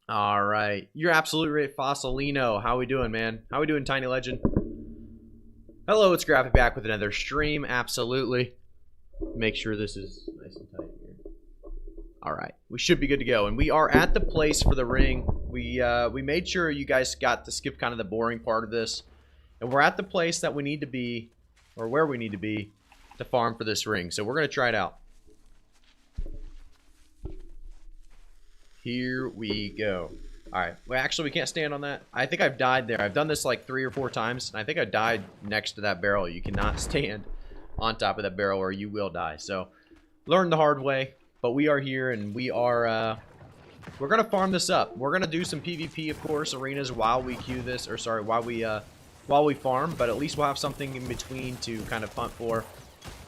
All right. You're absolutely right, Fossilino. How we doing, man? How we doing, Tiny Legend? Hello, it's Graphic back with another stream. Absolutely. Make sure this is nice and tight here. All right. We should be good to go. And we are at the place for the ring. We made sure you guys got to skip kind of the boring part of this. And we're at the place that we need to be, or where we need to be, to farm for this ring. So we're going to try it out. Here we go. Alright. Well, actually, we can't stand on that. I think I've died there. I've done this like 3 or 4 times. And I think I died next to that barrel. You cannot stand on top of that barrel or you will die. So, learn the hard way. But we are here and we are... we're going to farm this up. We're going to do some PvP, of course, arenas while we queue this. Or, sorry, while we farm. But at least we'll have something in between to kind of punt for.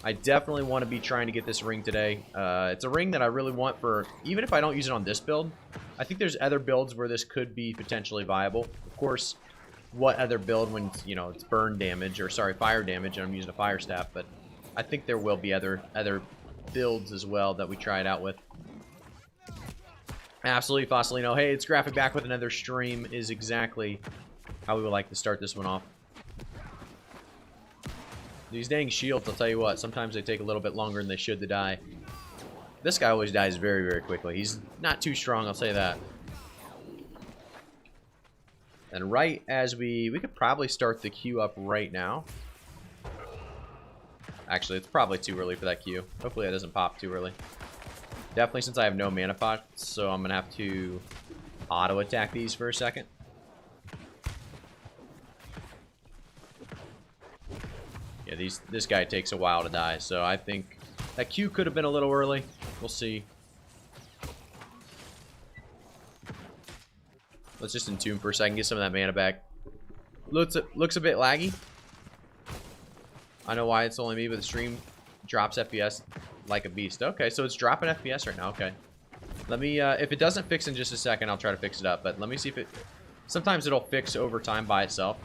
I definitely want to be trying to get this ring today. It's a ring that I really want for, even if I don't use it on this build. I think there's other builds where this could be potentially viable. Of course, what other build when, you know, it's burn damage, or sorry, fire damage, and I'm using a fire staff, but I think there will be other builds as well that we try it out with. Absolutely, Fossilino. Hey, it's Graphic back with another stream is exactly how we would like to start this one off. These dang shields, I'll tell you what, sometimes they take a little bit longer than they should to die. This guy always dies very, very quickly. He's not too strong, I'll say that. And right as we could probably start the queue up right now. Actually, it's probably too early for that queue. Hopefully that doesn't pop too early. Definitely since I have no mana pots, so I'm going to have to auto-attack these for a second. Yeah, this guy takes a while to die, so I think that Q could have been a little early. We'll see. Let's just entomb for a second, get some of that mana back. Looks a bit laggy. I know why it's only me, but the stream drops FPS like a beast. Okay, so it's dropping FPS right now. Okay. Let me, if it doesn't fix in just a second, I'll try to fix it up. But let me see if it... Sometimes it'll fix over time by itself.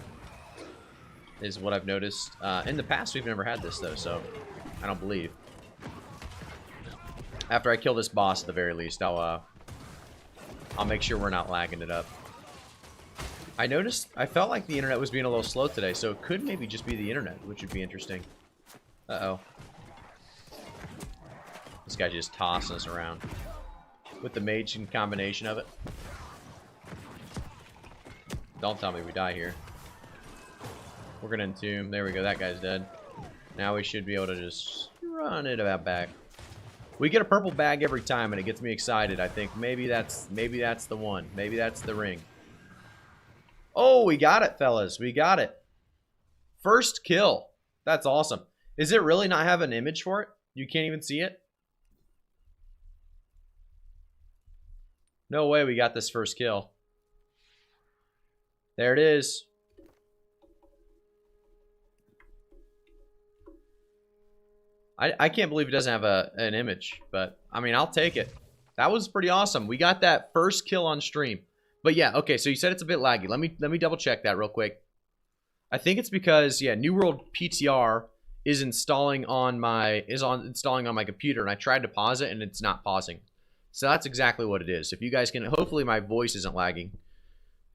Is what I've noticed. In the past, we've never had this, though, so I don't believe. After I kill this boss, at the very least, I'll make sure we're not lagging it up. I noticed, I felt like the internet was being a little slow today, so it could maybe just be the internet, which would be interesting. Uh-oh. This guy's just tossing us around. With the mage in combination of it. Don't tell me we die here. We're gonna entomb. There we go. That guy's dead. Now we should be able to just run it about back. We get a purple bag every time, and it gets me excited. I think maybe that's the one. Maybe that's the ring. Oh, we got it, fellas. We got it. First kill. That's awesome. Is it really not have an image for it? You can't even see it? No way we got this first kill. There it is. I can't believe it doesn't have an image, but I mean, I'll take it. That was pretty awesome. We got that first kill on stream. But yeah, okay, so you said it's a bit laggy. Let me double check that real quick. I think it's because, yeah, New World PTR is installing on my computer, and I tried to pause it and it's not pausing. So that's exactly what it is. If you guys can, hopefully my voice isn't lagging.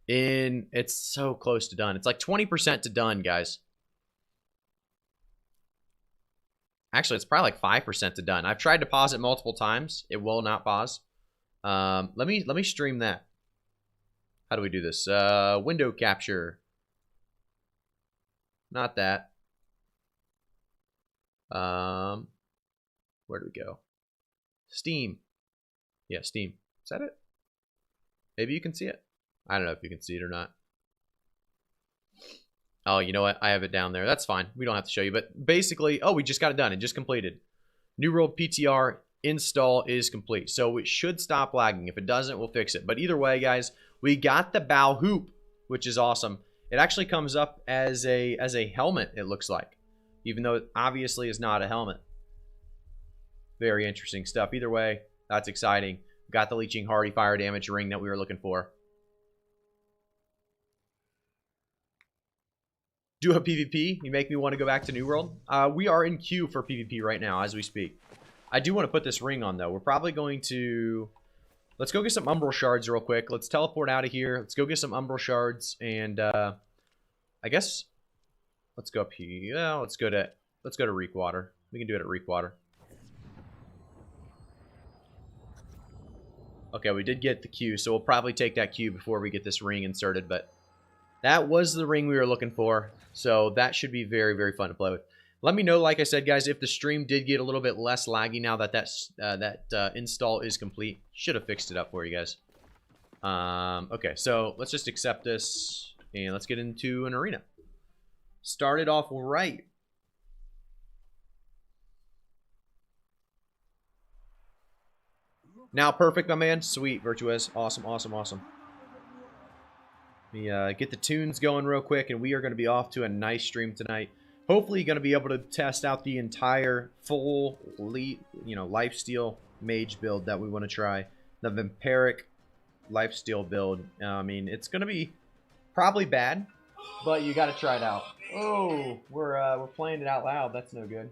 It's so close to done. It's like 20% to done, guys. Actually, it's probably like 5% to done. I've tried to pause it multiple times. It will not pause. Let me stream that. How do we do this? Window capture. Not that. Where do we go? Steam. Yeah, Steam. Is that it? Maybe you can see it. I don't know if you can see it or not. Oh, you know what? I have it down there. That's fine. We don't have to show you. But basically, oh, we just got it done. It just completed. New World PTR install is complete. So it should stop lagging. If it doesn't, we'll fix it. But either way, guys, we got the bow hoop, which is awesome. It actually comes up as a helmet, it looks like. Even though it obviously is not a helmet. Very interesting stuff. Either way, that's exciting. Got the Leeching Hardy fire damage ring that we were looking for. Do a PvP. You make me want to go back to New World. We are in queue for PvP right now as we speak. I do want to put this ring on, though. We're probably going to Let's go get some umbral shards real quick. Let's teleport out of here. Let's go get some umbral shards, and I guess let's go up here. Yeah, let's go to Reekwater. We can do it at Reekwater. Okay, we did get the Q, so we'll probably take that Q before we get this ring inserted, but that was the ring we were looking for, so that should be very, very fun to play with. Let me know, like I said, guys, if the stream did get a little bit less laggy now that that install is complete. Should have fixed it up for you guys. Okay, so let's just accept this, and let's get into an arena. Started off right. Now perfect, my man. Sweet, Virtuez. Awesome, awesome, awesome. Let me get the tunes going real quick, and we are going to be off to a nice stream tonight. Hopefully, going to be able to test out the entire full, lifesteal mage build that we want to try. The Vamparic lifesteal build. I mean, it's going to be probably bad, but you got to try it out. Oh, we're playing it out loud. That's no good.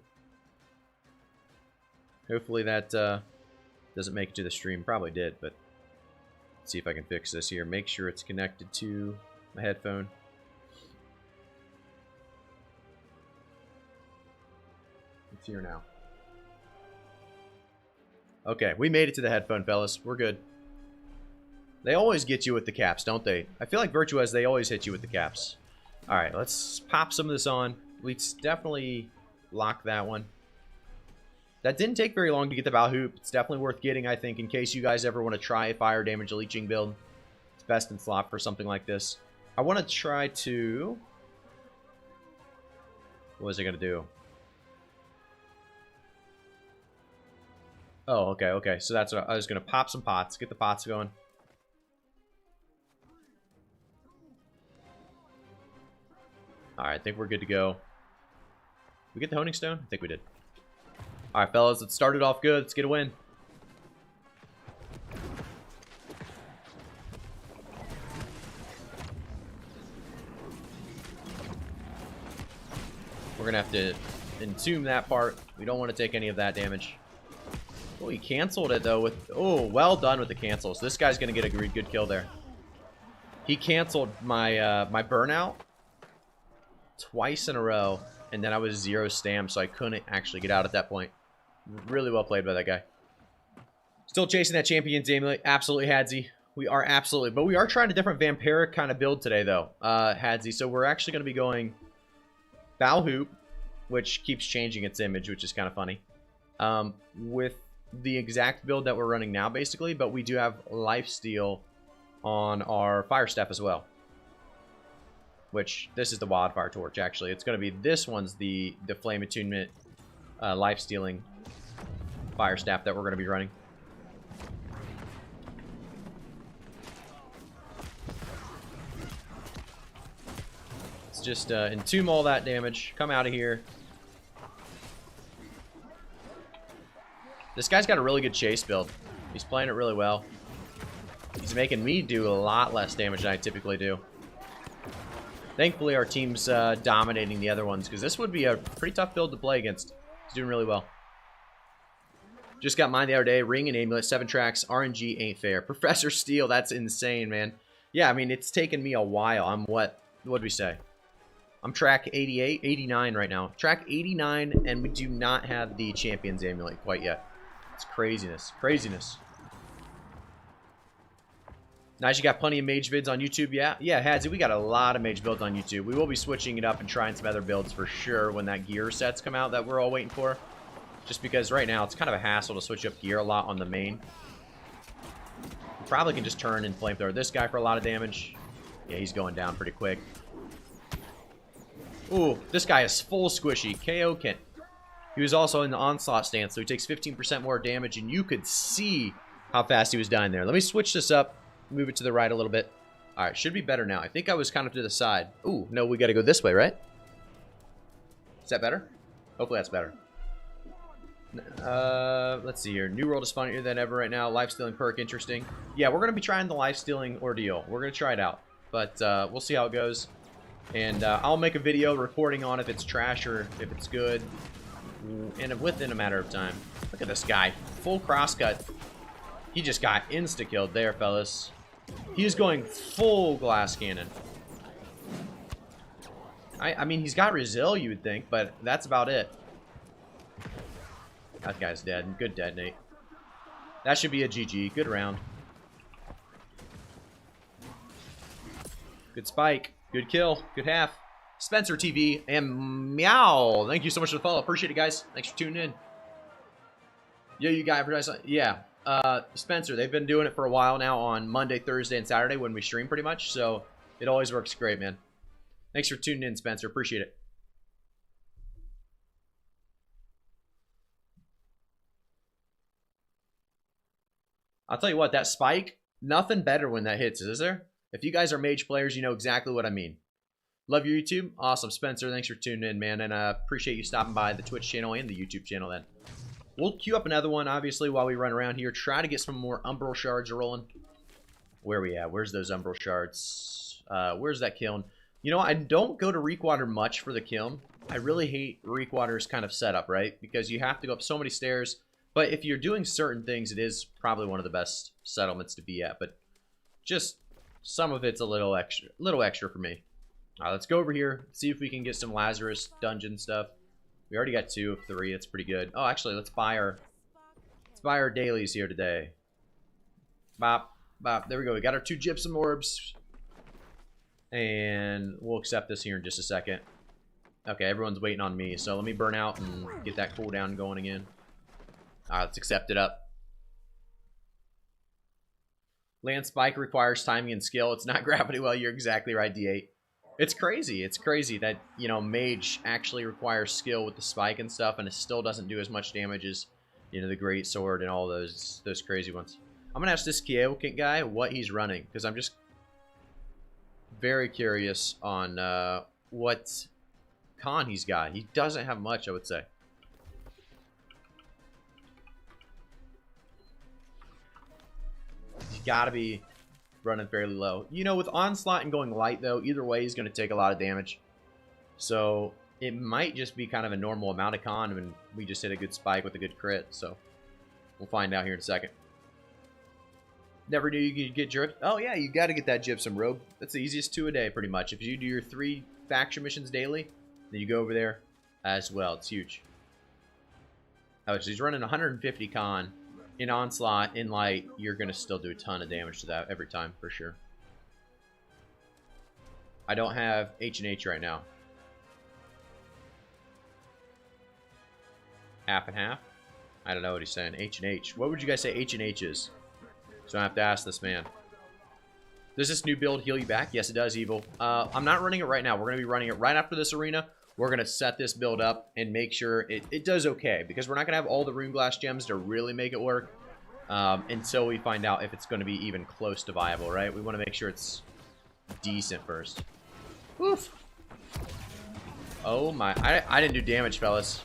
Hopefully that doesn't make it to the stream. Probably did, but let's see if I can fix this here. Make sure it's connected to my headphone. It's here now. Okay, we made it to the headphone, fellas. We're good. They always get you with the caps, don't they? I feel like Virtuez, they always hit you with the caps. Alright, let's pop some of this on. Let's definitely lock that one. That didn't take very long to get the bow hoop. It's definitely worth getting, I think, in case you guys ever want to try a fire damage leeching build. It's best in slot for something like this. I want to try to... What was I going to do? Oh, okay, okay. So that's what I was going to pop some pots. Get the pots going. Alright, I think we're good to go. We get the honing stone? I think we did. Alright, fellas, let's start it off good. Let's get a win. We're going to have to entomb that part. We don't want to take any of that damage. Oh, he canceled it, though. With oh, well done with the cancels. This guy's going to get a good kill there. He canceled my my burnout twice in a row, and then I was 0 stam, so I couldn't actually get out at that point. Really well played by that guy. Still chasing that champion's amulet. Absolutely, Hadsy. We are absolutely. But we are trying a different Vamparic kind of build today, though, Hadsy. So we're actually going to be going Bow Hoop, which keeps changing its image, which is kind of funny. With the exact build that we're running now, basically. But we do have Lifesteal on our Fire Staff as well. Which, this is the Wildfire Torch, actually. It's going to be, this one's the Flame Attunement Lifestealing Fire Staff that we're going to be running. Let's just entomb all that damage. Come out of here. This guy's got a really good chase build. He's playing it really well. He's making me do a lot less damage than I typically do. Thankfully, our team's dominating the other ones, because this would be a pretty tough build to play against. He's doing really well. Just got mine the other day. Ring and Amulet, 7 tracks. RNG ain't fair. Professor Steel, that's insane, man. Yeah, I mean, it's taken me a while. I'm what did we say? I'm track 88, 89 right now. Track 89, and we do not have the Champion's Amulet quite yet. It's craziness. Craziness. Nice, you got plenty of mage vids on YouTube. Yeah, Hadsy, we got a lot of mage builds on YouTube. We will be switching it up and trying some other builds for sure when that gear sets come out that we're all waiting for. Just because right now it's kind of a hassle to switch up gear a lot on the main. We probably can just turn and flamethrower this guy for a lot of damage. Yeah, he's going down pretty quick. Ooh, this guy is full squishy. KO Kent. He was also in the onslaught stance, so he takes 15% more damage, and you could see how fast he was dying there. Let me switch this up. Move it to the right a little bit. All right, should be better now. I think I was kind of to the side. Ooh, no, we got to go this way, right? Is that better? Hopefully that's better. Let's see here. New World is funnier than ever right now. Life-stealing perk, interesting. Yeah, we're going to be trying the life-stealing ordeal. We're going to try it out. But we'll see how it goes. And I'll make a video reporting on if it's trash or if it's good. And within a matter of time. Look at this guy. Full crosscut. He just got insta-killed there, fellas. He's going full glass cannon. I mean, he's got Resil, you would think, but that's about it. That guy's dead. Good detonate. That should be a GG. Good round. Good spike. Good kill. Good half. Spencer TV and Meow. Thank you so much for the follow. Appreciate it, guys. Thanks for tuning in. Yo, you guys. Yeah. Spencer, they've been doing it for a while now on Monday, Thursday, and Saturday when we stream pretty much. So it always works great, man. Thanks for tuning in, Spencer. Appreciate it. I'll tell you what, that spike, nothing better when that hits, is there? If you guys are Mage players, you know exactly what I mean. Love your YouTube. Awesome, Spencer. Thanks for tuning in, man. And appreciate you stopping by the Twitch channel and the YouTube channel then. We'll queue up another one, obviously, while we run around here. Try to get some more Umbral Shards rolling. Where are we at? Where's those Umbral Shards? Where's that kiln? You know, I don't go to Reekwater much for the kiln. I really hate Reekwater's kind of setup, right? Because you have to go up so many stairs. But if you're doing certain things, it is probably one of the best settlements to be at. But just some of it's a little extra for me. All right, let's go over here, see if we can get some Lazarus dungeon stuff. We already got 2 of 3. That's pretty good. Oh, actually, let's buy our dailies here today. Bop, bop. There we go. We got our 2 gypsum orbs. And we'll accept this here in just a second. Okay, everyone's waiting on me. So let me burn out and get that cooldown going again. All right, let's accept it up. Land spike requires timing and skill. It's not gravity well. You're exactly right, D8. It's crazy. It's crazy that, you know, Mage actually requires skill with the spike and stuff, and it still doesn't do as much damage as, you know, the greatsword and all those crazy ones. I'm gonna ask this Kieokint guy what he's running, because I'm just very curious on what con he's got. He doesn't have much, I would say. He's got to be running fairly low. You know, with Onslaught and going light, though, either way, he's going to take a lot of damage. So it might just be kind of a normal amount of con, and we just hit a good spike with a good crit. So we'll find out here in a second. Never knew you could get jerked. Oh, yeah, you got to get that gypsum robe. That's the easiest 2 a day, pretty much. If you do your 3 faction missions daily, then you go over there as well. It's huge. Oh, so he's running 150 con. In Onslaught, in Light, you're going to still do a ton of damage to that every time, for sure. I don't have H&H right now. Half and half? I don't know what he's saying. H&H. What would you guys say H&H is? So I have to ask this man. Does this new build heal you back? Yes, it does, Evil. I'm not running it right now. We're going to be running it right after this arena. We're going to set this build up and make sure it does okay. Because we're not going to have all the rune glass gems to really make it work. Until we find out if it's going to be even close to viable, right? We want to make sure it's decent first. Woof. Oh my. I didn't do damage, fellas.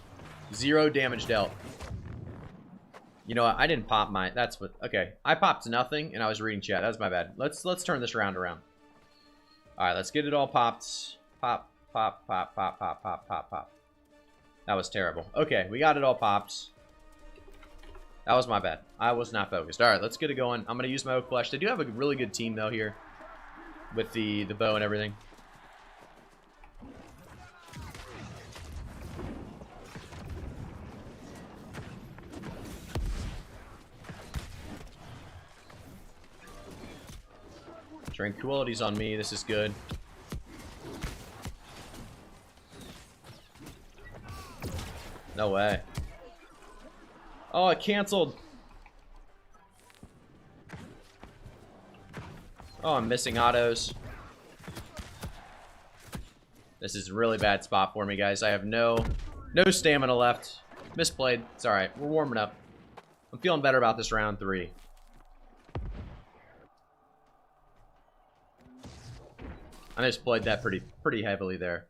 0 damage dealt. You know what? I didn't pop my... That's what... Okay. I popped nothing, and I was reading chat. That was my bad. Let's turn this round around. Alright, let's get it all popped. Pop. Pop, pop, pop, pop, pop, pop, pop. That was terrible. Okay, we got it all popped. That was my bad. I was not focused. Alright, let's get it going. I'm going to use my oak flesh. They do have a really good team, though, here. With the bow and everything. Tranquility's on me. This is good. No way. Oh, it canceled. Oh, I'm missing autos. This is a really bad spot for me, guys. I have no stamina left. Misplayed. It's alright. We're warming up. I'm feeling better about this round 3. I misplayed that pretty heavily there.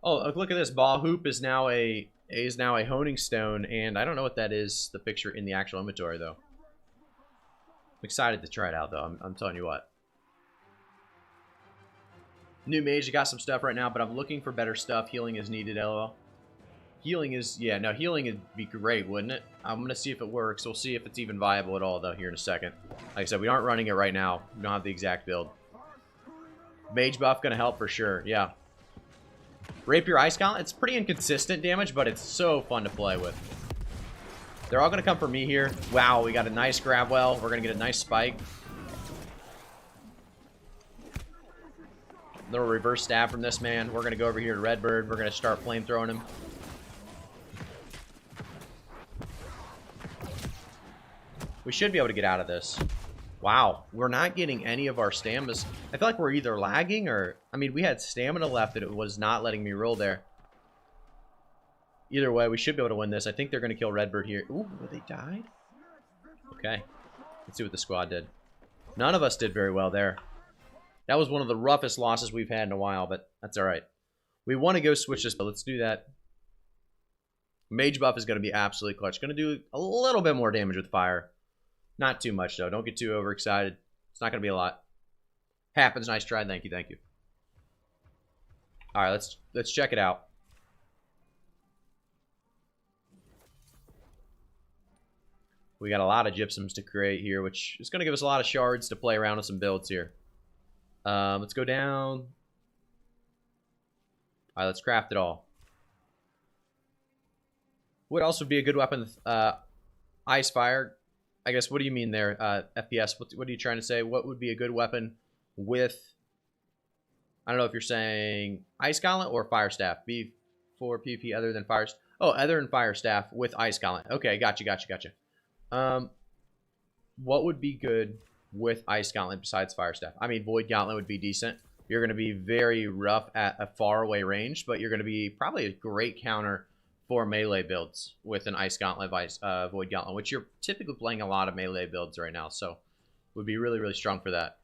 Oh, look at this. Ball hoop is now a honing stone, and I don't know what that is, the picture in the actual inventory, though. I'm excited to try it out, though. I'm telling you what. New Mage, I got some stuff right now, but I'm looking for better stuff. Healing is needed, LOL. Healing is, yeah, no, healing would be great, wouldn't it? I'm going to see if it works. We'll see if it's even viable at all, though, here in a second. Like I said, we aren't running it right now. We don't have the exact build. Mage buff going to help for sure, yeah. Rapier Ice Gauntlet, it's pretty inconsistent damage, but it's so fun to play with. They're all going to come for me here. Wow, we got a nice grab well. We're going to get a nice spike. Little reverse stab from this man. We're going to go over here to Redbird. We're going to start flamethrowing him. We should be able to get out of this. Wow, we're not getting any of our staminas. I feel like we're either lagging or... I mean, we had stamina left and it was not letting me roll there. Either way, we should be able to win this. I think they're going to kill Redbird here. Ooh, they died? Okay. Let's see what the squad did. None of us did very well there. That was one of the roughest losses we've had in a while, but that's all right. We want to go switch this, but let's do that. Mage buff is going to be absolutely clutch. Going to do a little bit more damage with fire. Not too much, though. Don't get too overexcited. It's not going to be a lot. Happens. Nice try. Thank you. Thank you. All right, let's check it out. We got a lot of gypsums to create here, which is going to give us a lot of shards to play around with some builds here. Let's go down. All right, let's craft it all. What else would be a good weapon? Ice fire. I guess, what do you mean there, FPS? What are you trying to say? What would be a good weapon with... I don't know if you're saying Ice Gauntlet or Fire Staff. B for PvP other than Fire... Oh, other than Fire Staff with Ice Gauntlet. Okay, gotcha. What would be good with Ice Gauntlet besides Fire Staff? I mean, Void Gauntlet would be decent. You're going to be very rough at a faraway range, but you're going to be probably a great counter for melee builds with an Ice Gauntlet, Void Gauntlet, which you're typically playing a lot of melee builds right now, so would be really, really strong for that.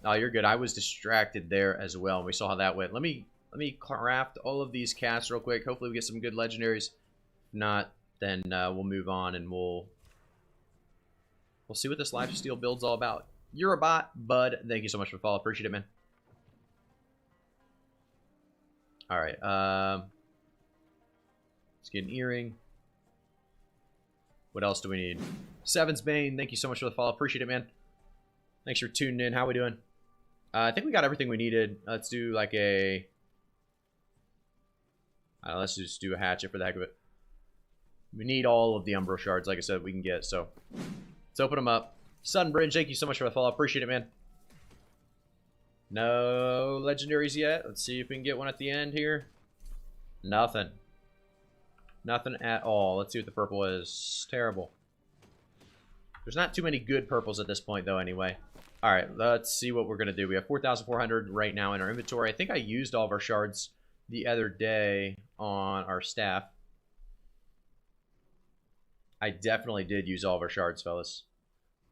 Oh, you're good. I was distracted there as well. We saw how that went. Let me craft all of these casts real quick. Hopefully we get some good legendaries. If not, then we'll move on and we'll see what this lifesteal build's all about. You're a bot, bud. Thank you so much for the follow. Appreciate it, man. All right. Let's get an earring. What else do we need? Seven's Bane. Thank you so much for the follow. Appreciate it, man. Thanks for tuning in. How we doing? I think we got everything we needed. Let's do like a... let's just do a hatchet for the heck of it. We need all of the Umbral shards, like I said, we can get. So let's open them up. Sunbridge, thank you so much for the follow. Appreciate it, man. No legendaries yet. Let's see if we can get one at the end here. Nothing. Nothing at all. Let's see what the purple is. Terrible. There's not too many good purples at this point, though, anyway. All right, let's see what we're going to do. We have 4,400 right now in our inventory. I think I used all of our shards the other day on our staff. I definitely did use all of our shards, fellas.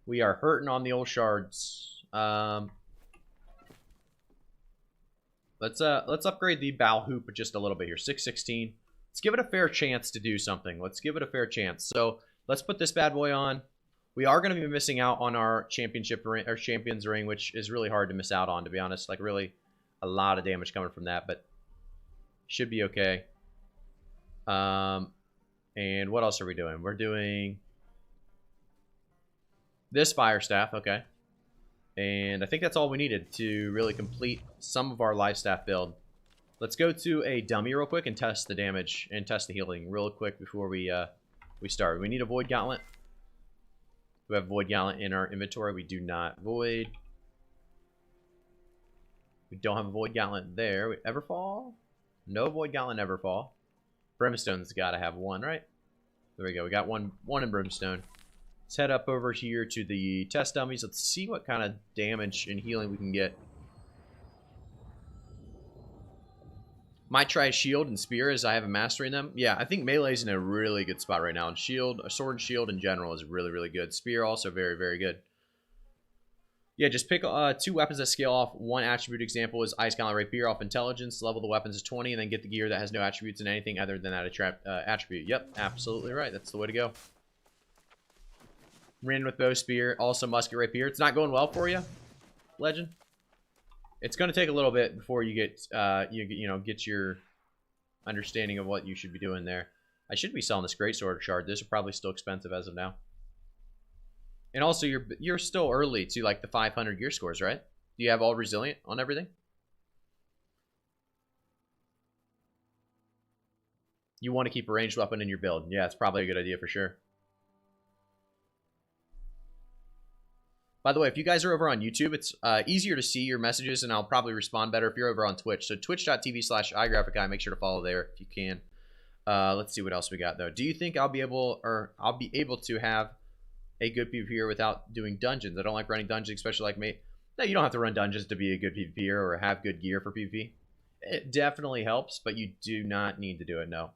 We are hurting on the old shards. Let's upgrade the bow hoop just a little bit here. 616. Let's give it a fair chance to do something. Let's give it a fair chance. So let's put this bad boy on. We are going to be missing out on our championship ring, or champions ring, which is really hard to miss out on, to be honest. Like, really, a lot of damage coming from that, but should be okay. And what else are we doing? We're doing this fire staff, okay. And I think that's all we needed to really complete some of our life staff build. Let's go to a dummy real quick and test the damage and test the healing real quick before we start. We need a Void Gauntlet. We have Void Gauntlet in our inventory. We do not. Void. We don't have a Void Gauntlet there. Everfall? No Void Gauntlet, Everfall. Brimstone's got to have one, right? There we go. We got one in Brimstone. Let's head up over here to the test dummies. Let's see what kind of damage and healing we can get. Might try shield and spear as I have a mastery in them. Yeah, I think melee's in a really good spot right now. And shield, a sword and shield in general is really, really good. Spear also very, very good. Yeah, just pick two weapons that scale off. One attribute example is Ice Gauntlet Rapier off intelligence. Level the weapons is 20, and then get the gear that has no attributes in anything other than that attribute. Yep, absolutely right. That's the way to go. Rin with bow spear, also musket rapier. It's not going well for you, Legend. It's going to take a little bit before you get, get your understanding of what you should be doing there. I should be selling this greatsword shard. This are probably still expensive as of now. And also, you're still early to like the 500 gear scores, right? Do you have all resilient on everything? You want to keep a ranged weapon in your build. Yeah, it's probably a good idea for sure. By the way, if you guys are over on YouTube, it's easier to see your messages, and I'll probably respond better if you're over on Twitch. So twitch.tv/igraphici. Make sure to follow there if you can. Let's see what else we got though. Do you think I'll be able to have a good PvPer without doing dungeons? I don't like running dungeons, especially like me. No, you don't have to run dungeons to be a good PvPer or have good gear for PvP. It definitely helps, but you do not need to do it, no.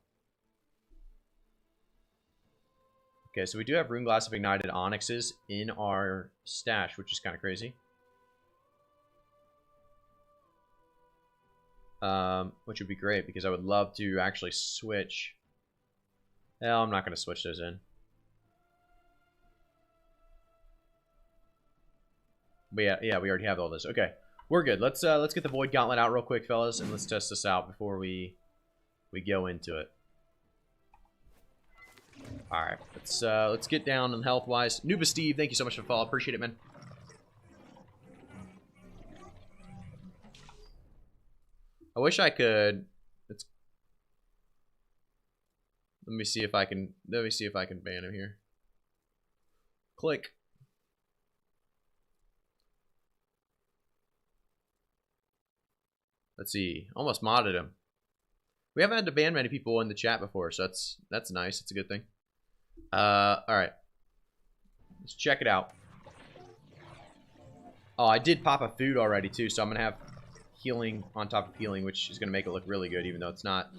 Okay, so we do have Rune Glass of Ignited Onyxes in our stash, which is kind of crazy. Which would be great, because I would love to actually switch. Well, I'm not going to switch those in. But yeah, we already have all this. Okay, we're good. Let's get the Void Gauntlet out real quick, fellas, and let's test this out before we go into it. All right, let's get down on health wise. Nuba Steve, thank you so much for the follow. Appreciate it, man. I wish I could. Let me see if I can. Let me see if I can ban him here. Click. Let's see. Almost modded him. We haven't had to ban many people in the chat before, so that's nice. It's a good thing. All right. Let's check it out. Oh, I did pop a food already too, so I'm gonna have healing on top of healing, which is gonna make it look really good, even though it's not.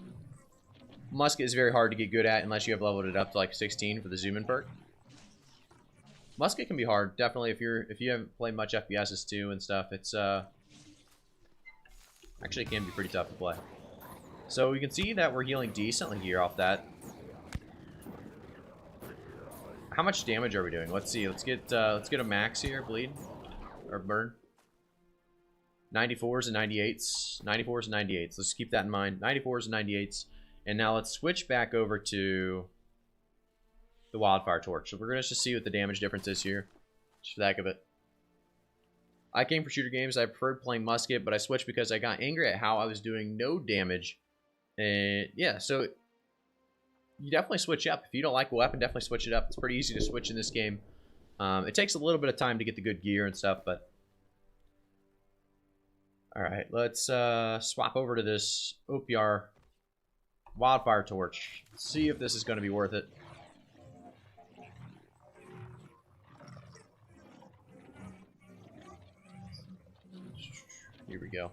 Musket is very hard to get good at unless you have leveled it up to like 16 for the zoom in perk. Musket can be hard, definitely if you haven't played much FPSs too and stuff. It's actually it can be pretty tough to play. So we can see that we're healing decently here off that. How much damage are we doing? Let's see. Let's get a max here. Bleed or burn. 94s and 98s. 94s and 98s. Let's keep that in mind. 94s and 98s. And now let's switch back over to the wildfire torch. So we're gonna just see what the damage difference is here. Just for the heck of it. I came for shooter games. I preferred playing musket, but I switched because I got angry at how I was doing no damage. And yeah, so you definitely switch up. If you don't like a weapon, definitely switch it up. It's pretty easy to switch in this game. It takes a little bit of time to get the good gear and stuff, but all right, let's swap over to this OPR wildfire torch. See if this is going to be worth it. Here we go.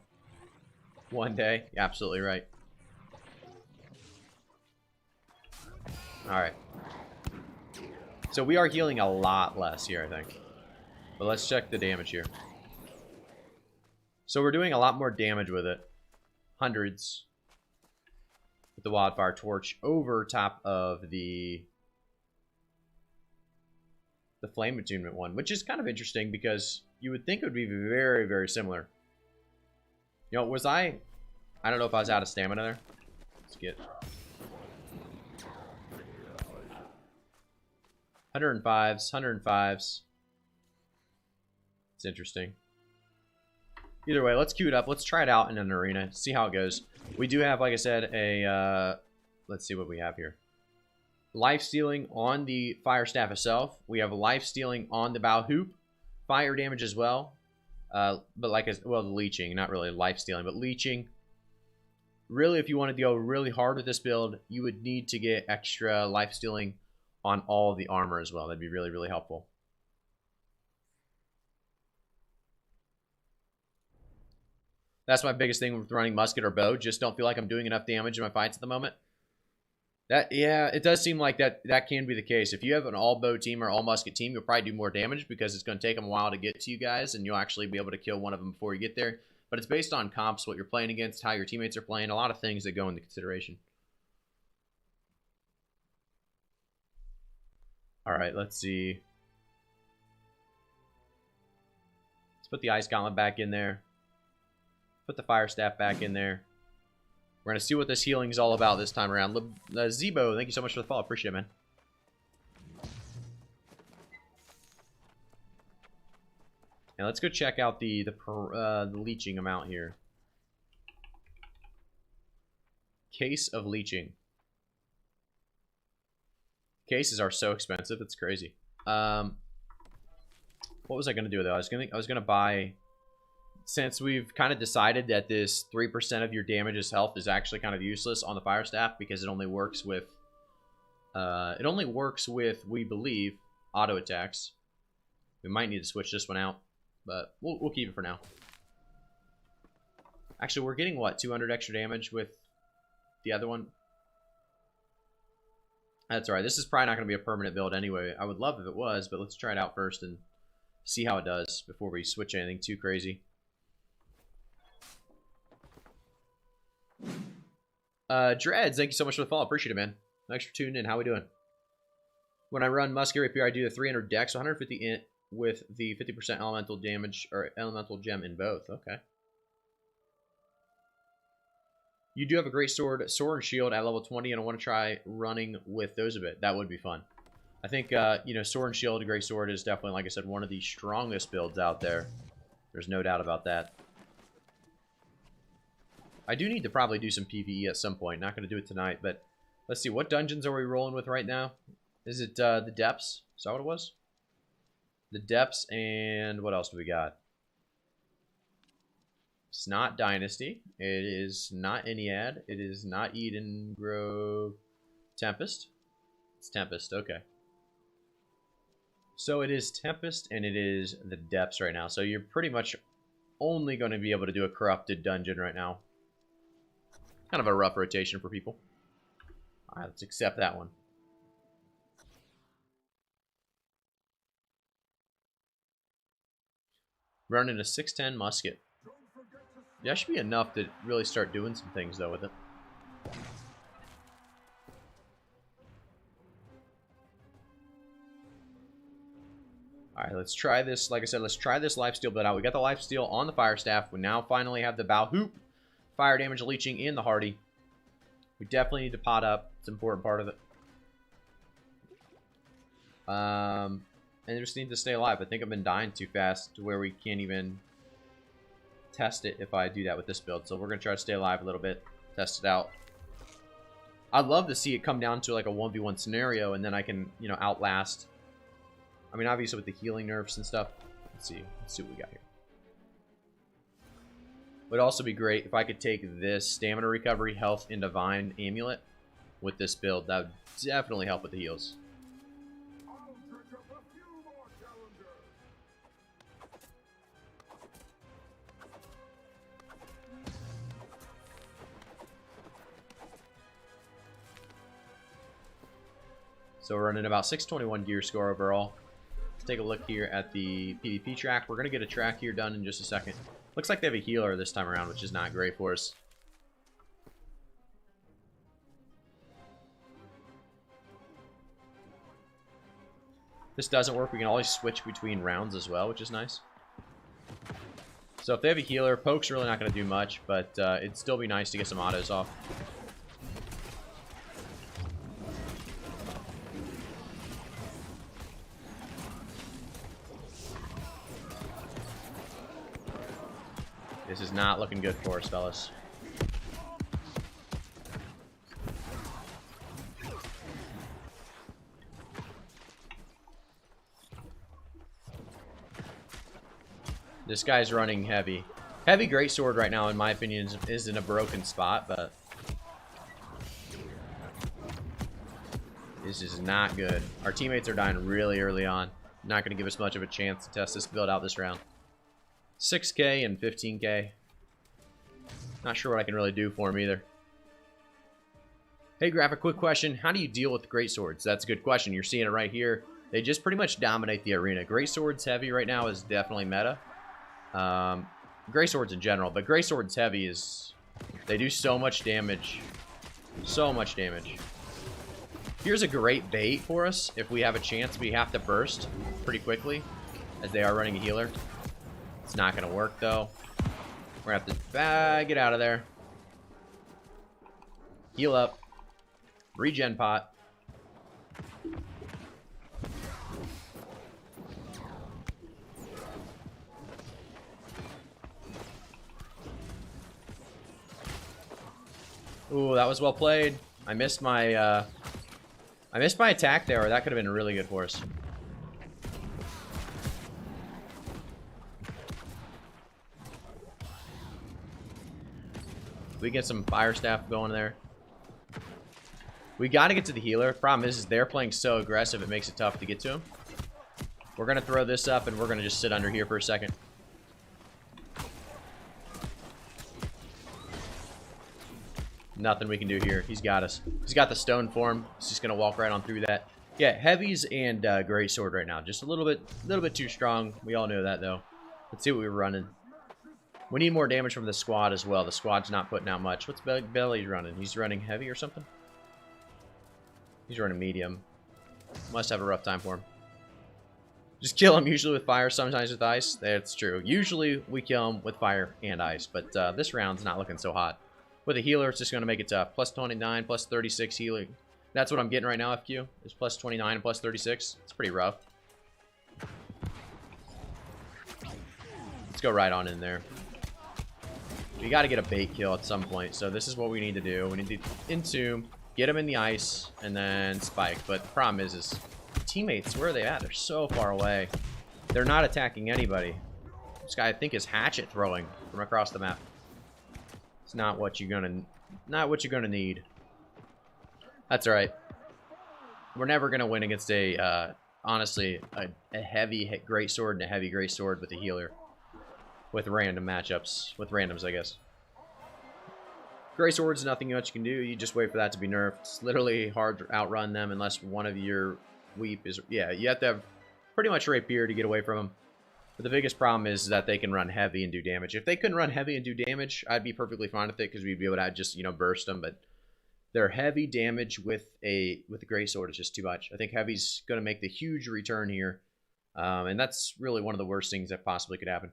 One day, you're absolutely right. Alright. So we are healing a lot less here, I think. But let's check the damage here. So we're doing a lot more damage with it. Hundreds. With the wildfire torch over top of the flame attunement one. Which is kind of interesting because you would think it would be very, very similar. You know, I don't know if I was out of stamina there. Let's get 105s, 105s. It's interesting. Either way, let's queue it up. Let's try it out in an arena. See how it goes. We do have, like I said, a... let's see what we have here. Life stealing on the fire staff itself. We have life stealing on the bow hoop. Fire damage as well. But like, well, the leeching. Not really life stealing, but leeching. Really, if you wanted to go really hard with this build, you would need to get extra life stealing on all of the armor as well. That'd be really, really helpful. That's my biggest thing with running musket or bow. Just don't feel like I'm doing enough damage in my fights at the moment. Yeah, it does seem like that can be the case. If you have an all bow team or all musket team, you'll probably do more damage because it's going to take them a while to get to you guys, and you'll actually be able to kill one of them before you get there. But it's based on comps, what you're playing against, how your teammates are playing, a lot of things that go into consideration. All right, let's see. Let's put the ice gauntlet back in there. Put the fire staff back in there. We're going to see what this healing is all about this time around. Zebo, thank you so much for the follow. Appreciate it, man. Now let's go check out the leeching amount here. Case of leeching. Cases are so expensive, it's crazy. What was I gonna do though? I was gonna buy, since we've kind of decided that this 3% of your damage's health is actually kind of useless on the fire staff because it only works with we believe auto attacks. We might need to switch this one out, but we'll keep it for now. Actually, we're getting what, 200 extra damage with the other one. That's alright. This is probably not going to be a permanent build anyway. I would love if it was, but let's try it out first and see how it does before we switch anything too crazy. Dreads, thank you so much for the follow. Appreciate it, man. Thanks for tuning in. How we doing? When I run Musketeer Rapier, I do the 300 dex, 150 int with the 50% elemental damage or elemental gem in both. Okay. You do have a great sword, sword and shield at level 20, and I want to try running with those a bit. That would be fun. I think, you know, sword and shield, a great sword is definitely, like I said, one of the strongest builds out there. There's no doubt about that. I do need to probably do some PvE at some point. Not going to do it tonight, but let's see. What dungeons are we rolling with right now? Is it the depths? Is that what it was? The depths, and what else do we got? It's not Dynasty. It is not Ennead. It is not Eden Grove. Tempest. It's Tempest. Okay. So it is Tempest and it is the depths right now. So you're pretty much only going to be able to do a corrupted dungeon right now. Kind of a rough rotation for people. Alright, let's accept that one. Running a 610 musket. Yeah, that should be enough to really start doing some things, though, with it. Alright, let's try this. Like I said, let's try this lifesteal build out. We got the lifesteal on the fire staff. We now finally have the bow hoop, fire damage leeching in the hardy. We definitely need to pot up. It's an important part of it. And just need to stay alive. I think I've been dying too fast to where we can't even test it if I do that with this build. So we're going to try to stay alive a little bit. Test it out. I'd love to see it come down to like a 1v1 scenario and then I can, you know, outlast. I mean, obviously with the healing nerfs and stuff. Let's see what we got here. Would also be great if I could take this stamina recovery, health, and divine amulet with this build. That would definitely help with the heals. So we're running about 621 gear score overall. Let's take a look here at the PvP track. We're going to get a track here done in just a second. Looks like they have a healer this time around, which is not great for us. If this doesn't work, we can always switch between rounds as well, which is nice. So if they have a healer, poke's really not going to do much, but it'd still be nice to get some autos off. This is not looking good for us, fellas. This guy's running heavy. Heavy greatsword right now, in my opinion, is in a broken spot, but this is not good. Our teammates are dying really early on. Not going to give us much of a chance to test this build out this round. 6k and 15k. Not sure what I can really do for him either. Hey, Graphic, quick question. How do you deal with greatswords? That's a good question. You're seeing it right here. They just pretty much dominate the arena. Greatswords heavy right now is definitely meta. Greatswords in general, but greatswords heavy is... They do so much damage. So much damage. Here's a great bait for us. If we have a chance, we have to burst pretty quickly, as they are running a healer. It's not going to work, though. We're going to have to get out of there. Heal up. Regen pot. Ooh, that was well played. I missed my attack there, or that could have been really good for us. We get some fire staff going there. We got to get to the healer. Problem is they're playing so aggressive, it makes it tough to get to him. We're going to throw this up, and we're going to just sit under here for a second. Nothing we can do here. He's got us. He's got the stone form. He's just going to walk right on through that. Yeah, heavies and greatsword right now. Just a little bit too strong. We all know that, though. Let's see what we're running. We need more damage from the squad as well. The squad's not putting out much. What's Belly running? He's running heavy or something? He's running medium. Must have a rough time for him. Just kill him usually with fire, sometimes with ice. That's true. Usually we kill him with fire and ice, but this round's not looking so hot. With a healer, it's just going to make it tough. Plus 29, plus 36 healing. That's what I'm getting right now, FQ. Is plus 29 and plus 36. It's pretty rough. Let's go right on in there. We got to get a bait kill at some point, so this is what we need to do. We need to entomb, get him in the ice, and then spike. But the problem is teammates, where are they at? They're so far away. They're not attacking anybody. This guy, I think, is hatchet throwing from across the map. It's not what you're gonna need. That's all right. We're never gonna win against a honestly a heavy greatsword and a heavy greatsword with a healer. With random matchups, with randoms, I guess. Greatsword's nothing much you can do. You just wait for that to be nerfed. It's literally hard to outrun them unless one of your weep is... Yeah, you have to have pretty much rapier to get away from them. But the biggest problem is that they can run heavy and do damage. If they couldn't run heavy and do damage, I'd be perfectly fine with it because we'd be able to just, you know, burst them. But their heavy damage with a greatsword is just too much. I think heavy's going to make the huge return here. And that's really one of the worst things that possibly could happen.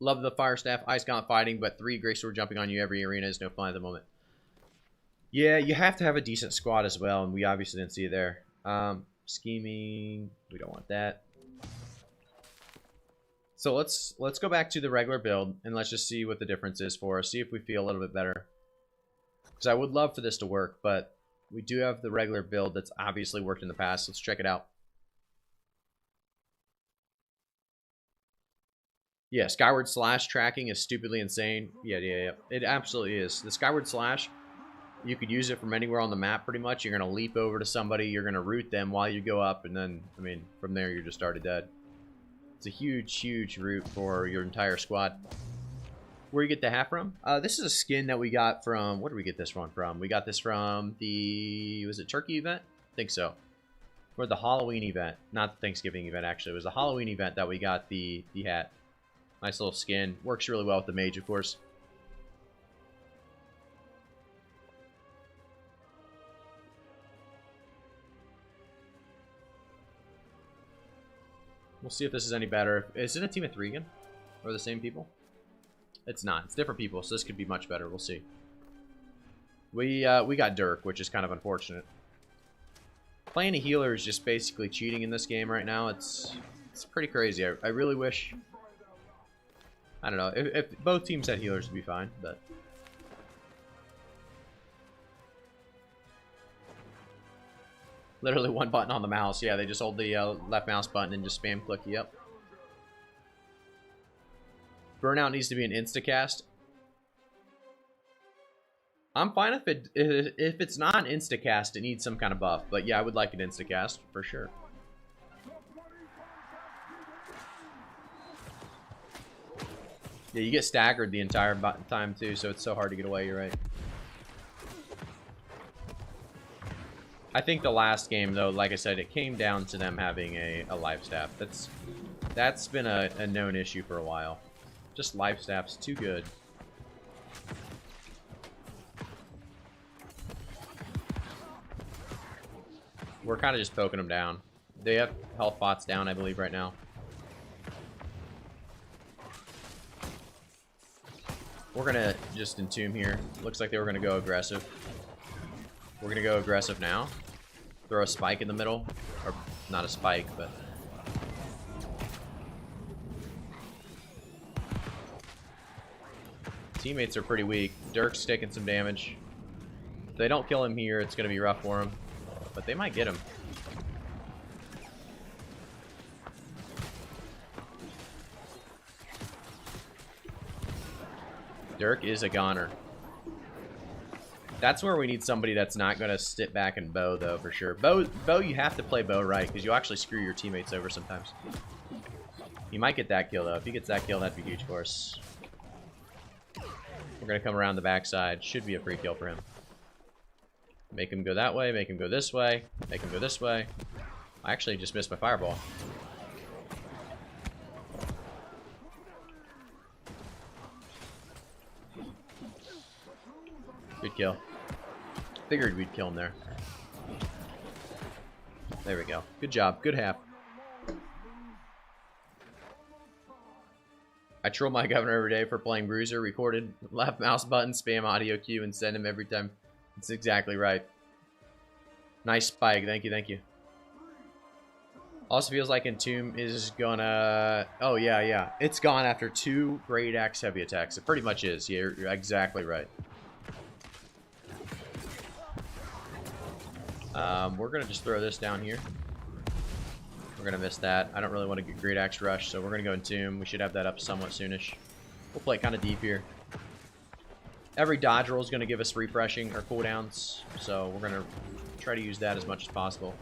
Love the fire staff, ice gauntlet fighting, but 3 greatsword jumping on you every arena is no fun at the moment. Yeah, you have to have a decent squad as well, and we obviously didn't see it there. Scheming, we don't want that. So let's go back to the regular build, and let's just see what the difference is for us. See if we feel a little bit better. Because I would love for this to work, but we do have the regular build that's obviously worked in the past. Let's check it out. Yeah, Skyward Slash tracking is stupidly insane. Yeah. It absolutely is. The Skyward Slash, you could use it from anywhere on the map pretty much. You're going to leap over to somebody. You're going to root them while you go up. And then, I mean, from there, you're just already dead. It's a huge, huge route for your entire squad. Where you get the hat from? This is a skin that we got from... Where did we get this one from? We got this from the... Was it Turkey event? I think so. For the Halloween event. Not the Thanksgiving event, actually. It was the Halloween event that we got the hat. Nice little skin. Works really well with the mage, of course. We'll see if this is any better. Is it a team of 3 again? Or the same people? It's not. It's different people, so this could be much better. We'll see. We got Dirk, which is kind of unfortunate. Playing a healer is just basically cheating in this game right now. It's pretty crazy. I really wish... I don't know. If both teams had healers, it'd be fine, but... Literally one button on the mouse. Yeah, they just hold the left mouse button and just spam click. Yep. Burnout needs to be an instacast. I'm fine if it's not an instacast, it needs some kind of buff. But yeah, I would like an instacast for sure. Yeah, you get staggered the entire time too, so it's so hard to get away. You're right. I think the last game, though, like I said, it came down to them having a life staff. That's been a known issue for a while. Just life staff's too good. We're kind of just poking them down. They have health bots down, I believe, right now. We're gonna just entomb here. Looks like they were gonna go aggressive. We're gonna go aggressive now. Throw a spike in the middle. Or, not a spike, but... Teammates are pretty weak. Dirk's taking some damage. If they don't kill him here, it's gonna be rough for him. But they might get him. Dirk is a goner. That's where we need somebody that's not going to sit back and bow, though, for sure. Bow, you have to play bow right, because you actually screw your teammates over sometimes. He might get that kill, though. If he gets that kill, that'd be huge for us. We're going to come around the backside. Should be a free kill for him. Make him go that way, make him go this way, make him go this way. I actually just missed my fireball. Good kill. Figured we'd kill him there. There we go. Good job. Good half. I troll my governor every day for playing Bruiser. Recorded left mouse button, spam audio cue, and send him every time. That's exactly right. Nice spike. Thank you, thank you. Also feels like Entomb is gonna... Oh, yeah, yeah. It's gone after 2 Great Axe heavy attacks. It pretty much is. Yeah, you're exactly right. We're going to just throw this down here. We're going to miss that. I don't really want to get Great Axe Rush, so we're going to go Entomb. We should have that up somewhat soonish. We'll play kind of deep here. Every dodge roll is going to give us refreshing or cooldowns, so we're going to try to use that as much as possible.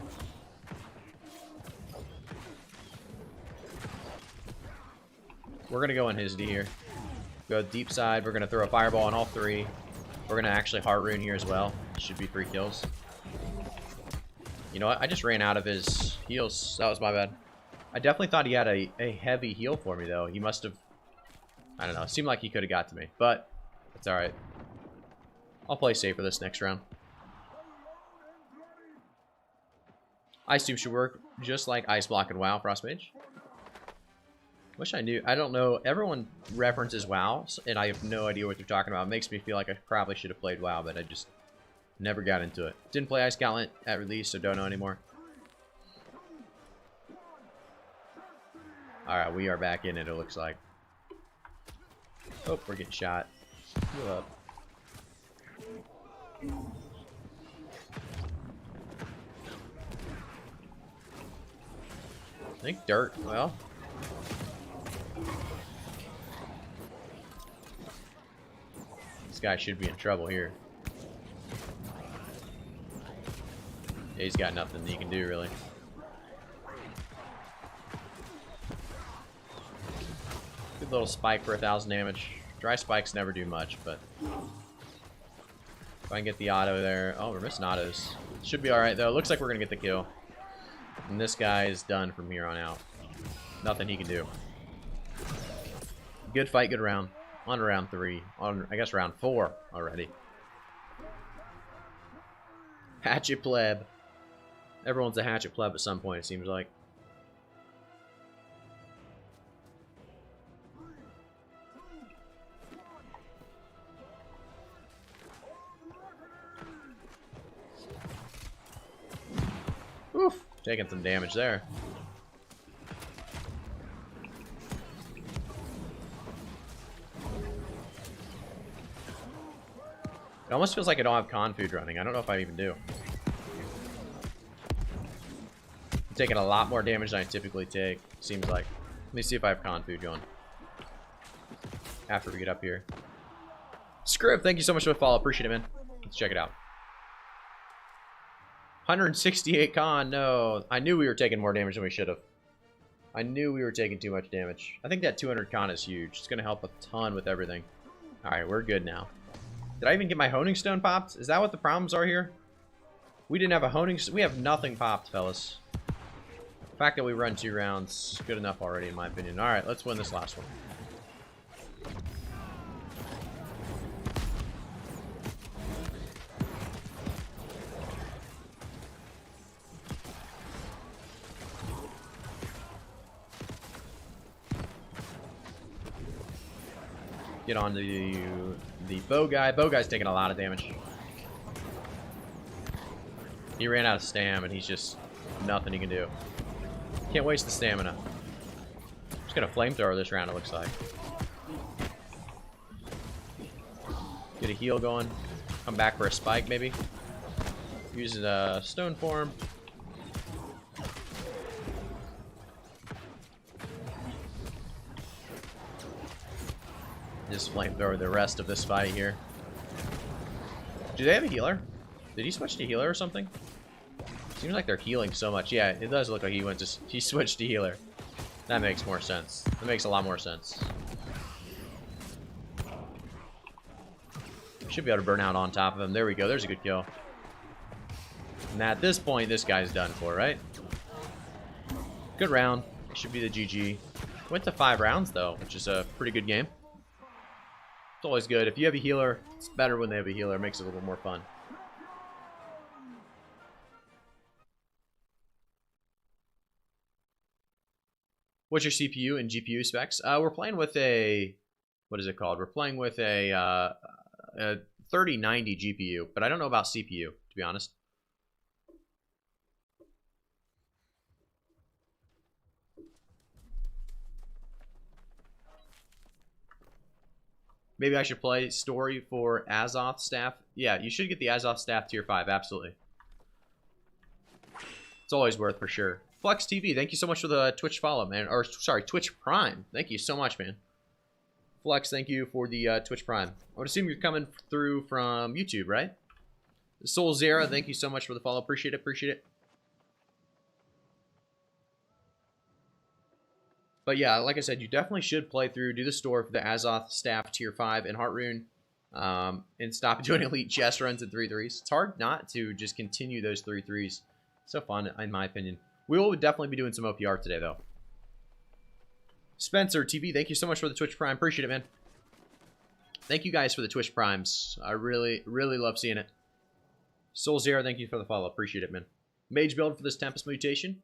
We're going to go in his D here. Go deep side. We're going to throw a fireball on all 3. We're going to actually heart rune here as well. Should be 3 kills. You know what? I just ran out of his heals. That was my bad. I definitely thought he had a heavy heal for me, though. He must have... I don't know. It seemed like he could have got to me. But it's alright. I'll play safe for this next round. Ice Tube should work just like Ice Block and WoW, Frost Mage. Wish I knew. I don't know. Everyone references WoW, and I have no idea what they're talking about. It makes me feel like I probably should have played WoW, but I just... never got into it. Didn't play Ice Gauntlet at release, so don't know anymore. Alright, we are back in it, it looks like. Oh, we're getting shot. Heal up. I think dirt, well. This guy should be in trouble here. Yeah, he's got nothing he can do, really. Good little spike for 1,000 damage. Dry spikes never do much, but... if I can get the auto there... Oh, we're missing autos. Should be alright, though. Looks like we're going to get the kill. And this guy is done from here on out. Nothing he can do. Good fight, good round. On to round 3. On, I guess, round 4 already. Hatchet pleb. Everyone's a hatchet pleb at some point, it seems like. Oof, taking some damage there. It almost feels like I don't have con food running. I don't know if I even do. I'm taking a lot more damage than I typically take, seems like. Let me see if I have con food going. After we get up here. Scrib, thank you so much for the follow. Appreciate it, man. Let's check it out. 168 con, no. I knew we were taking more damage than we should have. I knew we were taking too much damage. I think that 200 con is huge. It's going to help a ton with everything. Alright, we're good now. Did I even get my honing stone popped? Is that what the problems are here? We didn't have a honing... We have nothing popped, fellas. The fact that we run 2 rounds, good enough already, in my opinion. Alright, let's win this last one. Get on to the bow guy. Bow guy's taking a lot of damage. He ran out of stam, and he's just nothing he can do. Can't waste the stamina. Just gonna flamethrower this round, it looks like. Get a heal going. Come back for a spike, maybe. Use a stone form. Just flamethrower the rest of this fight here. Do they have a healer? Did he switch to healer or something? Seems like they're healing so much. Yeah, it does look like he switched to healer. That makes more sense. That makes a lot more sense. Should be able to burn out on top of him. There we go. There's a good kill. And at this point, this guy's done for, right? Good round. Should be the GG. Went to 5 rounds, though, which is a pretty good game. It's always good. If you have a healer, it's better when they have a healer. It makes it a little more fun. What's your CPU and GPU specs? We're playing with a... What is it called? We're playing with a 3090 GPU, but I don't know about CPU, to be honest. Maybe I should play story for Azoth staff. Yeah, you should get the Azoth staff tier 5, absolutely. It's always worth for sure. Flex TV, thank you so much for the Twitch follow, man. Or, sorry, Twitch Prime. Thank you so much, man. Flex, thank you for the Twitch Prime. I would assume you're coming through from YouTube, right? Soul Zera, thank you so much for the follow. Appreciate it, appreciate it. But yeah, like I said, you definitely should play through, do the store for the Azoth staff tier 5 and Heart Rune, and stop doing elite chest runs at 3-3s. It's hard not to just continue those 3-3s. So fun, in my opinion. We will definitely be doing some OPR today, though. Spencer TV, thank you so much for the Twitch Prime. Appreciate it, man. Thank you guys for the Twitch Primes. I really, really love seeing it. Soul Zero, thank you for the follow. Appreciate it, man. Mage build for this Tempest mutation.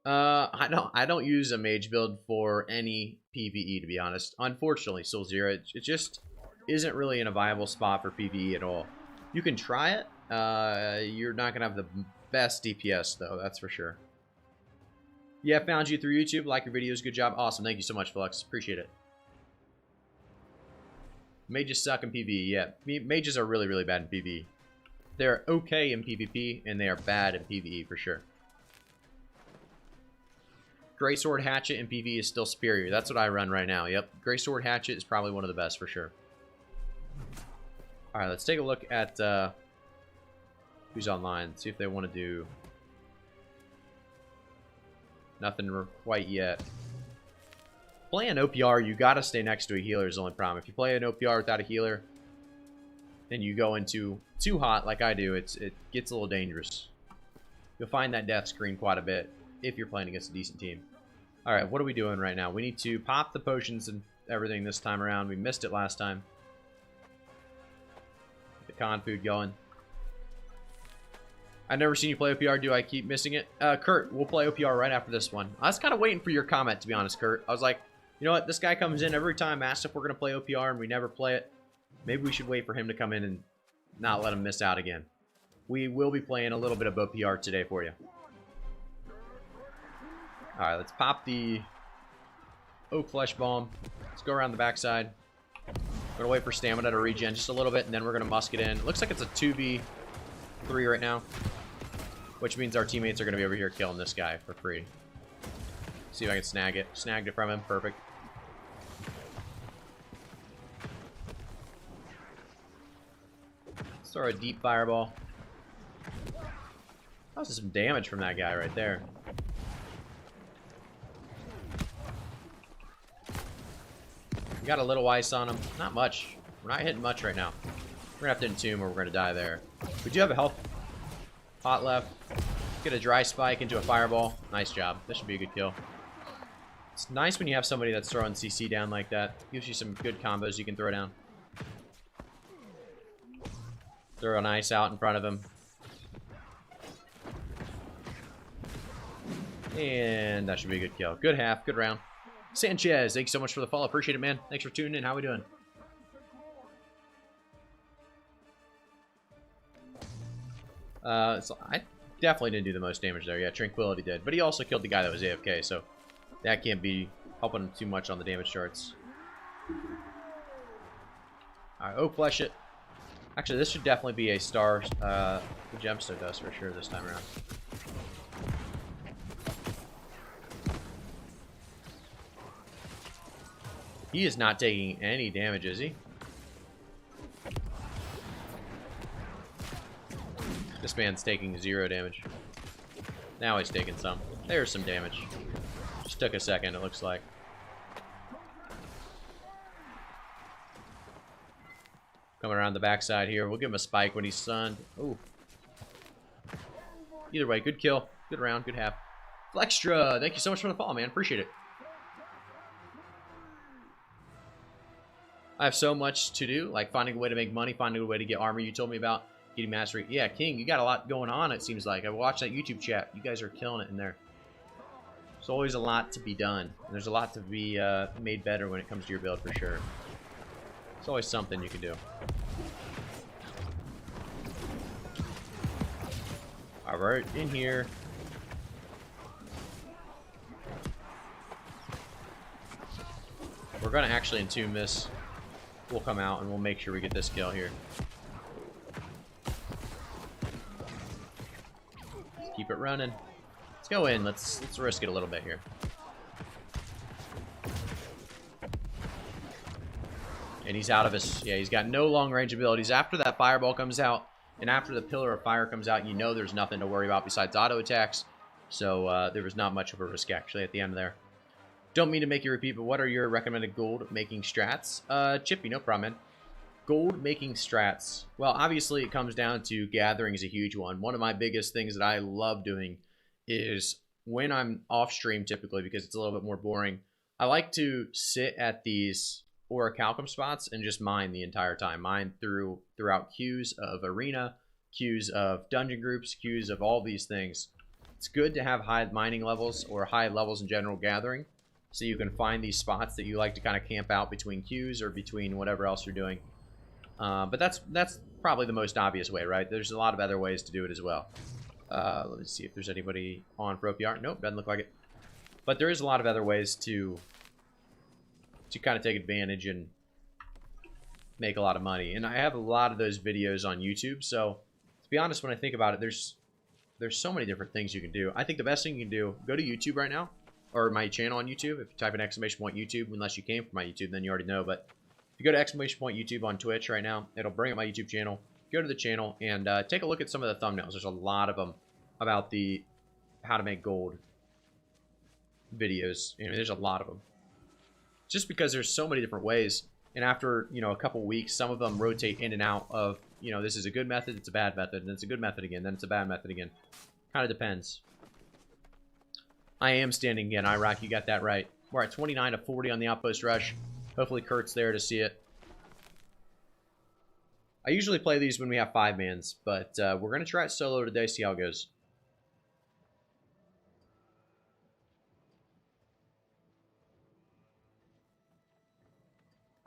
I don't use a mage build for any PvE, to be honest. Unfortunately, Soul Zero, it just isn't really in a viable spot for PvE at all. You can try it. You're not gonna have the best DPS though, that's for sure. Yeah, found you through YouTube. Like your videos. Good job. Awesome. Thank you so much, Flux. Appreciate it. Mages suck in PvE. Yeah, mages are really, really bad in PvE. They're okay in PvP, and they are bad in PvE for sure. Greatsword Hatchet in PvE is still superior. That's what I run right now. Yep, Greatsword Hatchet is probably one of the best for sure. All right, let's take a look at who's online. See if they want to do nothing quite yet. Play an OPR, you gotta stay next to a healer is the only problem. If you play an OPR without a healer, and you go into too hot like I do, it gets a little dangerous. You'll find that death screen quite a bit if you're playing against a decent team. Alright, what are we doing right now? We need to pop the potions and everything this time around. We missed it last time. Get the con food going. I've never seen you play OPR. Do I keep missing it? Kurt, we'll play OPR right after this one. I was kind of waiting for your comment, to be honest, Kurt. I was like, you know what? This guy comes in every time, asks if we're going to play OPR, and we never play it. Maybe we should wait for him to come in and not let him miss out again. We will be playing a little bit of OPR today for you. Alright, let's pop the Oak Flesh Bomb. Let's go around the backside. We're going to wait for stamina to regen just a little bit, and then we're going to musket in. It looks like it's a 2v3 right now, which means our teammates are going to be over here killing this guy for free. See if I can snag it. Snagged it from him. Perfect. Let's throw a deep fireball. That was some damage from that guy right there. We got a little ice on him. Not much. We're not hitting much right now. We're going to have to entomb or we're going to die there. We do have a health pot left. Get a dry spike into a fireball. Nice job. This should be a good kill. It's nice when you have somebody that's throwing CC down like that. Gives you some good combos you can throw down. Throw an ice out in front of him. And that should be a good kill. Good half. Good round. Sanchez, thank you so much for the follow. Appreciate it, man. Thanks for tuning in. How we doing? So I definitely didn't do the most damage there. Yeah, Tranquility did. But he also killed the guy that was AFK, so that can't be helping him too much on the damage charts. Alright, Oak Flesh it. Actually, this should definitely be a star gemstone dust for sure this time around. He is not taking any damage, is he? This man's taking 0 damage. Now he's taking some. There's some damage. Just took a second, it looks like. Coming around the backside here. We'll give him a spike when he's stunned. Ooh. Either way, good kill. Good round, good half. Flextra, thank you so much for the follow, man. Appreciate it. I have so much to do, like finding a way to make money, finding a way to get armor you told me about, getting mastery. Yeah, King, you got a lot going on, it seems like. I watched that YouTube chat. You guys are killing it in there. There's always a lot to be done. There's a lot to be made better when it comes to your build, for sure. There's always something you can do. Alright, in here. We're going to actually entomb this. We'll come out and we'll make sure we get this kill here. Let's keep it running. Let's go in. Let's risk it a little bit here. And he's out of his... Yeah, he's got no long range abilities. After that fireball comes out, and after the pillar of fire comes out, you know there's nothing to worry about besides auto attacks. So there was not much of a risk actually at the end there. Don't mean to make you repeat, but what are your recommended gold making strats? Chippy, no problem, man. Gold making strats. Well, obviously it comes down to gathering is a huge one. One of my biggest things that I love doing is when I'm off stream typically, because it's a little bit more boring, I like to sit at these orichalcum spots and just mine the entire time. Mine throughout queues of arena, queues of dungeon groups, queues of all these things. It's good to have high mining levels or high levels in general gathering, so you can find these spots that you like to kind of camp out between queues or between whatever else you're doing. But that's probably the most obvious way, right? There's a lot of other ways to do it as well. Let's see if there's anybody on for OPR. Nope, doesn't look like it. But there is a lot of other ways to kind of take advantage and make a lot of money. And I have a lot of those videos on YouTube. So to be honest, when I think about it, there's so many different things you can do. I think the best thing you can do, go to YouTube right now, or my channel on YouTube. If you type in !YouTube, unless you came from my YouTube, then you already know. But if you go to !YouTube on Twitch right now, it'll bring up my YouTube channel. Go to the channel and take a look at some of the thumbnails. There's a lot of them about the how to make gold videos. You know, there's a lot of them. Just because there's so many different ways. And after, you know, a couple weeks, some of them rotate in and out of, you know, this is a good method, it's a bad method, and it's a good method again, then it's a bad method again. Kind of depends. I am standing again. Iraq, you got that right. We're at 29 to 40 on the Outpost Rush. Hopefully Kurt's there to see it. I usually play these when we have 5-mans, but we're going to try it solo today, see how it goes.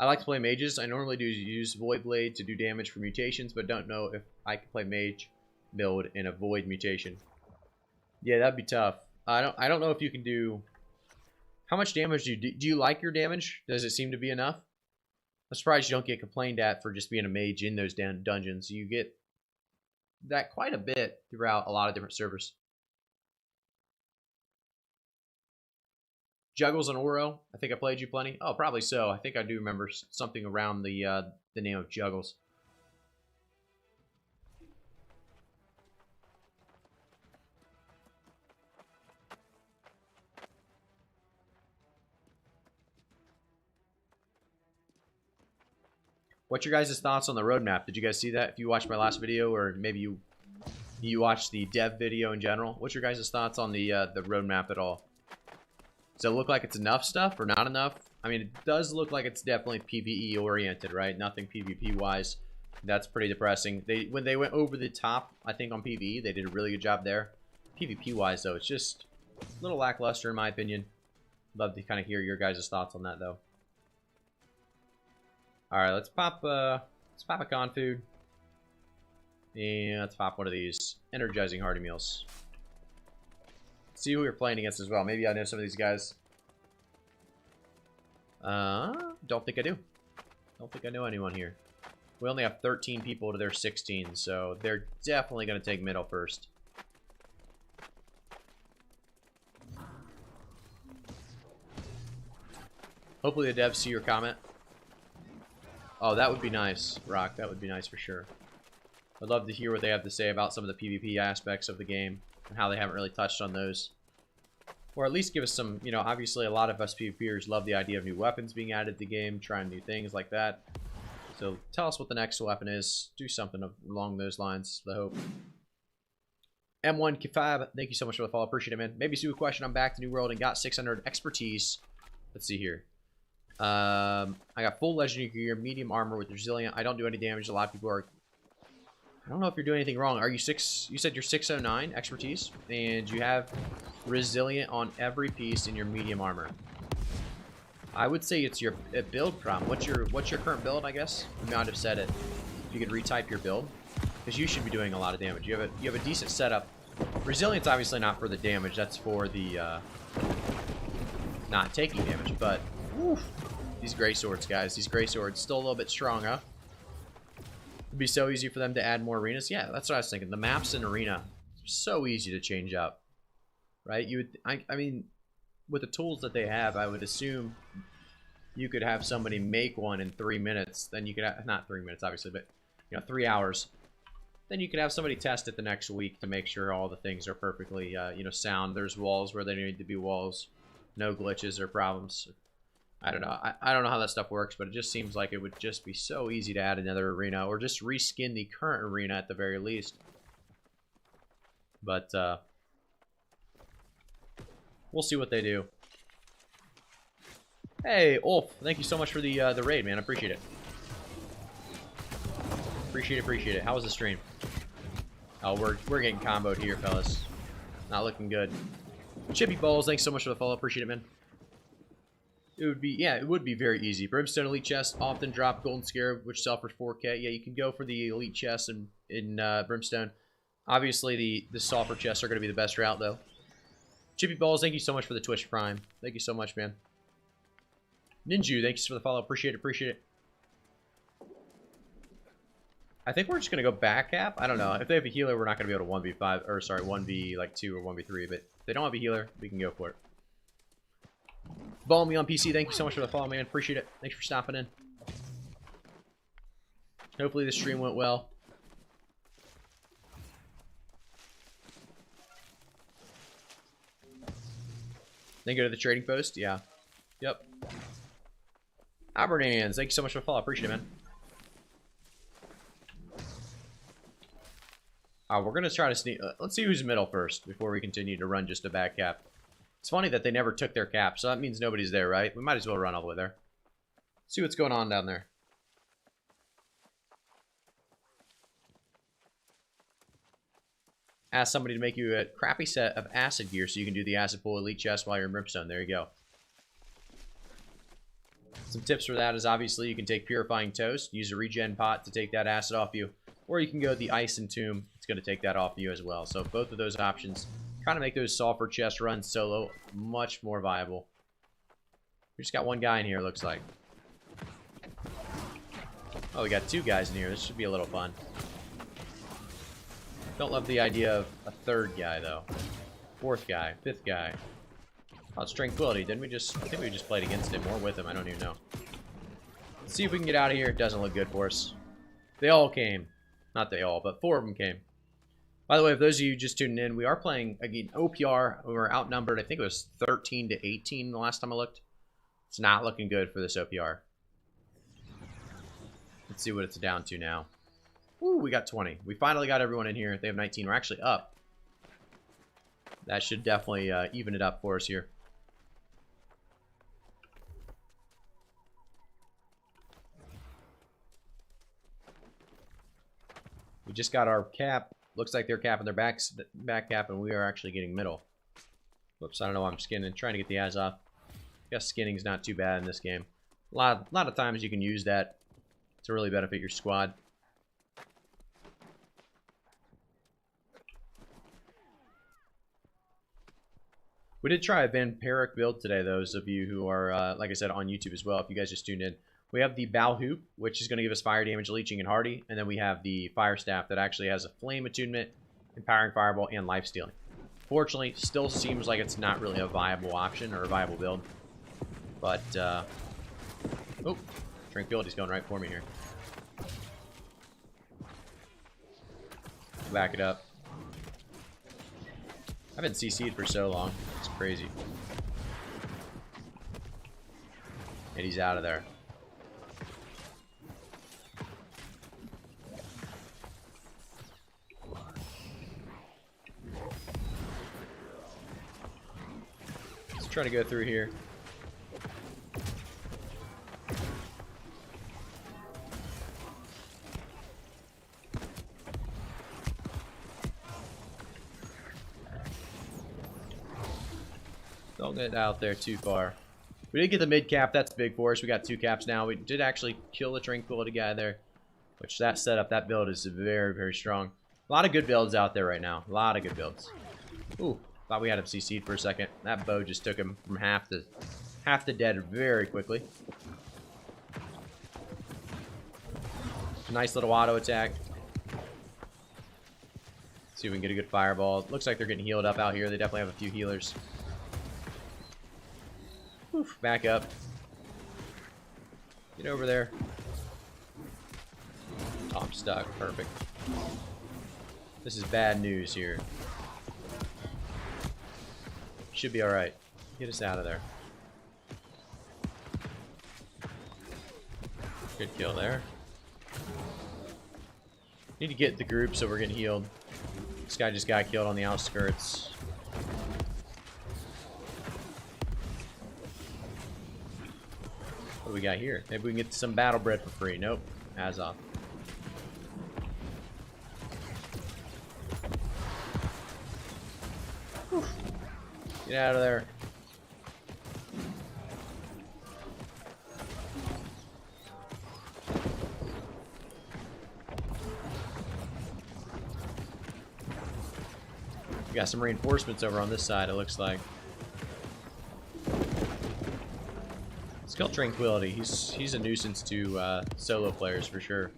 I like to play mages. I normally do use Void Blade to do damage for mutations, but don't know if I can play mage build in a void mutation. Yeah, that'd be tough. I don't know if you can do... How much damage do you do? Do you like your damage? Does it seem to be enough? I'm surprised you don't get complained at for just being a mage in those dungeons. You get that quite a bit throughout a lot of different servers. Juggles and Oro. I think I played you plenty. Oh, probably so. I think I do remember something around the name of Juggles. What's your guys' thoughts on the roadmap? Did you guys see that? If you watched my last video, or maybe you watched the dev video in general, what's your guys' thoughts on the roadmap at all? Does it look like it's enough stuff or not enough? I mean, it does look like it's definitely PvE oriented, right? Nothing PvP wise. That's pretty depressing. When they went over the top, I think on PvE, they did a really good job there. PvP wise though, it's just a little lackluster in my opinion. Love to kind of hear your guys' thoughts on that, though. All right, let's pop a con food. And let's pop one of these energizing hearty meals. See who we're playing against as well. Maybe I know some of these guys. Don't think I do. Don't think I know anyone here. We only have 13 people to their 16, so they're definitely going to take middle first. Hopefully the devs see your comment. Oh, that would be nice, Rock. That would be nice for sure. I'd love to hear what they have to say about some of the PvP aspects of the game and how they haven't really touched on those. Or at least give us some, you know, obviously a lot of us PvPers love the idea of new weapons being added to the game, trying new things like that. So tell us what the next weapon is. Do something along those lines, I hope. M1 Kifab, thank you so much for the follow. Appreciate it, man. Maybe see a question. I'm back to New World and got 600 expertise. Let's see here. I got full legendary gear, medium armor with resilient. I don't do any damage. A lot of people are... I don't know if you're doing anything wrong. Are you six? You said you're 609 expertise, and you have resilient on every piece in your medium armor. I would say it's your build problem. What's your current build? I guess you might have said it. If you could retype your build, because you should be doing a lot of damage. You have a decent setup. Resilient's obviously not for the damage. That's for the not taking damage. But woof, these greatswords, guys. These greatswords still a little bit strong, huh? It'd be so easy for them to add more arenas. Yeah, that's what I was thinking. The maps in arena, so easy to change up, right? I mean, with the tools that they have, I would assume you could have somebody make one in 3 minutes. Then you could have, not 3 minutes, obviously, but 3 hours. Then you could have somebody test it the next week to make sure all the things are perfectly, sound. There's walls where they need to be walls, no glitches or problems. I don't know. I don't know how that stuff works, but it just seems like it would just be so easy to add another arena or just reskin the current arena at the very least. But we'll see what they do. Hey, Ulf, thank you so much for the raid, man. I appreciate it. Appreciate it. How was the stream? Oh, we're getting comboed here, fellas. Not looking good. Chippy Balls, thanks so much for the follow. Appreciate it, man. It would be very easy. Brimstone Elite Chest often drop Golden Scarab, which sell for 4K. Yeah, you can go for the Elite Chest in Brimstone. Obviously, the Sulfur chests are going to be the best route, though. Chippy Balls, thank you so much for the Twitch Prime. Thank you so much, man. Ninju, thanks for the follow. Appreciate it. I think we're just going to go back cap. I don't know. If they have a healer, we're not going to be able to 1v5, or sorry, 1v2 or 1v3, but if they don't have a healer, we can go for it. Follow me on PC. Thank you so much for the follow, man. Appreciate it. Thanks for stopping in. Hopefully the stream went well. Then go to the trading post. Yeah. Yep. Albernans, thank you so much for the follow. Appreciate it, man. We're going to try to sneak... let's see who's middle first before we continue to run just a back cap. It's funny that they never took their cap, so that means nobody's there, right? We might as well run all the way there. See what's going on down there. Ask somebody to make you a crappy set of acid gear so you can do the acid pool elite chest while you're in Brimstone. There you go. Some tips for that is obviously you can take Purifying Toast, use a regen pot to take that acid off you, or you can go the Ice and Tomb. It's going to take that off you as well. So both of those options kind of make those sulfur chest runs solo much more viable. We just got one guy in here, looks like. Oh, we got two guys in here. This should be a little fun. Don't love the idea of a third guy, though. Fourth guy, fifth guy. Oh, it's Tranquility. Didn't we just... I think we just played against him or with him. I don't even know. Let's see if we can get out of here. It doesn't look good for us. They all came. Not they all, but 4 of them came. By the way, if those of you just tuning in, we are playing, again, OPR. We were outnumbered. I think it was 13 to 18 the last time I looked. It's not looking good for this OPR. Let's see what it's down to now. Ooh, we got 20. We finally got everyone in here. They have 19. We're actually up. That should definitely even it up for us here. We just got our cap. Looks like they're capping their back cap, and we are actually getting middle. Whoops, I don't know why I'm just trying to get the ads off. guess skinning's not too bad in this game. A lot of times you can use that to really benefit your squad. We did try a Vamparic build today, those of you who are, like I said, on YouTube as well, if you guys just tuned in. We have the Bow Hoop, which is going to give us fire damage, leeching, and hardy. And then we have the Fire Staff that actually has a flame attunement, empowering fireball, and life stealing. Fortunately, still seems like it's not really a viable option or a viable build. But, oh, Tranquility's going right for me here. Back it up. I've been CC'd for so long. It's crazy. And he's out of there. Let's try to go through here. Don't get out there too far. We did get the mid cap. That's big for us. We got 2 caps now. We did actually kill the Tranquility guy there, which that setup, that build is very, very strong. A lot of good builds out there right now. A lot of good builds. Ooh, thought we had him CC'd for a second. That bow just took him from half to dead very quickly. Nice little auto attack. See if we can get a good fireball. Looks like they're getting healed up out here. They definitely have a few healers. Oof, back up. Get over there. Oh, I'm stuck. Perfect. This is bad news here. Should be alright. Get us out of there. Good kill there. Need to get the group so we're getting healed. This guy just got killed on the outskirts. What do we got here? Maybe we can get some battle bread for free. Nope. As off. Get out of there. We got some reinforcements over on this side, it looks like. Kill Tranquility. He's a nuisance to solo players for sure.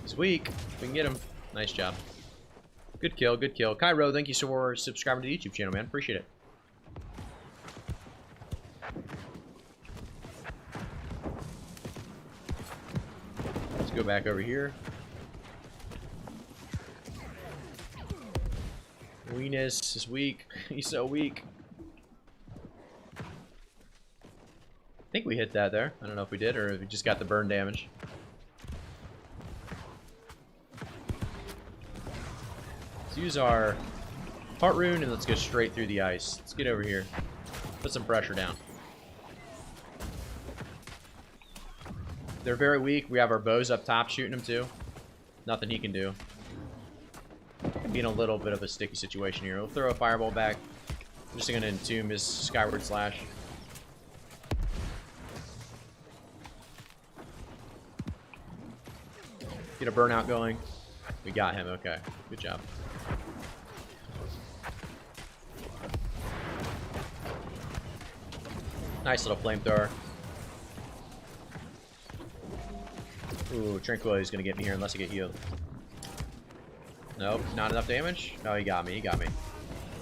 He's weak. We can get him. Nice job. Good kill. Good kill. Cairo, thank you for subscribing to the YouTube channel, man. Appreciate it. Go back over here. Weenus is weak. He's so weak. I think we hit that there. I don't know if we did or if we just got the burn damage. Let's use our heart rune and let's go straight through the ice. Let's get over here. Put some pressure down. They're very weak. We have our bows up top shooting them too. Nothing he can do. Be in a little bit of a sticky situation here. We'll throw a fireball back. I'm just going to entomb his skyward slash. Get a burnout going. We got him. Okay. Good job. Nice little flamethrower. Ooh, Tranquility's gonna get me here unless I get healed. Nope, not enough damage. No, he got me. He got me.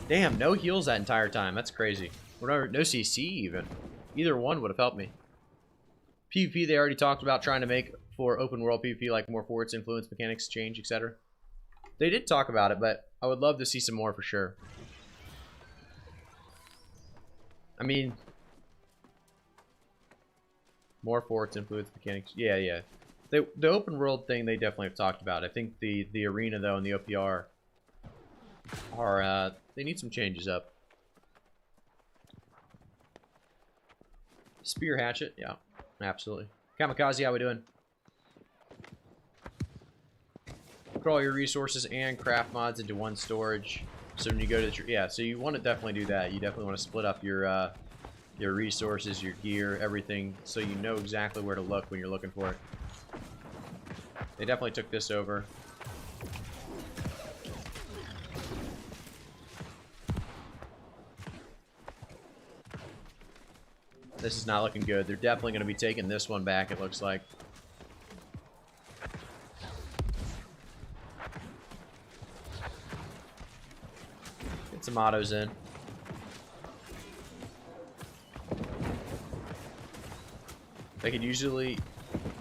Damn, no heals that entire time. That's crazy. Or no CC even. Either one would have helped me. PvP they already talked about trying to make for open world PvP, like more forwards, influence, mechanics, change, etc. They did talk about it, but I would love to see some more for sure. I mean, more forwards, influence, mechanics. Yeah. The open world thing they definitely have talked about. I think the arena though and the OPR are they need some changes up. Spear hatchet, yeah, absolutely. Kamikaze, how we doing? put all your resources and craft mods into one storage. So when you go to yeah, so you want to definitely do that. You definitely want to split up your resources, your gear, everything, so you know exactly where to look when you're looking for it. They definitely took this over. This is not looking good. They're definitely going to be taking this one back, it looks like. Get some autos in. They could usually...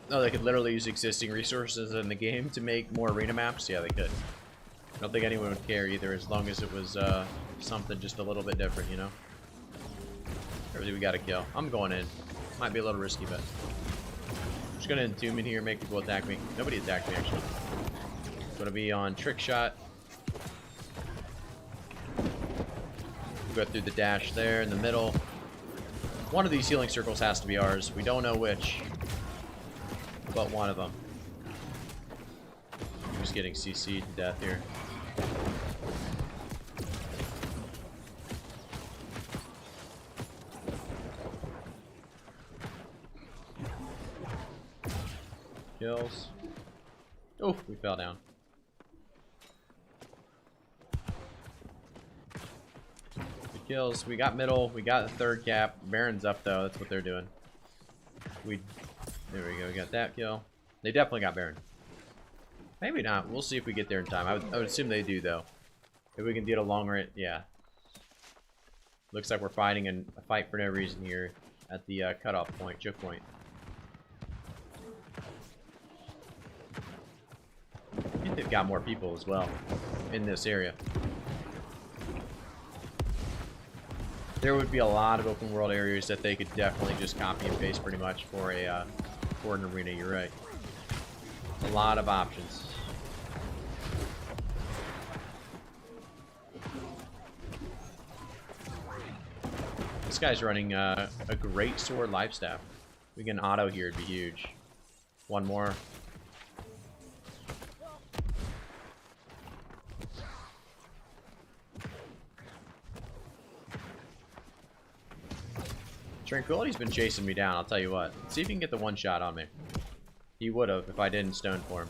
No, they could literally use existing resources in the game to make more arena maps. Yeah, they could. I don't think anyone would care either, as long as it was something just a little bit different, you know? Everything we gotta kill. I'm going in. Might be a little risky, but... I'm just gonna entomb in here, make people attack me. Nobody attacked me, actually. Gonna be on trick shot. Go through the dash there in the middle. One of these healing circles has to be ours. We don't know which, but one of them. I'm just getting CC'd to death here. Kills. Oh, we fell down. Kills. We got middle. We got the third cap. Baron's up though. That's what they're doing. There we go. We got that kill. They definitely got Baron. Maybe not. We'll see if we get there in time. I would assume they do though. If we can get a long range, yeah. Looks like we're fighting a fight for no reason here at the cutoff point, choke point. I think they've got more people as well in this area. There would be a lot of open world areas that they could definitely just copy and paste pretty much for a for an arena. You're right. A lot of options. This guy's running a greatsword life staff. We get an auto here, it'd be huge. One more. Tranquility's been chasing me down, I'll tell you what. Let's see if he can get the one shot on me. He would have if I didn't stone for him.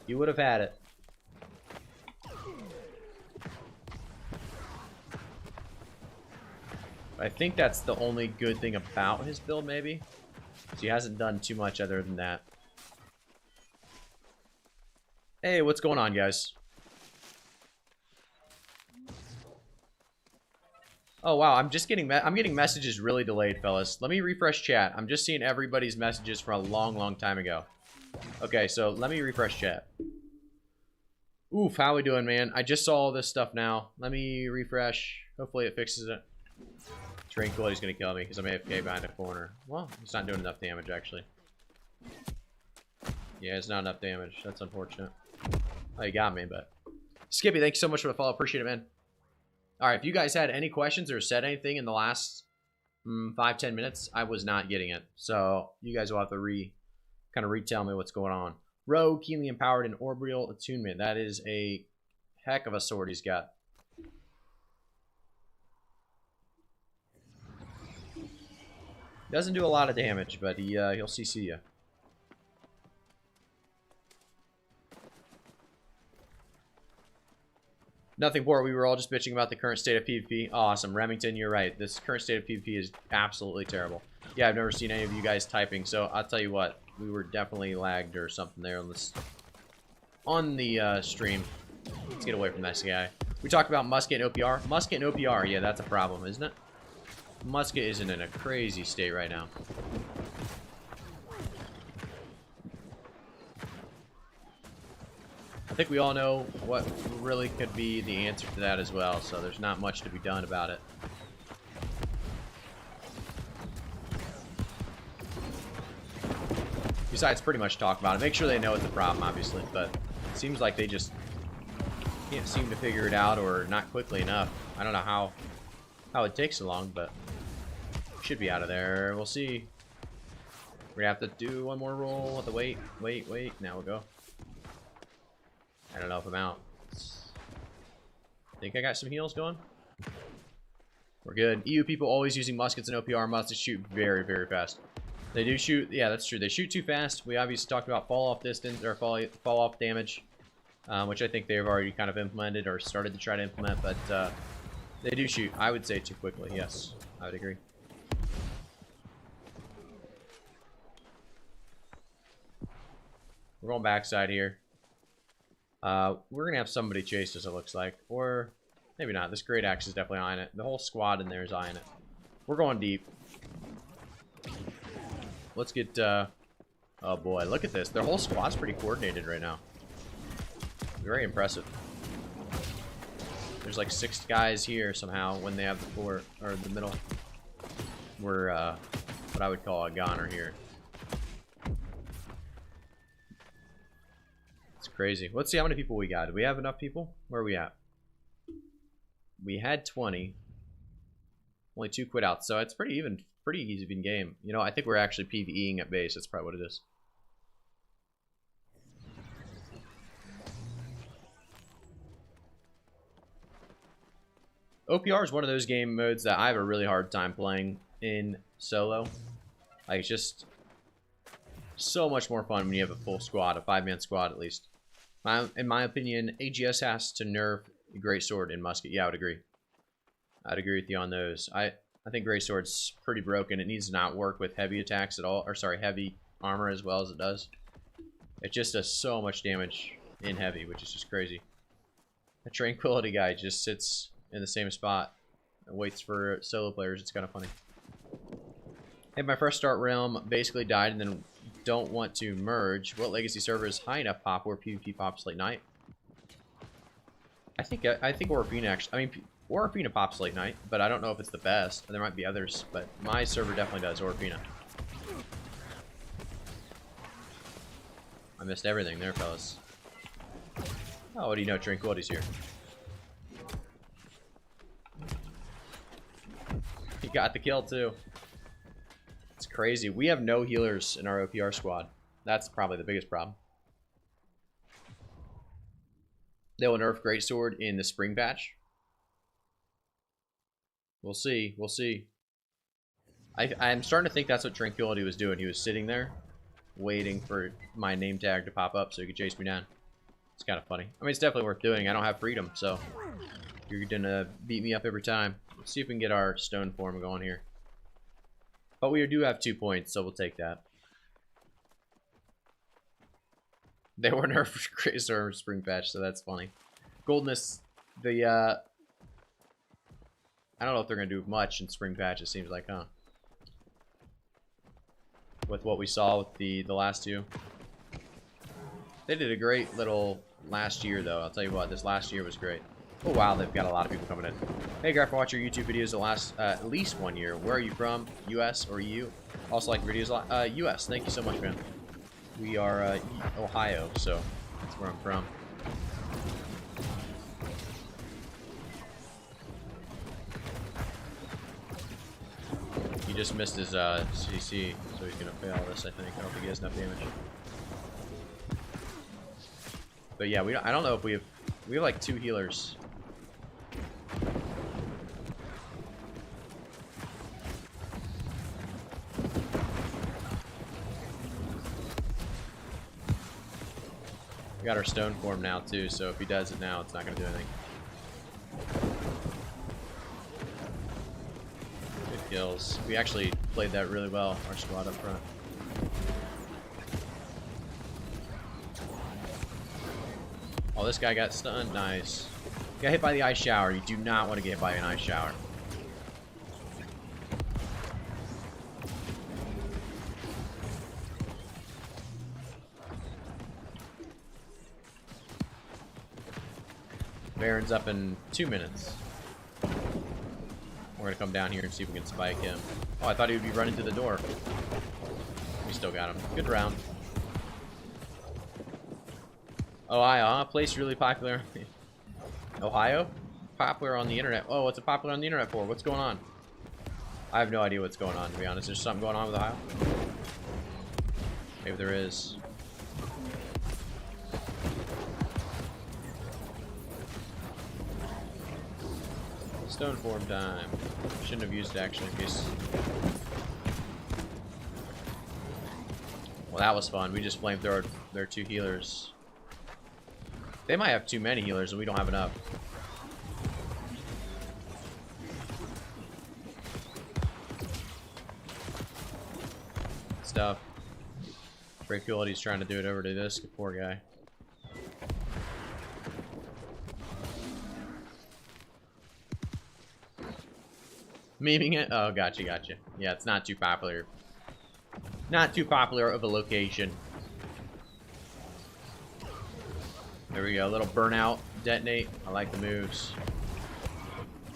He would have had it. I think that's the only good thing about his build, maybe. So he hasn't done too much other than that. Hey, what's going on, guys? Oh wow, I'm getting messages really delayed, fellas. Let me refresh chat. I'm just seeing everybody's messages from a long time ago. Okay, so let me refresh chat. Oof, how we doing, man? I just saw all this stuff now. Let me refresh. Hopefully it fixes it. Tranquility's gonna kill me because I'm AFK behind a corner. Well, it's not doing enough damage, actually. Yeah, it's not enough damage. That's unfortunate. Oh, you got me, but... Skippy, thank you so much for the follow. Appreciate it, man. Alright, if you guys had any questions or said anything in the last 5-10 minutes, I was not getting it. So, you guys will have to kind of retell me what's going on. Rogue, keenly empowered, and orbital attunement. That is a heck of a sword he's got. Doesn't do a lot of damage, but he'll CC you. Nothing poor. We were all just bitching about the current state of PvP. Awesome. Remington, you're right. This current state of PvP is absolutely terrible. Yeah, I've never seen any of you guys typing, so I'll tell you what. We were definitely lagged or something there on the stream. Let's get away from this guy. We talked about musket and OPR. Musket and OPR, yeah, that's a problem, isn't it? Musket isn't in a crazy state right now. I think we all know what really could be the answer to that as well, so there's not much to be done about it. Besides pretty much talk about it. Make sure they know it's a problem, obviously, but it seems like they just can't seem to figure it out or not quickly enough. I don't know how it takes so long, but should be out of there. We'll see. We have to do one more roll with the wait. Now we'll go. I don't know if I'm out. Think I got some heals going? We're good. EU people always using muskets and OPR. Muskets shoot very, very fast. They do shoot. Yeah, that's true. They shoot too fast. We obviously talked about fall off distance or fall off damage, which I think they've already kind of implemented or started to try to implement. But they do shoot, I would say, too quickly. Yes, I would agree. We're going backside here. We're gonna have somebody chase us, it looks like, or maybe not. This great axe is definitely eyeing it. The whole squad in there is eyeing it. We're going deep. Let's get. Oh boy, look at this. Their whole squad's pretty coordinated right now. Very impressive. There's like 6 guys here somehow when they have the floor or the middle. We're what I would call a goner here. It's crazy. Let's see how many people we got. Do we have enough people? Where are we at? We had 20. Only 2 quit out, so it's pretty even game. You know, I think we're actually PvEing at base. That's probably what it is. OPR is one of those game modes that I have a really hard time playing in solo. Like, it's just so much more fun when you have a full squad, a 5-man squad at least. In my opinion, AGS has to nerf greatsword and musket. Yeah, I would agree. I'd agree with you on those. I think greatsword's pretty broken. It needs to not work with heavy attacks at all, or sorry, heavy armor as well as it does. It just does so much damage in heavy, which is just crazy. The tranquility guy just sits in the same spot and waits for solo players. It's kind of funny. Hey, my first start realm basically died and then don't want to merge. What legacy server is high enough pop where PvP pops late night? I think Orfina actually. I mean, Orfina pops late night, but I don't know if it's the best. There might be others, but my server definitely does Orfina. I missed everything there, fellas. Oh, what do you know? Tranquility's here. He got the kill too. It's crazy. We have no healers in our OPR squad. That's probably the biggest problem. They will nerf greatsword in the spring patch. We'll see. We'll see. I'm starting to think that's what Tranquility was doing. He was sitting there waiting for my name tag to pop up so he could chase me down. It's kind of funny. I mean, it's definitely worth doing. I don't have freedom, so you're gonna beat me up every time. Let's see if we can get our stone form going here. But we do have 2 points, so we'll take that. They were nerfed greatsword spring patch, so that's funny. Goldness, I don't know if they're gonna do much in spring patch. It seems like, huh? With what we saw with the last 2, they did a great little last year, though. I'll tell you what, this last year was great. Oh wow, they've got a lot of people coming in. Hey, Graph, watch your YouTube videos the last at least 1 year. Where are you from? US or EU? Also like videos a lot. US. Thank you so much, man. We are Ohio, so that's where I'm from. He just missed his CC, so he's gonna fail this. I think. I don't think he has enough damage. But yeah, I don't know if we have like 2 healers. We got our stone form now too, so if he does it now, it's not gonna do anything. Good kills. We actually played that really well, our squad up front. Oh, this guy got stunned. Nice. Got hit by the ice shower. You do not want to get hit by an ice shower. Baron's up in 2 minutes. We're gonna come down here and see if we can spike him. Oh, I thought he would be running to the door. We still got him. Good round. Ohio, place really popular. Ohio? Popular on the internet. Oh, what's it popular on the internet for? What's going on? I have no idea what's going on, to be honest. There's something going on with Ohio? Maybe there is. Stone form time. Shouldn't have used it actually in case. Well, that was fun. We just flamethrowed their 2 healers. They might have too many healers and we don't have enough. Stuff. Tranquility's trying to do it over to this poor guy. Memeing it? Oh, gotcha, gotcha. Yeah, it's not too popular. Not too popular of a location. There we go. A little burnout, detonate. I like the moves.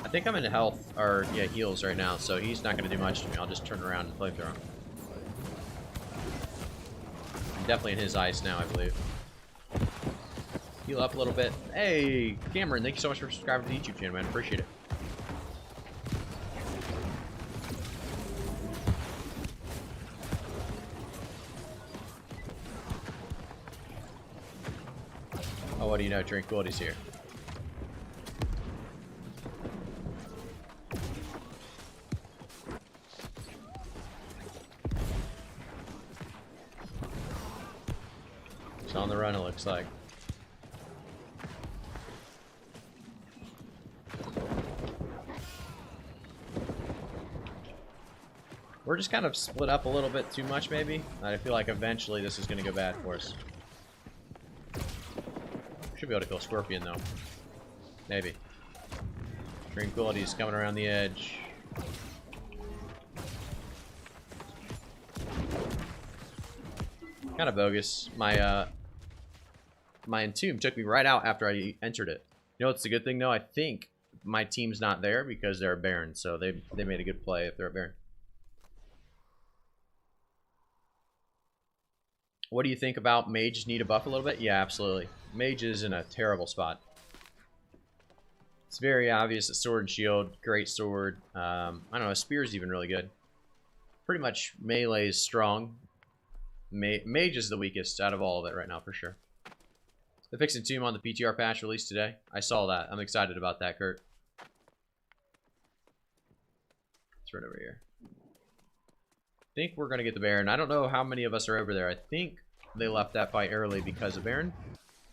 I think I'm in health, or yeah, heals right now, so he's not going to do much to me. I'll just turn around and flamethrow him. I'm definitely in his ice now, I believe. Heal up a little bit. Hey, Cameron, thank you so much for subscribing to the YouTube channel, man. Appreciate it. Oh, what do you know? Tranquility's here. It's on the run, it looks like. We're just kind of split up a little bit too much, maybe. I feel like eventually this is going to go bad for us. Should be able to kill Scorpion, though. Maybe. Tranquility's coming around the edge. Kind of bogus. My entomb took me right out after I entered it. You know what's the good thing, though? I think my team's not there because they're a Baron, so they made a good play if they're a Baron. What do you think about Mage need a buff a little bit? Yeah, absolutely. Mage is in a terrible spot. It's very obvious that sword and shield, great sword. I don't know, a spear's even really good. Pretty much melee is strong. Mage is the weakest out of all of it right now, for sure. The fixed entomb on the PTR patch released today. I saw that. I'm excited about that, Kurt. Let's run over here. I think we're going to get the Baron. I don't know how many of us are over there. I think they left that fight early because of Baron.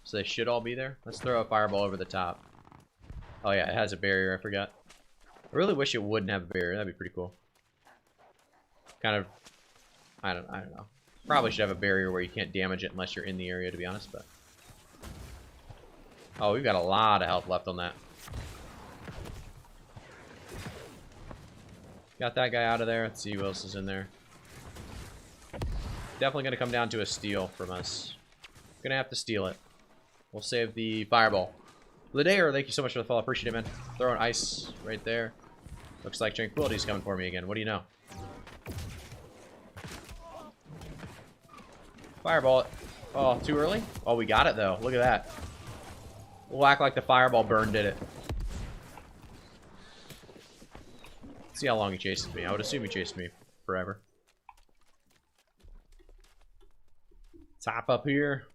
So they should all be there. Let's throw a fireball over the top. Oh yeah, it has a barrier. I forgot. I really wish it wouldn't have a barrier. That'd be pretty cool. Kind of, I don't know. Probably should have a barrier where you can't damage it unless you're in the area, to be honest. But oh, we've got a lot of health left on that. Got that guy out of there. Let's see who else is in there. Definitely going to come down to a steal from us. Going to have to steal it. We'll save the fireball. Lidair, thank you so much for the follow. Appreciate it, man. Throwing ice right there. Looks like Tranquility's coming for me again. What do you know? Fireball it. Oh, too early? Oh, we got it, though. Look at that. We'll act like the fireball burn did it. See how long he chases me. I would assume he chased me forever. Top up here.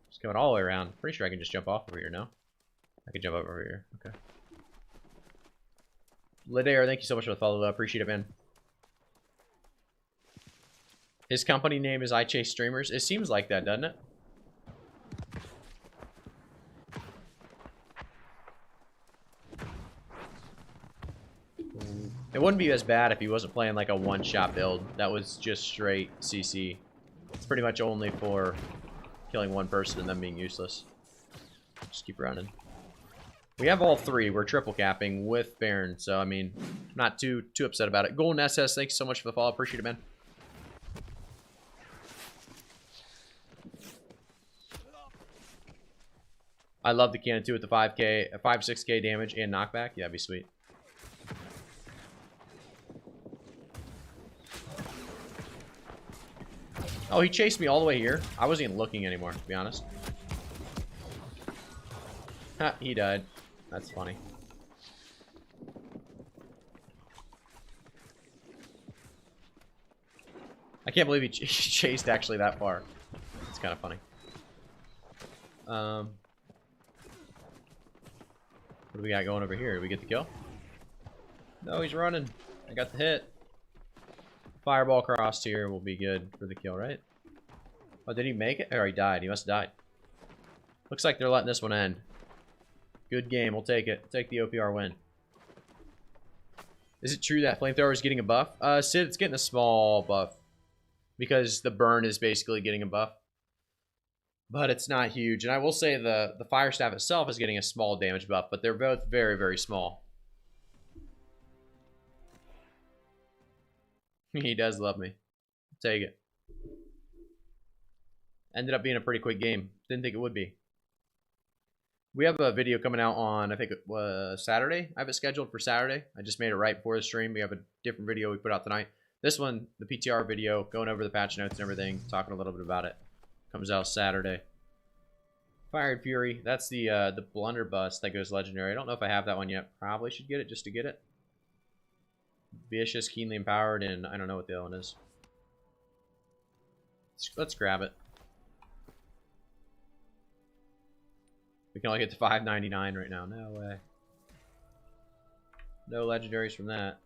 Just going all the way around. Pretty sure I can just jump off over here now. I can jump over here. Okay. Lidair, thank you so much for the follow. I appreciate it, man. His company name is I Chase Streamers. It seems like that, doesn't it? It wouldn't be as bad if he wasn't playing like a one-shot build. That was just straight CC. It's pretty much only for killing one person and them being useless. Just keep running. We have all three. We're triple capping with Baron, so I mean, not too upset about it. Golden SS, thanks so much for the follow. Appreciate it, man. I love the cannon too with the 5K, 5-6K damage and knockback. Yeah, that'd be sweet. Oh, he chased me all the way here. I wasn't even looking anymore, to be honest. Ha, he died. That's funny. I can't believe he chased actually that far. It's kind of funny. What do we got going over here? Did we get the kill? No, he's running. I got the hit. Fireball crossed here will be good for the kill, right? Oh, did he make it? Or he died. He must have died. Looks like they're letting this one end. Good game. We'll take it. Take the OPR win. Is it true that flamethrower is getting a buff? Sid, it's getting a small buff. Because the burn is basically getting a buff. But it's not huge. And I will say the fire staff itself is getting a small damage buff. But they're both very, very small. He does love me. Take it. Ended up being a pretty quick game. Didn't think it would be. We have a video coming out on, I think it was Saturday. I have it scheduled for Saturday. I just made it right before the stream. We have a different video we put out tonight. This one, the PTR video, going over the patch notes and everything, talking a little bit about it. Comes out Saturday. Fire and Fury. That's the blunderbuss that goes legendary. I don't know if I have that one yet. Probably should get it just to get it. Vicious, keenly empowered, and I don't know what the other one is. Let's grab it. We can only get to 599 right now. No way. No legendaries from that.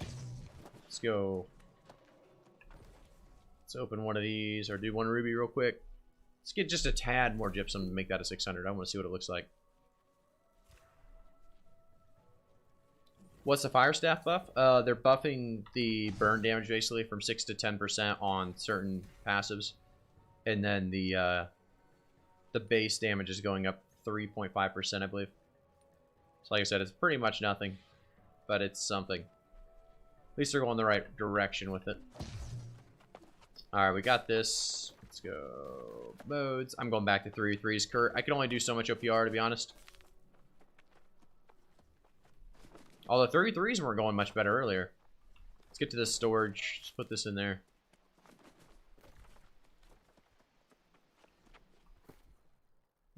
Let's go. Let's open one of these, or do one ruby real quick. Let's get just a tad more gypsum to make that a 600. I want to see what it looks like. What's the fire staff buff? They're buffing the burn damage basically from 6 to 10% on certain passives. And then the base damage is going up 3.5%, I believe. So like I said, it's pretty much nothing, but it's something. At least they're going the right direction with it. Alright, we got this. Let's go. Modes. I'm going back to 3-3s. Kurt, I can only do so much OPR, to be honest. Although 33s weren't going much better earlier. Let's get to this storage. Just put this in there.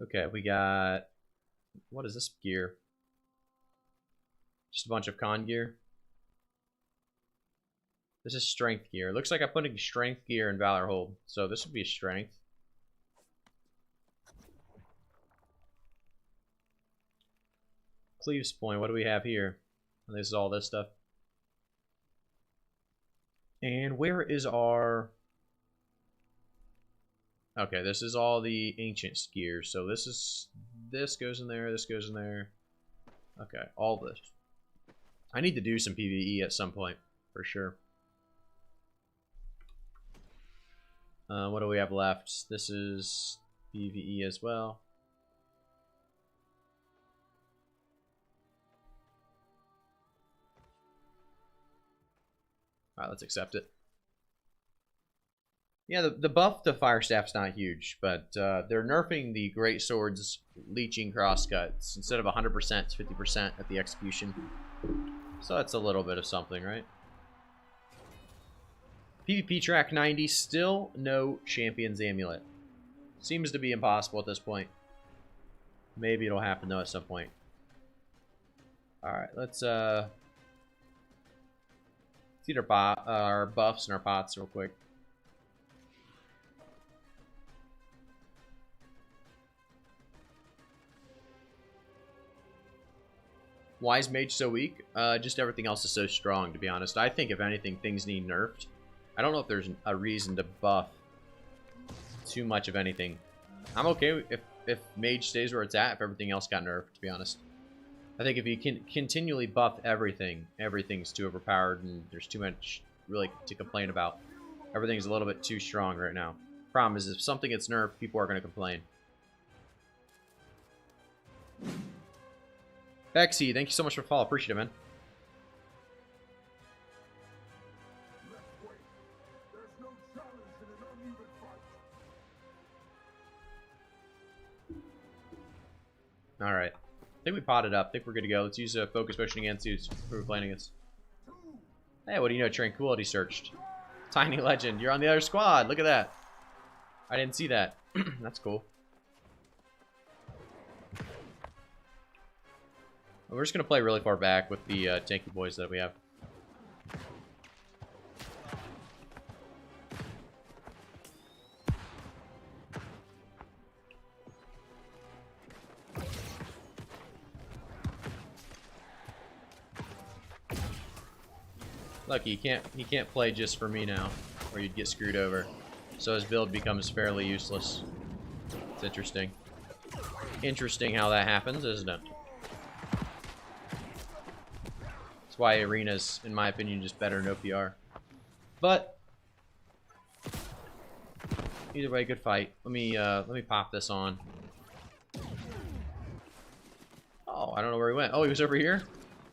Okay, we got... What is this gear? Just a bunch of con gear. This is strength gear. Looks like I'm putting strength gear in Valor Hold. So this would be a strength. Cleaves point. What do we have here? This is all this stuff. And where is our... Okay, this is all the ancient gear. So this goes in there, this goes in there. Okay, all this. I need to do some PvE at some point, for sure. What do we have left? This is PvE as well. Alright, let's accept it. Yeah, the buff to Fire Staff's not huge, but they're nerfing the greatsword's leeching crosscuts. Instead of 100%, it's 50% at the execution. So that's a little bit of something, right? PvP track 90, still no Champion's Amulet. Seems to be impossible at this point. Maybe it'll happen though at some point. Alright, let's eat our buffs and our pots real quick. Why is Mage so weak? Just everything else is so strong, to be honest. I think, if anything, things need nerfed. I don't know if there's a reason to buff too much of anything. I'm okay if Mage stays where it's at, if everything else got nerfed, to be honest. I think if you can continually buff everything, everything's too overpowered and there's too much really to complain about. Everything's a little bit too strong right now. Problem is, if something gets nerfed, people are going to complain. Bexy, thank you so much for the follow. Appreciate it, man. Alright. I think we potted up. I think we're good to go. Let's use a focus potion again, see who we're playing against. Hey, what do you know? Tranquility searched. Tiny Legend, you're on the other squad. Look at that. I didn't see that. That's cool. We're just going to play really far back with the tanky boys that we have. Lucky he can't play just for me now, or you'd get screwed over. So his build becomes fairly useless. It's interesting. Interesting how that happens, isn't it? That's why arena's, in my opinion, just better than OPR. But either way, good fight. Let me pop this on. Oh, I don't know where he went. Oh, he was over here?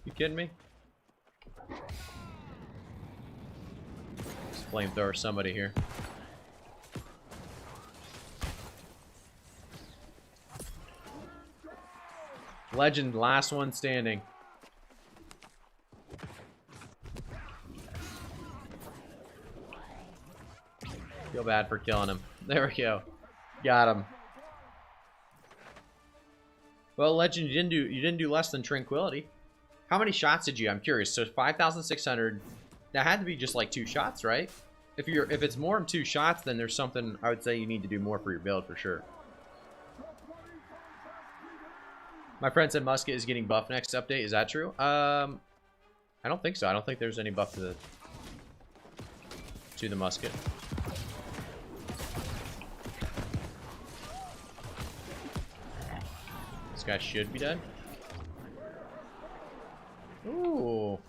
You kidding me? Let's flamethrower somebody here. Legend, last one standing. Feel bad for killing him. There we go. Got him. Well, Legend, you didn't do less than Tranquility. How many shots did you? I'm curious. So 5,600. That had to be just like 2 shots, right? If it's more than 2 shots, then there's something I would say you need to do more for your build for sure. My friend said Musket is getting buffed next update. Is that true? I don't think so. I don't think there's any buff to the Musket. This guy should be dead. Ooh.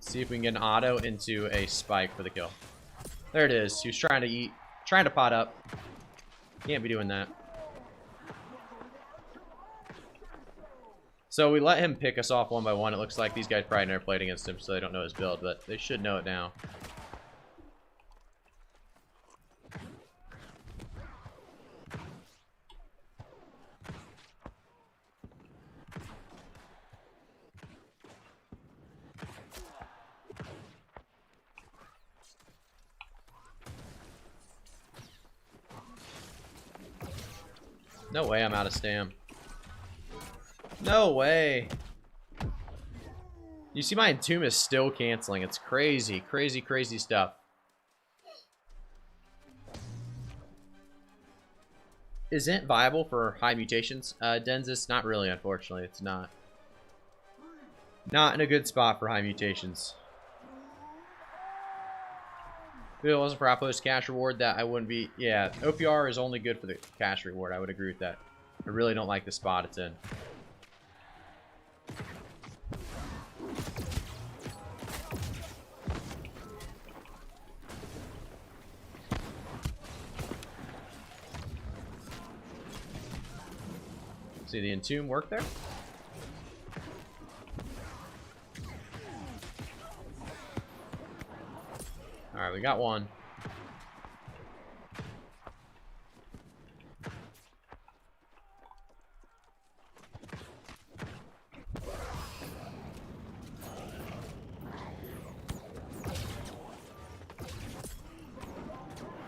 See if we can get an auto into a spike for the kill. There it is. He was trying to pot up. Can't be doing that. So we let him pick us off one by one. It looks like these guys probably never played against him, so they don't know his build, but they should know it now. No way I'm out of stam. No way. You see my Entomb is still canceling. It's crazy, crazy, crazy stuff. Is Int viable for high mutations? Denzis, not really, unfortunately. It's not. Not in a good spot for high mutations. If it wasn't for Outpost cash reward, that I wouldn't be. Yeah, OPR is only good for the cash reward. I would agree with that. I really don't like the spot it's in. See the Entomb work there? Alright, we got one.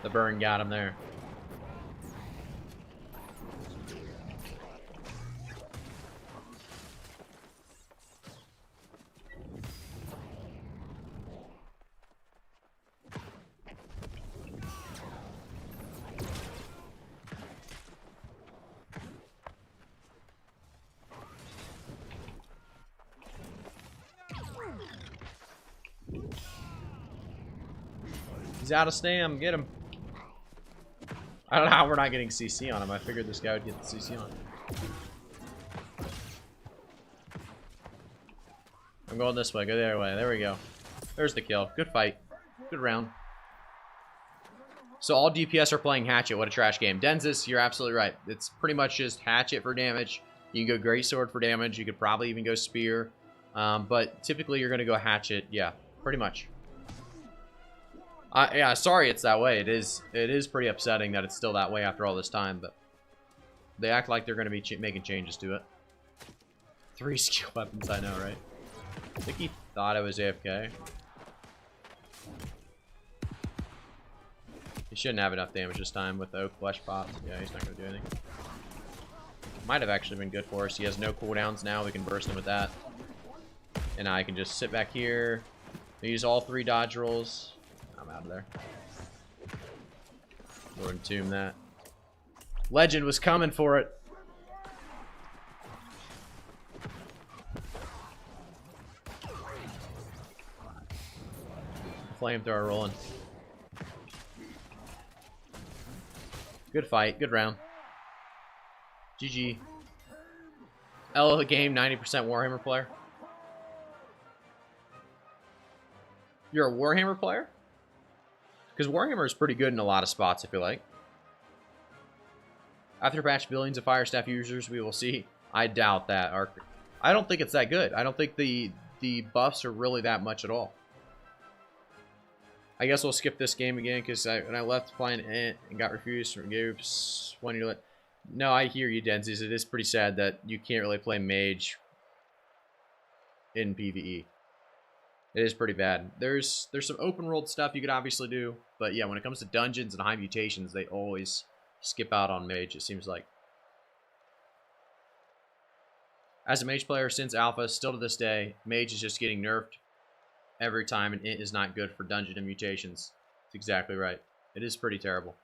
The burn got him there. He's out of stam. Get him. I don't know how we're not getting CC on him. I figured this guy would get the CC on him. I'm going this way. Go the other way. There we go. There's the kill. Good fight. Good round. So all DPS are playing Hatchet. What a trash game. Denzis, you're absolutely right. It's pretty much just Hatchet for damage. You can go greatsword for damage. You could probably even go spear. But typically you're going to go Hatchet. Yeah, pretty much. Yeah, sorry it's that way. It is pretty upsetting that it's still that way after all this time, but they act like they're going to be making changes to it. 3 skill weapons, I know, right? I think he thought I was AFK. He shouldn't have enough damage this time with the Oak Flesh Pops. Yeah, he's not going to do anything. Might have actually been good for us. He has no cooldowns now. We can burst him with that. And I can just sit back here. Use all 3 dodge rolls. I'm out of there. We'll entomb that. Legend was coming for it. Flamethrower rolling. Good fight. Good round. GG. L of the game, 90% Warhammer player. You're a Warhammer player? Because Warhammer is pretty good in a lot of spots, I feel like. After patch billions of Fire Staff users, we will see. I doubt that. I don't think it's that good. I don't think the buffs are really that much at all. I guess we'll skip this game again because when I left playing Ant and got refused from groups, no, I hear you, Denzies. It is pretty sad that you can't really play Mage in PvE. It is pretty bad. There's some open world stuff you could obviously do, but yeah, when it comes to dungeons and high mutations, they always skip out on Mage, it seems like. As a Mage player since Alpha, still to this day, Mage is just getting nerfed every time, and it is not good for dungeon and mutations. That's exactly right. It is pretty terrible.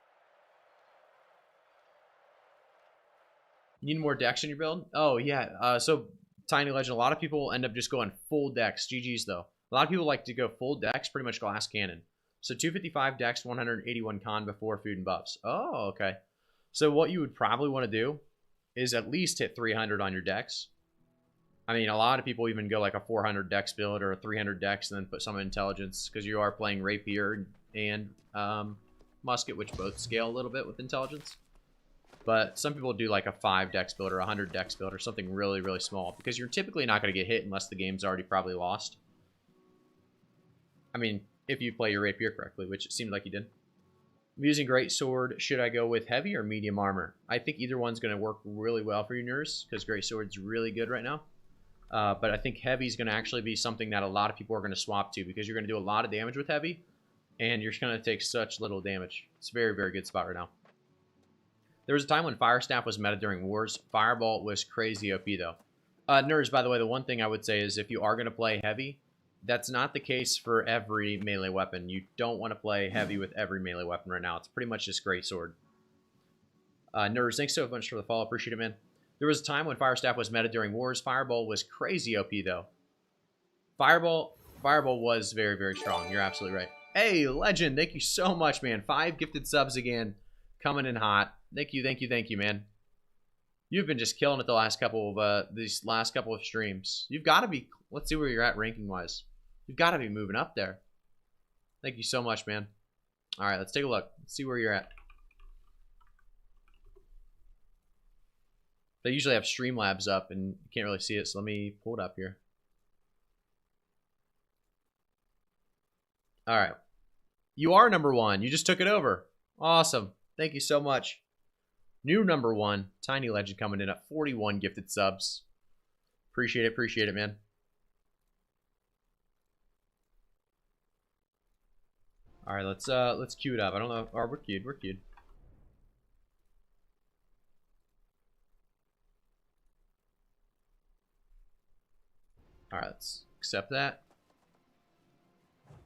You need more dex in your build? Oh, yeah. So, Tiny Legend, a lot of people end up just going full dex. GG's, though. A lot of people like to go full dex, pretty much glass cannon. So, 255 dex, 181 con before food and buffs. Oh, okay. So, what you would probably want to do is at least hit 300 on your dex. I mean, a lot of people even go like a 400 dex build or a 300 dex and then put some intelligence because you are playing rapier and musket, which both scale a little bit with intelligence. But some people do like a 5 dex build or a 100 dex build or something really, really small because you're typically not going to get hit unless the game's already probably lost. I mean, if you play your rapier correctly, which it seemed like you did. I'm using greatsword. Should I go with heavy or medium armor? I think either one's going to work really well for your nurse because greatsword's really good right now. But I think heavy is going to actually be something that a lot of people are going to swap to because you're going to do a lot of damage with heavy and you're going to take such little damage. It's a very, very good spot right now. There was a time when Fire Staff was meta during wars. Fireball was crazy OP though. Nerds, by the way, the one thing I would say is if you are going to play heavy, that's not the case for every melee weapon. You don't want to play heavy with every melee weapon right now. It's pretty much just greatsword. Nerds, thanks so much for the follow. Appreciate it, man. There was a time when Fire Staff was meta during wars. Fireball was crazy OP though. Fireball was very, very strong. You're absolutely right. Hey, Legend, thank you so much, man. 5 gifted subs again. Coming in hot. Thank you, thank you, thank you, man. You've been just killing it the last couple of these last couple of streams. You've got to be. Let's see where you're at ranking wise. You've got to be moving up there. Thank you so much, man. All right, let's take a look. Let's see where you're at. They usually have Streamlabs up, and you can't really see it, so let me pull it up here. All right. You are number 1. You just took it over. Awesome. Thank you so much. New number 1, Tiny Legend coming in at 41 gifted subs. Appreciate it, man. All right, let's queue it up. I don't know. Oh, we're queued. All right, let's accept that.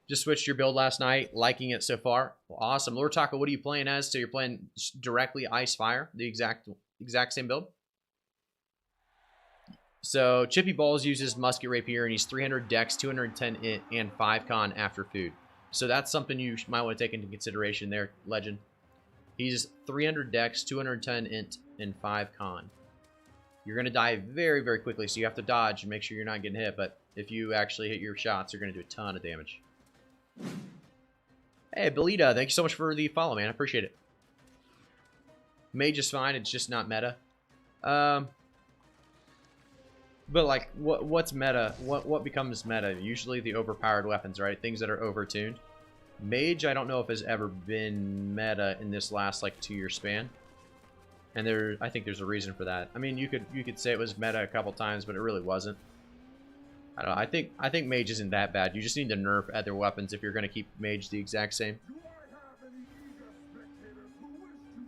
Just switched your build last night. Liking it so far. Well, awesome. Lord Taco, what are you playing as? So you're playing directly Ice Fire, the exact same build. So Chippy Balls uses Musket Rapier, and he's 300 Dex, 210 Int, and 5 Con after food. So that's something you might want to take into consideration there, Legend. He's 300 Dex, 210 Int, and 5 Con. You're going to die very, very quickly, so you have to dodge and make sure you're not getting hit. But if you actually hit your shots, you're going to do a ton of damage. Hey, Belita, thank you so much for the follow, man. I appreciate it. Mage is fine. It's just not meta. But, like, what's meta? What becomes meta? Usually the overpowered weapons, right? Things that are overtuned. Mage, I don't know if has ever been meta in this last, like, 2-year span. And I think there's a reason for that. I mean, you could say it was meta a couple times, but it really wasn't. I don't know. I think Mage isn't that bad. You just need to nerf other weapons if you're going to keep Mage the exact same.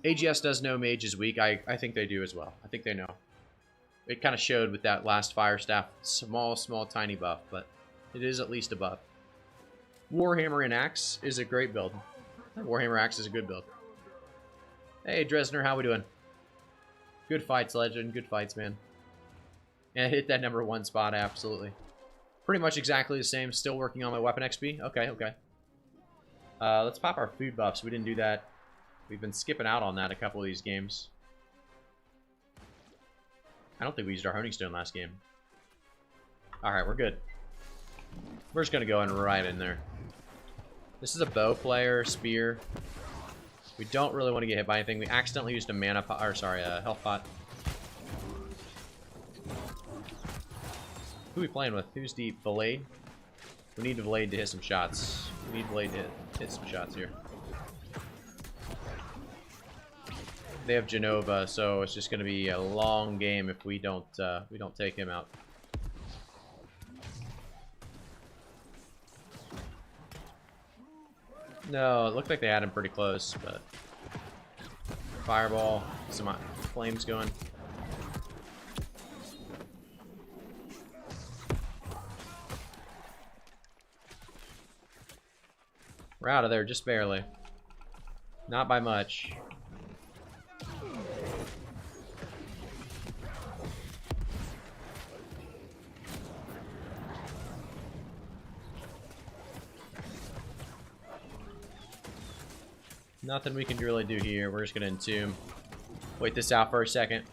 AGS does know Mage is weak. I think they do as well. I think they know. It kind of showed with that last Fire Staff small, tiny buff, but it is at least a buff. Warhammer and Axe is a great build. Warhammer Axe is a good build. Hey, Dresner, how we doing? Good fights, Legend. Good fights, man. And I hit that #1 spot, absolutely. Pretty much exactly the same. Still working on my weapon XP. Okay, okay. Let's pop our food buffs. We didn't do that. We've been skipping out on that a couple of these games. I don't think we used our honing stone last game. Alright, we're good. We're just going to go in right in there. This is a bow player, spear. We don't really want to get hit by anything. We accidentally used a mana pot, or sorry, a health pot. Who are we playing with? Who's deep? Blade? We need Blade to hit some shots. We need Blade to hit some shots here. They have Genova, so it's just going to be a long game if we don't take him out. No, it looked like they had him pretty close, but fireball, some flames going. We're out of there, just barely. Not by much. Nothing we can really do here. We're just gonna entomb. Wait this out for a second.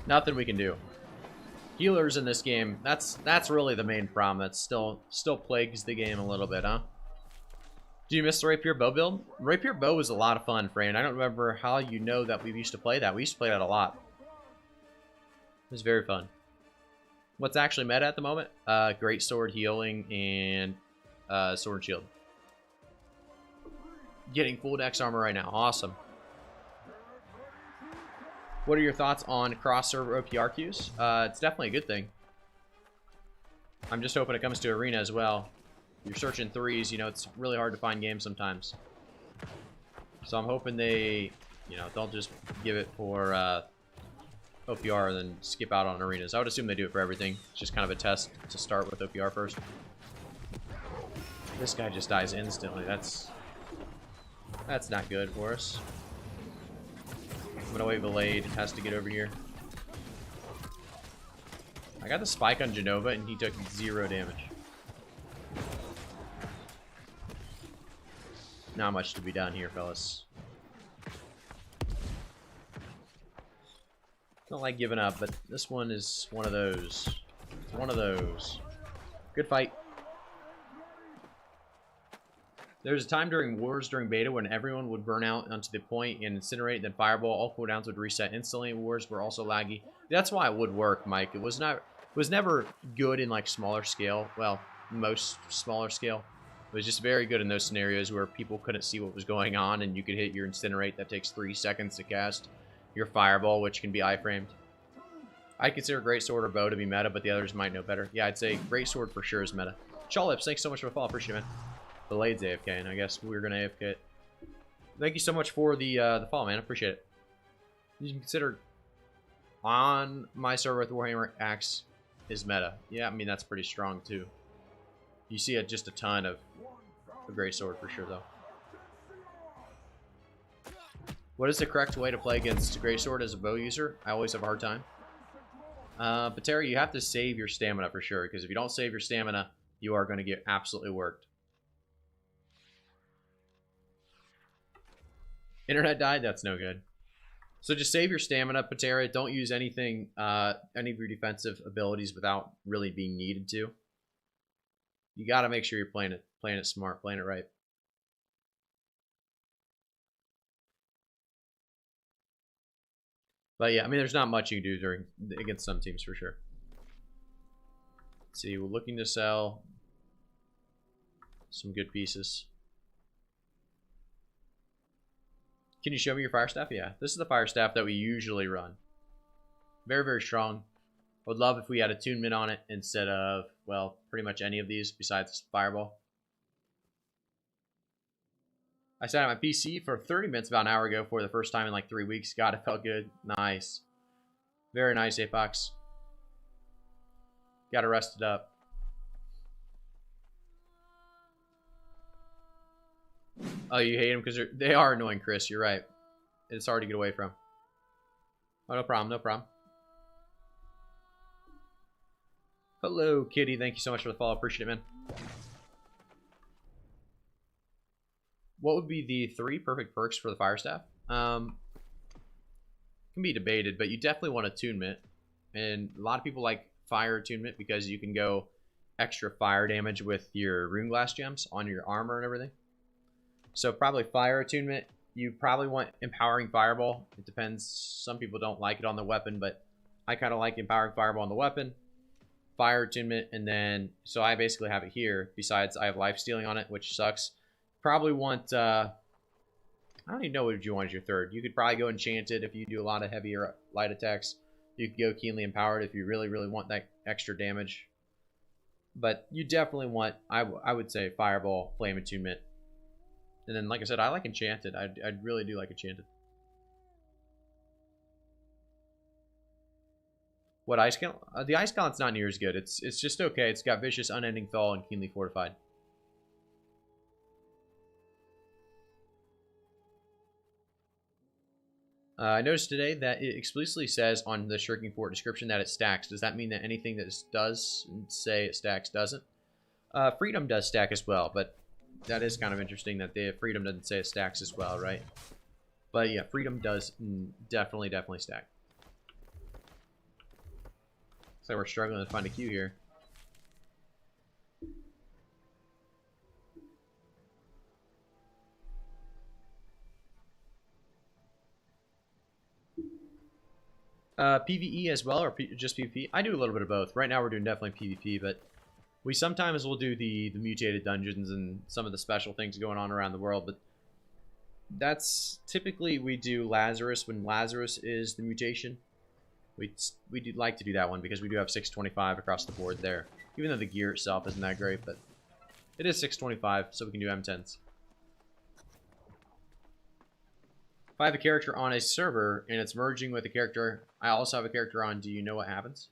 Nothing we can do. Healers in this game, that's really the main problem. That still plagues the game a little bit, huh? Do you miss the Rapier Bow build? Rapier Bow was a lot of fun, Fran. I don't remember how you know that we used to play that. We used to play that a lot. It was very fun. What's actually meta at the moment? Greatsword, healing, and sword and shield. Getting full dex armor right now. Awesome. What are your thoughts on cross-server OPR queues? It's definitely a good thing. I'm just hoping it comes to Arena as well. You're searching threes, you know, it's really hard to find games sometimes. So I'm hoping they, you know, don't just give it for OPR and then skip out on arenas. I would assume they do it for everything. It's just kind of a test to start with OPR first. This guy just dies instantly. That's not good for us. I'm gonna wait Blade. Has to get over here. I got the spike on Genova and he took 0 damage. Not much to be done here, fellas. Don't like giving up, but this one is one of those. It's one of those. Good fight. There was a time during wars during beta when everyone would burn out onto the point and incinerate, then fireball. All cooldowns would reset instantly. Wars were also laggy. That's why it would work, Mike. It was never good in like smaller scale. Well, most smaller scale. It was just very good in those scenarios where people couldn't see what was going on and you could hit your incinerate that takes 3 seconds to cast. Your fireball, which can be iframed. I consider greatsword or bow to be meta, but the others might know better. Yeah, I'd say greatsword for sure is meta. Chalips, thanks so much for the follow. Appreciate it, man. Blade's AFK, and I guess we're gonna AFK it. Thank you so much for the follow, man. Appreciate it. You can consider on my server with Warhammer Axe is meta. Yeah, I mean that's pretty strong too. You see just a ton of the greatsword for sure, though. What is the correct way to play against greatsword as a bow user? I always have a hard time. But Terry, you have to save your stamina for sure, because if you don't save your stamina, you are going to get absolutely worked. Internet died? That's no good. So just save your stamina, Patera. Don't use anything, any of your defensive abilities without really being needed to. You got to make sure you're playing it smart, playing it right. But yeah, I mean, there's not much you can do against some teams for sure. Let's see, we're looking to sell some good pieces. Can you show me your fire staff? Yeah, this is the fire staff that we usually run. Very, very strong. I would love if we had attunement on it instead of, well, pretty much any of these besides fireball. I sat on my PC for 30 minutes about an hour ago for the first time in like 3 weeks. God, it felt good. Nice. Very nice, Apox. Got to rest it up. Oh, you hate them because they are annoying, Chris. You're right. It's hard to get away from. Oh, no problem. No problem. Hello, Kitty. Thank you so much for the follow. Appreciate it, man. What would be the 3 perfect perks for the fire staff? Can be debated, but you definitely want attunement. And a lot of people like fire attunement because you can go extra fire damage with your rune glass gems on your armor and everything. So probably fire attunement. You probably want empowering fireball. It depends. Some people don't like it on the weapon, but I kind of like empowering fireball on the weapon. Fire attunement, and then so I basically have it here. Besides, I have life stealing on it, which sucks. Probably want I don't even know what you want as your 3rd. You could probably go enchanted if you do a lot of heavy or light attacks. You could go keenly empowered if you really want that extra damage. But you definitely want, I would say, fireball, flame attunement. And then, like I said, I like enchanted. I really do like enchanted. What ice count? The ice count's not near as good. It's just okay. It's got vicious, unending thaw, and keenly fortified. I noticed today that it explicitly says on the Shirking Fort description that it stacks. Does that mean that anything that does say it stacks doesn't? Freedom does stack as well, but that is kind of interesting that the Freedom doesn't say it stacks as well, right? But yeah, Freedom does definitely stack. Looks like we're struggling to find a queue here. PvE as well, or just PvP? I do a little bit of both. Right now we're doing definitely PvP, but we sometimes will do the mutated dungeons and some of the special things going on around the world, but that's typically we do Lazarus when Lazarus is the mutation. We do like to do that one because we do have 625 across the board there. Even though the gear itself isn't that great, but it is 625, so we can do M10s. If I have a character on a server and it's merging with a character I also have a character on, do you know what happens?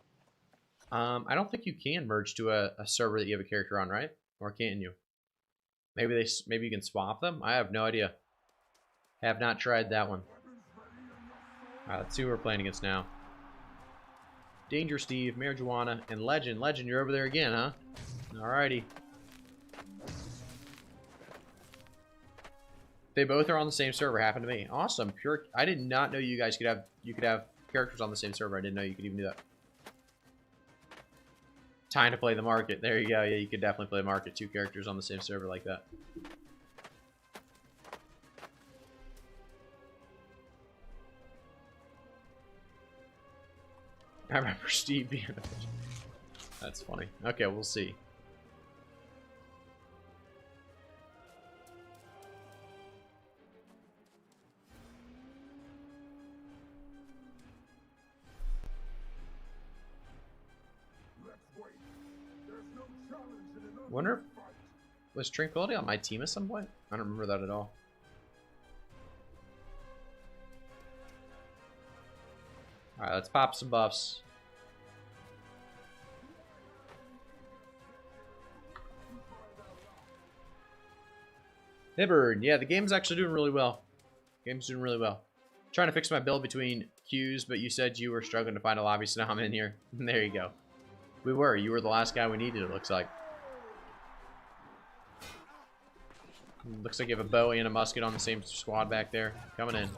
I don't think you can merge to a server that you have a character on, right? Or can you? Maybe you can swap them? I have no idea. Have not tried that one. Alright, let's see who we're playing against now. Danger Steve, Marijuana, and Legend. Legend, you're over there again, huh? Alrighty. They both are on the same server. Happened to me. Awesome. Pure. I did not know you guys could have characters on the same server. I didn't know you could even do that. Time to play the market. There you go. Yeah, you could definitely play market. 2 characters on the same server like that. I remember Steve being a bitch. That's funny. Okay, we'll see. Wonder, was Tranquility on my team at some point? I don't remember that at all. Alright, let's pop some buffs. Hibbard, yeah, the game's actually doing really well. Game's doing really well. Trying to fix my build between queues, but you said you were struggling to find a lobby, so now I'm in here. There you go. We were. You were the last guy we needed, it looks like. Looks like you have a bow and a musket on the same squad back there. Coming in.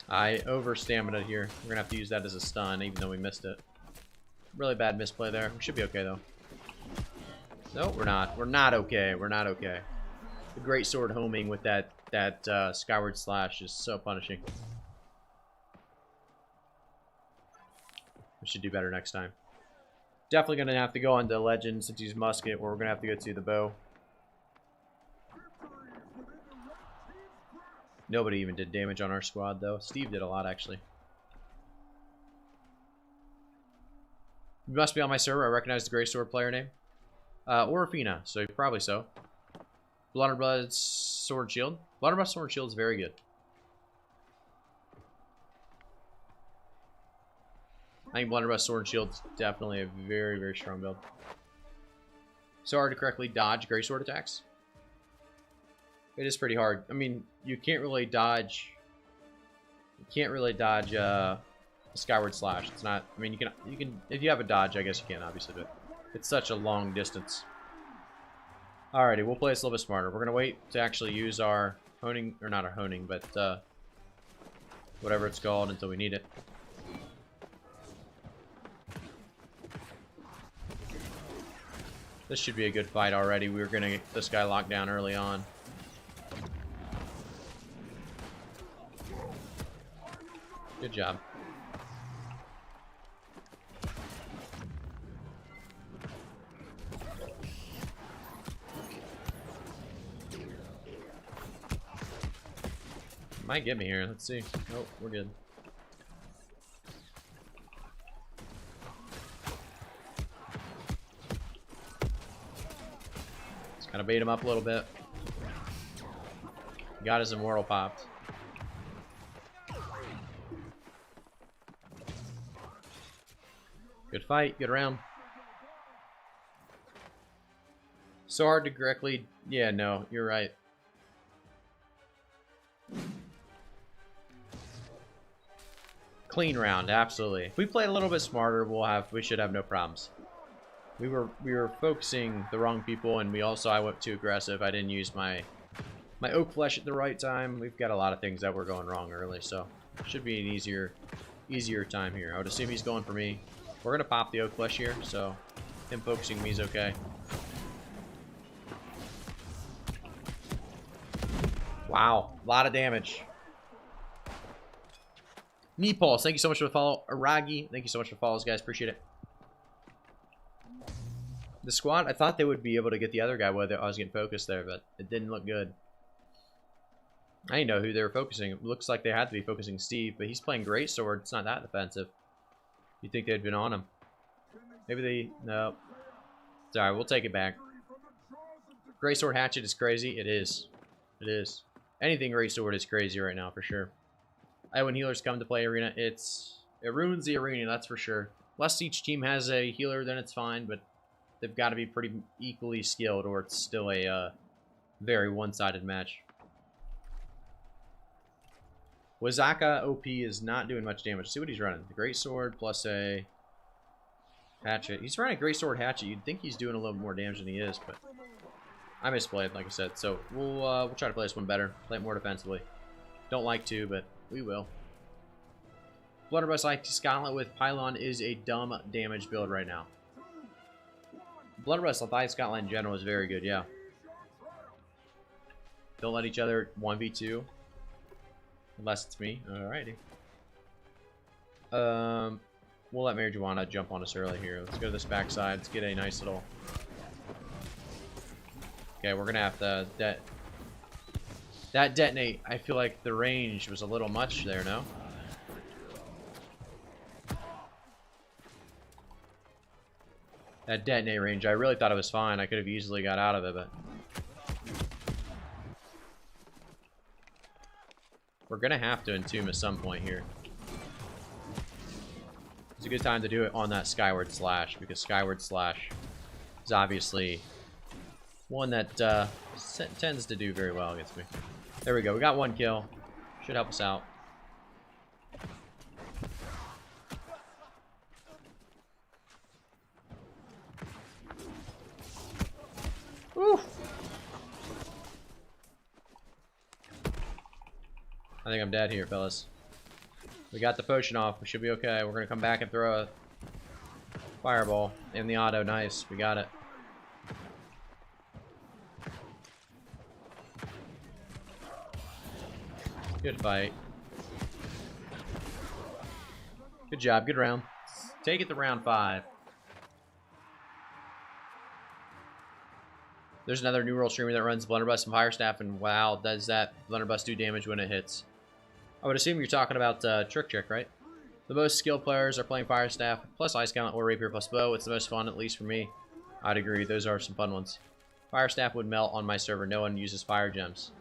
I over stamina here. We're gonna have to use that as a stun, even though we missed it. Really bad misplay there. We should be okay though. No, we're not. We're not okay. We're not okay. The greatsword homing with that skyward slash is so punishing. We should do better next time. Definitely gonna have to go on to legend since he's musket, or we're gonna have to go to the bow. Nobody even did damage on our squad though. Steve did a lot actually. You must be on my server. I recognize the greatsword player name. Orifina, so probably so. Blunderbus sword shield. Blunderbus sword shield is very good. I think Blunderbuss Sword and Shield is definitely a very, very strong build. So hard to correctly dodge greatsword attacks. It is pretty hard. I mean, you can't really dodge. You can't really dodge Skyward Slash. It's not. I mean, you can if you have a dodge, I guess you can, obviously, but it's such a long distance. Alrighty, we'll play this a little bit smarter. We're gonna wait to actually use our honing, or not our honing, but whatever it's called until we need it. This should be a good fight already. We were going to get this guy locked down early on. Good job. Might get me here. Let's see. Nope, we're good. Kind of bait him up a little bit. Got his immortal popped. Good fight, good round. So hard to correctly... Yeah, no, you're right. Clean round, absolutely. If we play a little bit smarter, we should have no problems. We were focusing the wrong people, and I went too aggressive. I didn't use my oak flesh at the right time. We've got a lot of things that were going wrong early, so it should be an easier time here. I would assume he's going for me. We're gonna pop the oak flesh here, so him focusing me is okay. Wow, a lot of damage. Meatballs, thank you so much for the follow. Aragi, thank you so much for the follows, guys. Appreciate it. The squad, I thought they would be able to get the other guy whether I was getting focused there, but it didn't look good. I didn't know who they were focusing. It looks like they had to be focusing Steve, but he's playing greatsword. It's not that defensive. You'd think they'd been on him. Maybe they... No. Sorry, we'll take it back. Greatsword hatchet is crazy. It is. It is. Anything greatsword is crazy right now, for sure. When healers come to play arena, it ruins the arena, that's for sure. Unless each team has a healer, then it's fine, but they've got to be pretty equally skilled, or it's still a very one-sided match. Wazaka OP is not doing much damage. See what he's running. The greatsword plus a hatchet. He's running a greatsword hatchet. You'd think he's doing a little more damage than he is, but I misplayed, like I said. So we'll try to play this one better. Play it more defensively. Don't like to, but we will. Blunderbuss like Scotland with Pylon is a dumb damage build right now. Blunderbuss Leviathan Scotland in general is very good, yeah. Don't let each other 1v2. Unless it's me. Alrighty. We'll let Marijuana jump on us early here. Let's go to this backside. Let's get a nice little... Okay, we're gonna have to... That detonate, I feel like the range was a little much there, no? That detonate range, I really thought it was fine. I could have easily got out of it, but... We're gonna have to entomb at some point here. It's a good time to do it on that Skyward Slash, because Skyward Slash is obviously one that tends to do very well against me. There we go. We got one kill. Should help us out. Woo! I think I'm dead here, fellas. We got the potion off. We should be okay. We're going to come back and throw a fireball in the auto. Nice. We got it. Good fight. Good job. Good round. Take it to round 5. There's another New World streamer that runs Blunderbuss and Fire Staff, and wow, does that Blunderbuss do damage when it hits. I would assume you're talking about Trick Trick, right? The most skilled players are playing Fire Staff, plus Ice Gauntlet or Rapier plus Bow. It's the most fun, at least for me. I'd agree. Those are some fun ones. Fire Staff would melt on my server. No one uses Fire Gems.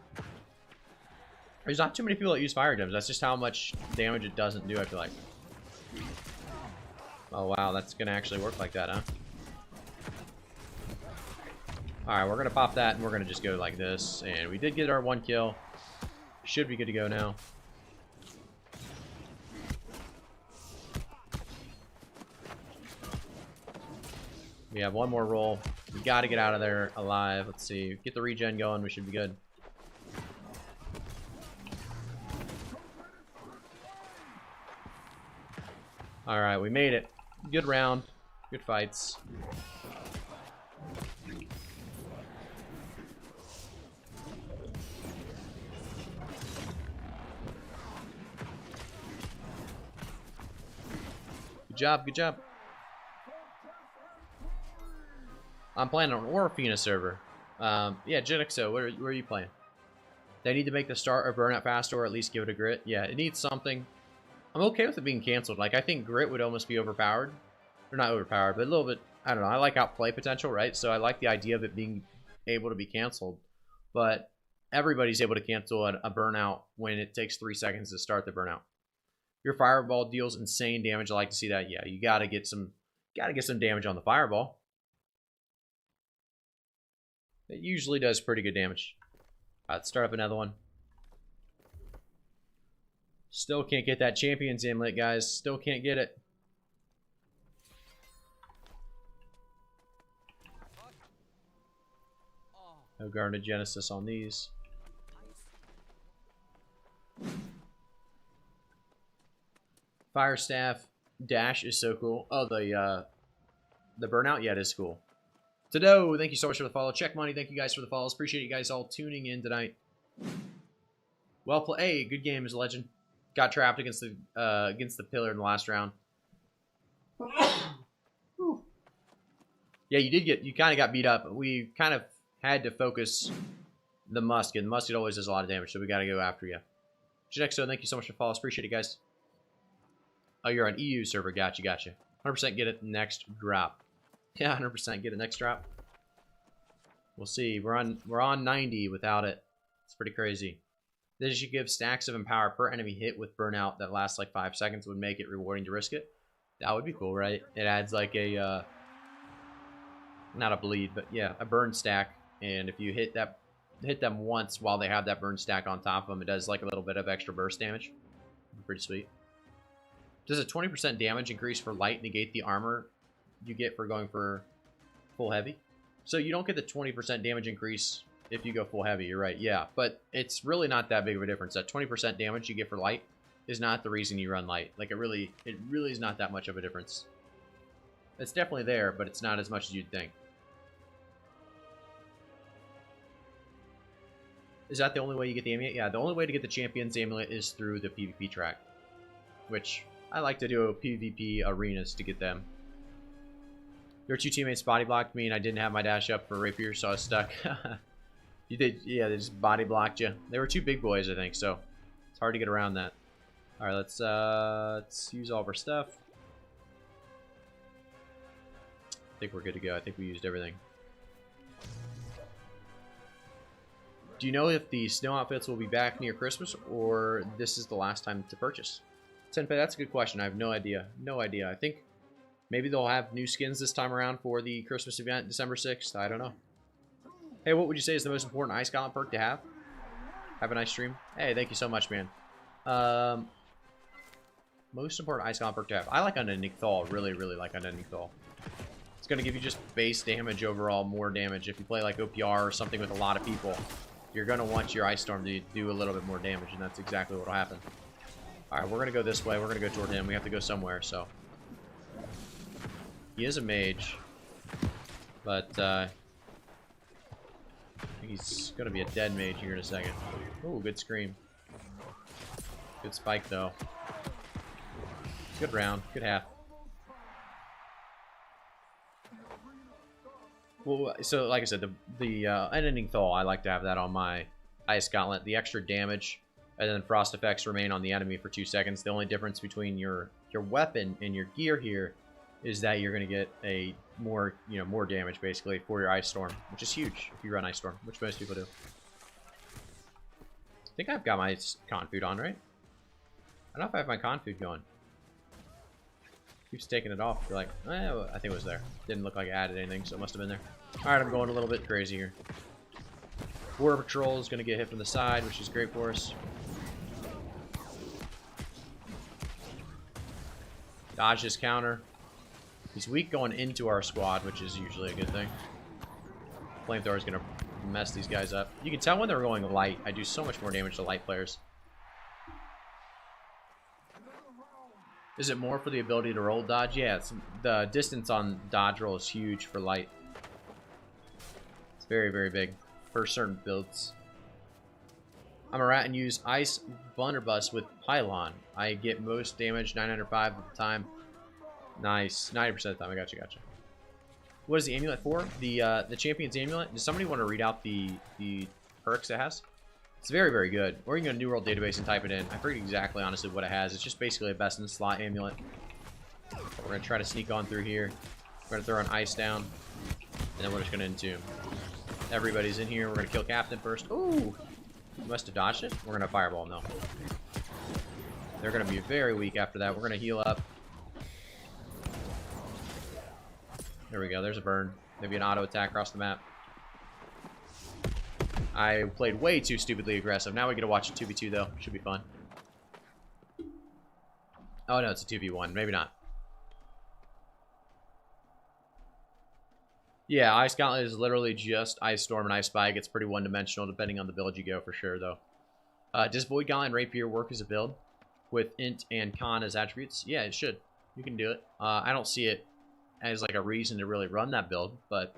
There's not too many people that use Fire Gems. That's just how much damage it doesn't do, I feel like. Oh, wow. That's going to actually work like that, huh? Alright, we're going to pop that, and we're going to just go like this. And we did get our 1 kill. Should be good to go now. We have 1 more roll. We got to get out of there alive. Let's see. Get the regen going. We should be good. Alright, we made it. Good round. Good fights. Good job, good job. I'm playing on Orphina server. Yeah, Genixo, where are you playing? They need to make the start or burnout faster, or at least give it a grit. Yeah, it needs something. I'm okay with it being canceled. Like, I think grit would almost be overpowered. Or not overpowered, but a little bit, I don't know. I like outplay potential, right? So I like the idea of it being able to be canceled. But everybody's able to cancel a burnout when it takes 3 seconds to start the burnout. Your fireball deals insane damage. I like to see that. Yeah, you gotta get some damage on the fireball. It usually does pretty good damage. Let's start up another one. Still can't get that champion's amulet, guys. Still can't get it. No Garnet Genesis on these. Fire Staff dash is so cool. Oh, the burnout, yeah, it is cool. Tado, thank you so much for the follow. Check Money, thank you guys for the follows. Appreciate you guys all tuning in tonight. Well played. Hey, good game as a legend. Got trapped against the pillar in the last round. Yeah, you kind of got beat up. We kind of had to focus the musket. The musket always does a lot of damage, so we got to go after you. Genexo, thank you so much for the follows. Appreciate it, guys. Oh, you're on EU server. Gotcha. 100% get it next drop. Yeah, 100% get it next drop. We'll see. We're on 90 without it. It's pretty crazy. This should give stacks of empower per enemy hit with burnout that lasts like 5 seconds. Would make it rewarding to risk it. That would be cool, right? It adds like a not a bleed, but yeah, a burn stack. And if you hit them once while they have that burn stack on top of them, it does like a little bit of extra burst damage. Pretty sweet. Does a 20% damage increase for light negate the armor you get for going for full heavy? So you don't get the 20% damage increase if you go full heavy, you're right, yeah. But it's really not that big of a difference. That 20% damage you get for light is not the reason you run light. Like, it really is not that much of a difference. It's definitely there, but it's not as much as you'd think. Is that the only way you get the amulet? Yeah, the only way to get the champion's amulet is through the PvP track. Which, I like to do PvP arenas to get them. Your 2 teammates body blocked me and I didn't have my dash up for rapier, so I was stuck. You did, yeah, they just body blocked you. They were 2 big boys, I think, so it's hard to get around that. Alright, let's use all of our stuff. I think we're good to go. I think we used everything. Do you know if the snow outfits will be back near Christmas, or this is the last time to purchase? Tenpei, that's a good question. I have no idea. No idea. I think maybe they'll have new skins this time around for the Christmas event, December 6th. I don't know. Hey, what would you say is the most important Ice Gauntlet perk to have? Have a nice stream. Hey, thank you so much, man. Most important Ice Gauntlet perk to have. I like Unending Thaw. Really, really like Unending Thaw. It's going to give you just base damage overall, more damage. If you play like OPR or something with a lot of people, you're going to want your Ice Storm to do a little bit more damage, and that's exactly what will happen. Alright, we're going to go this way. We're going to go toward him. We have to go somewhere, so. He is a mage. But, I think he's going to be a dead mage here in a second. Ooh, good scream. Good spike, though. Good round. Good half. Well, so like I said, the Unending Thaw, I like to have that on my Ice Gauntlet. The extra damage And then frost effects remain on the enemy for 2 seconds. The only difference between your weapon and your gear here is that you're going to get a more damage basically for your ice storm, which is huge if you run ice storm, which most people do. I think I've got my con food on, right? I don't know if I have my con food going. Keeps taking it off. You're like, oh, I think it was there. Didn't look like it added anything, so it must have been there. All right, I'm going a little bit crazy here. Border Patrol is going to get hit from the side, which is great for us. Dodge his counter. He's weak going into our squad, which is usually a good thing. Flamethrower is going to mess these guys up. You can tell when they're going light. I do so much more damage to light players. Is it more for the ability to roll dodge? Yeah, the distance on dodge roll is huge for light. It's very, very big for certain builds. I'm a rat and use Ice Blunderbuss with Pylon. I get most damage, 905 at the time. Nice. 90% of the time. I got you, got you. What is the amulet for? The Champion's Amulet. Does somebody want to read out the perks it has? It's very, very good. Or you can go to New World Database and type it in. I forget exactly, honestly, what it has. It's just basically a best in slot amulet. We're going to try to sneak on through here. We're going to throw an ice down. And then we're just going to entomb. Everybody's in here. We're going to kill Captain first. Ooh! You must have dodged it. We're going to fireball them, though. They're going to be very weak after that. We're going to heal up. There we go. There's a burn. Maybe an auto attack across the map. I played way too stupidly aggressive. Now we get to watch a 2v2, though. Should be fun. Oh, no. It's a 2v1. Maybe not. Yeah, Ice Gauntlet is literally just Ice Storm and Ice Spike. It's pretty one-dimensional depending on the build you go for sure, though. Does Void Gauntlet and Rapier work as a build with Int and Con as attributes? Yeah, it should. You can do it. I don't see it as like a reason to really run that build, but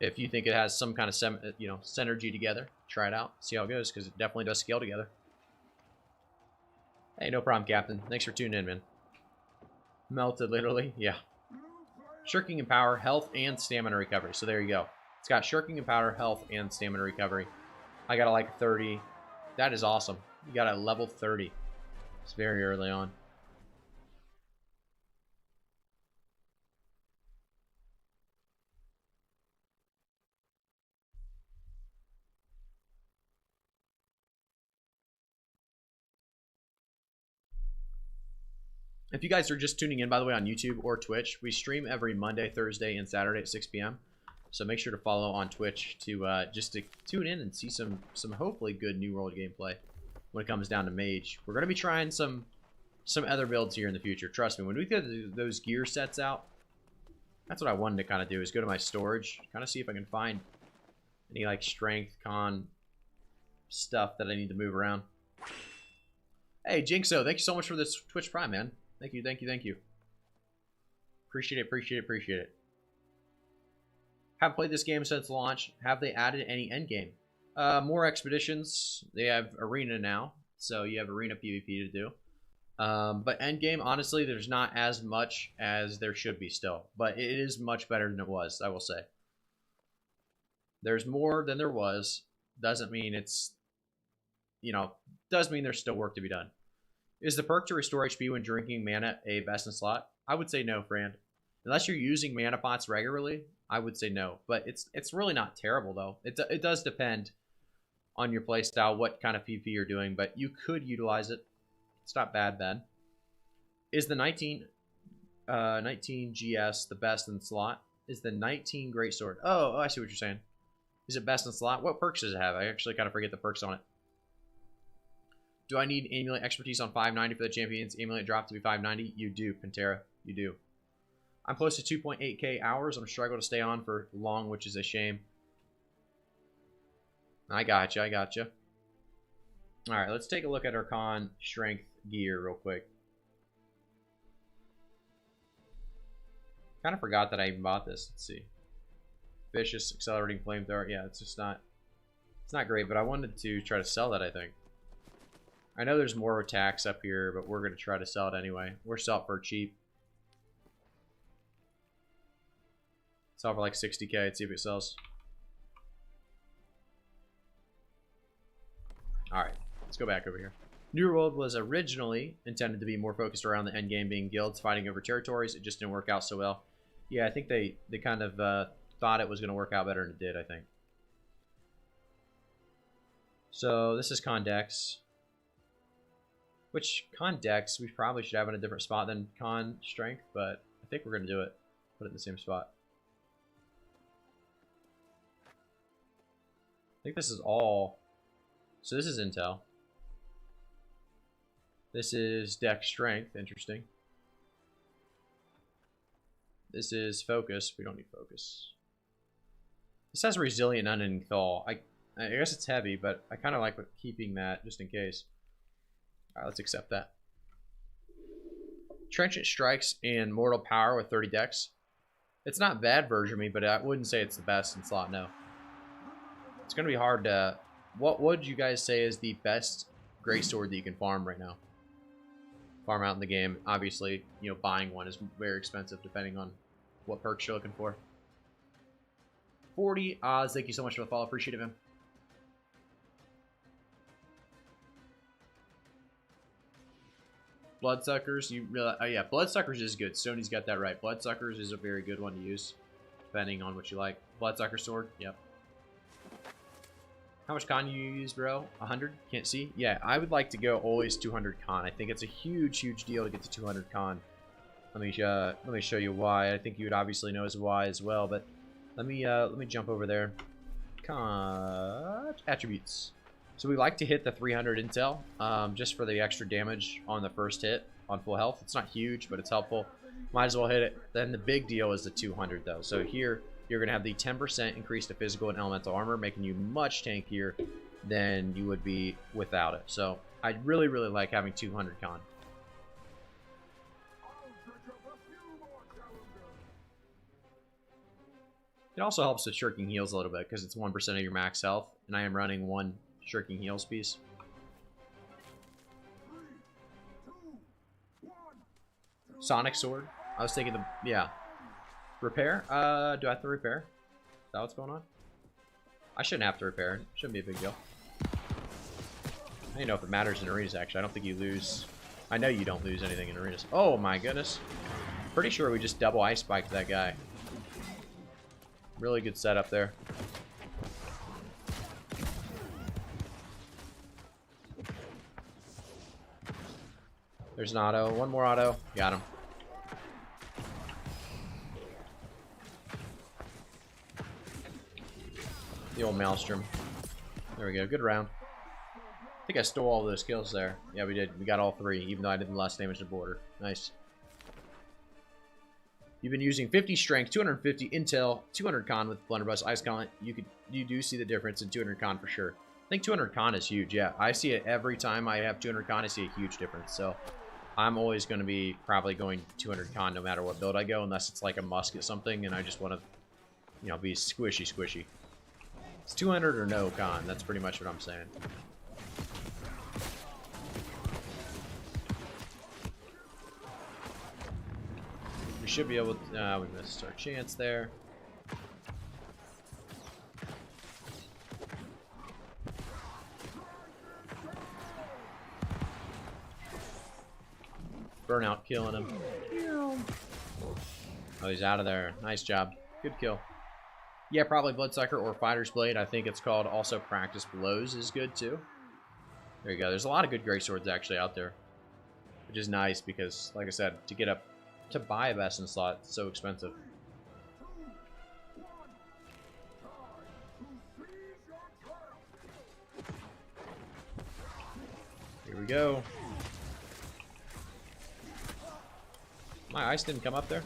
if you think it has some kind of synergy together, try it out. See how it goes, because it definitely does scale together. Hey, no problem, Captain. Thanks for tuning in, man. Melted, literally. Yeah. Shirking and Power, Health, and Stamina Recovery. So there you go. It's got Shirking and Power, Health, and Stamina Recovery. I got a like 30. That is awesome. You got a level 30. It's very early on. If you guys are just tuning in, by the way, on YouTube or Twitch, we stream every Monday, Thursday, and Saturday at 6 p.m. So make sure to follow on Twitch to just to tune in and see some hopefully good New World gameplay when it comes down to Mage. We're going to be trying some other builds here in the future. Trust me, when we get those gear sets out, that's what I wanted to kind of do, is go to my storage, kind of see if I can find any like strength, con stuff that I need to move around. Hey, Jinxo, thank you so much for this Twitch Prime, man. Thank you, thank you, thank you. Appreciate it, appreciate it, appreciate it. Haven't played this game since launch. Have they added any endgame? More expeditions. They have arena now, so you have arena PvP to do. But endgame, honestly, there's not as much as there should be still. But it is much better than it was, I will say. There's more than there was. Doesn't mean it's, does mean there's still work to be done. Is the perk to restore HP when drinking mana a best in slot? I would say no, Fran. Unless you're using mana pots regularly, I would say no. But it's really not terrible, though. It does depend on your playstyle, what kind of PvP you're doing, but you could utilize it. It's not bad. Is the 19 GS the best in slot? Is the 19 greatsword? Oh, I see what you're saying. Is it best in slot? What perks does it have? I actually kind of forget the perks on it. Do I need amulet expertise on 590 for the champion's amulet drop to be 590? You do, Pantera. You do. I'm close to 2.8k hours. I'm struggling to stay on for long, which is a shame. I gotcha. I gotcha. All right, let's take a look at our con strength gear real quick. Kind of forgot that I even bought this. Let's see. Vicious accelerating flamethrower. Yeah, it's just not. It's not great, but I wanted to try to sell that, I think. I know there's more attacks up here, but we're going to try to sell it anyway. We're sell it for cheap. Sell for like 60k. Let's see if it sells. Alright, let's go back over here. New World was originally intended to be more focused around the end game being guilds fighting over territories. It just didn't work out so well. Yeah, I think they kind of thought it was going to work out better than it did, I think. So this is Con Dex. Which Con Dex we probably should have in a different spot than Con Strength, but I think we're going to do it. Put it in the same spot. I think this is all. So this is Intel. This is Dex Strength. Interesting. This is Focus. We don't need Focus. This has Resilient, Unending Thaw. I guess it's heavy, but I kind of like keeping that just in case. Alright, let's accept that. Trenchant Strikes and Mortal Power with 30 Dex. It's not bad version me, but I wouldn't say it's the best in slot, no. It's going to be hard to... What would you guys say is the best greatsword that you can farm right now? Farm out in the game. Obviously, you know, buying one is very expensive depending on what perks you're looking for. 40 Oz, thank you so much for the follow. Appreciate it, man. Bloodsuckers, you realize, oh yeah, Bloodsuckers is good. Sony's got that right. Bloodsuckers is a very good one to use, depending on what you like. Bloodsucker sword, yep. How much con you use, bro? 100? Can't see? Yeah, I would like to go always 200 con. I think it's a huge, huge deal to get to 200 con. Let me show you why. I think you would obviously know why as well, but let me jump over there. Con attributes. So we like to hit the 300 intel, just for the extra damage on the first hit on full health. It's not huge, but it's helpful. Might as well hit it. Then the big deal is the 200 though. So here you're going to have the 10% increase to physical and elemental armor, making you much tankier than you would be without it. So I really, really like having 200 con. It also helps with shirking heals a little bit because it's 1% of your max health, and I am running one shirking heals piece. Sonic sword. I was thinking yeah. Repair? Do I have to repair? Is that what's going on? I shouldn't have to repair. Shouldn't be a big deal. I don't even know if it matters in arenas, actually. I don't think you lose. I know you don't lose anything in arenas. Oh my goodness. Pretty sure we just double ice spiked that guy. Really good setup there. There's an auto. One more auto. Got him. The old Maelstrom. There we go. Good round. I think I stole all those kills there. Yeah, we did. We got all three, even though I did the less damage to border. Nice. You've been using 50 strength, 250 intel, 200 con with blunderbuss, ice gauntlet. You do see the difference in 200 con for sure. I think 200 con is huge. Yeah, I see it every time I have 200 con. I see a huge difference. So I'm always going to be probably going 200 con no matter what build I go, unless it's like a musket something and I just want to, you know, be squishy. It's 200 or no con. That's pretty much what I'm saying. We should be able to... we missed our chance there. Burnout killing him. Oh, he's out of there. Nice job. Good kill. Yeah, probably Bloodsucker or Fighter's Blade. I think it's called also Practice Blows is good too. There you go. There's a lot of good greatswords actually out there, which is nice because, like I said, to buy a best in slot, it's so expensive. Here we go. My ice didn't come up there.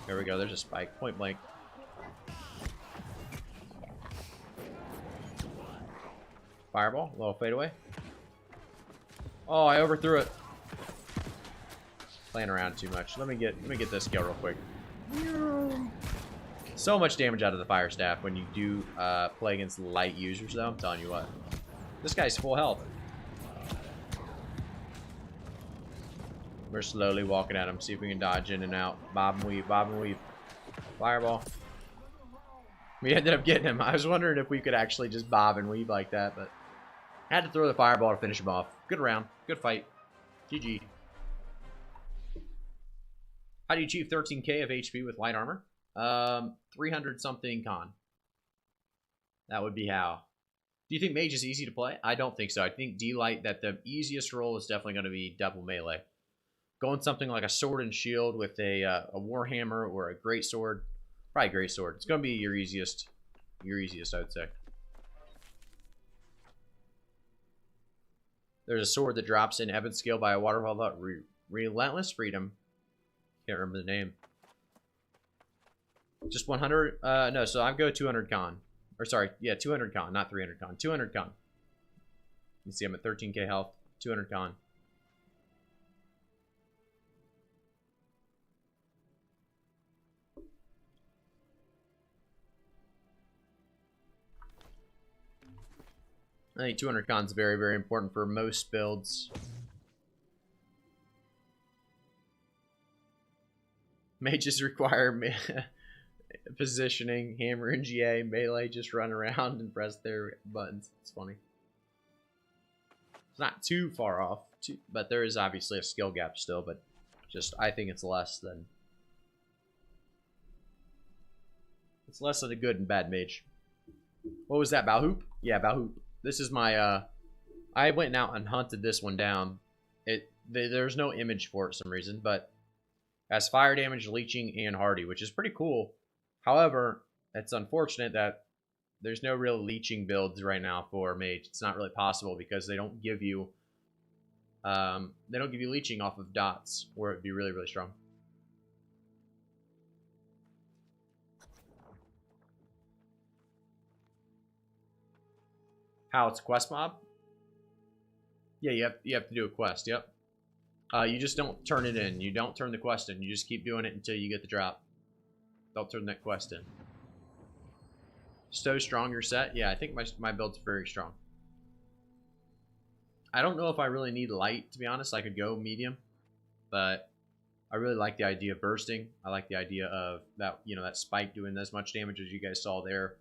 There we go. There's a spike. Point blank. Fireball. A little fadeaway. Oh, I overthrew it. Playing around too much. Let me get this kill real quick. So much damage out of the fire staff when you do play against light users, though. I'm telling you what. This guy's full health. We're slowly walking at him. See if we can dodge in and out. Bob and weave. Bob and weave. Fireball. We ended up getting him. I was wondering if we could actually just bob and weave like that, but Had to throw the fireball to finish him off. Good round. Good fight. GG. How do you achieve 13k of HP with light armor? 300 something con. That would be how. Do you think Mage is easy to play? I don't think so. I think D-Light, that the easiest role is definitely going to be double melee. Going something like a sword and shield with a warhammer or a greatsword. Probably greatsword. It's going to be your easiest, I would say. There's a sword that drops in Evan's skill by a waterfall. Relentless Freedom. Can't remember the name. Just 100? No, so I'd go 200 con. Or sorry, yeah, 200 con, not 300 con. 200 con. You see I'm at 13k health. 200 con. I think 200 con is very, very important for most builds. Mages require positioning, hammer and GA, melee just run around and press their buttons. It's funny. It's not too far off, but there is obviously a skill gap still, but just I think it's less than a good and bad mage. What was that, Balhoop? Yeah, Balhoop. This is my I went out and hunted this one down. There's no image for it for some reason, but has fire damage, leeching, and hardy, which is pretty cool. However, it's unfortunate that there's no real leeching builds right now for Mage. It's not really possible because they don't give you leeching off of dots, where it'd be really, really strong. How it's quest mob? Yeah, you have to do a quest. Yep. You just don't turn it in. You don't turn the quest in. You just keep doing it until you get the drop. Don't turn that quest in. So strong your set? Yeah, I think my build's very strong. I don't know if I really need light, to be honest. I could go medium, but I really like the idea of bursting. I like the idea of that, you know, that spike doing as much damage as you guys saw there.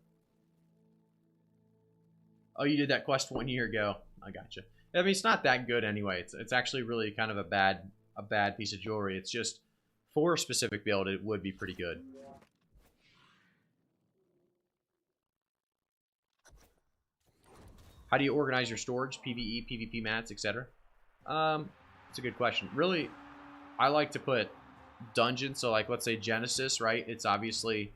Oh, you did that quest 1 year ago. I gotcha. I mean, it's not that good anyway. It's actually really kind of a bad piece of jewelry. It's just for a specific build, it would be pretty good. How do you organize your storage? PvE, PvP mats, etc. It's a good question. Really, I like to put dungeons. So, like, let's say Genesis, right? It's obviously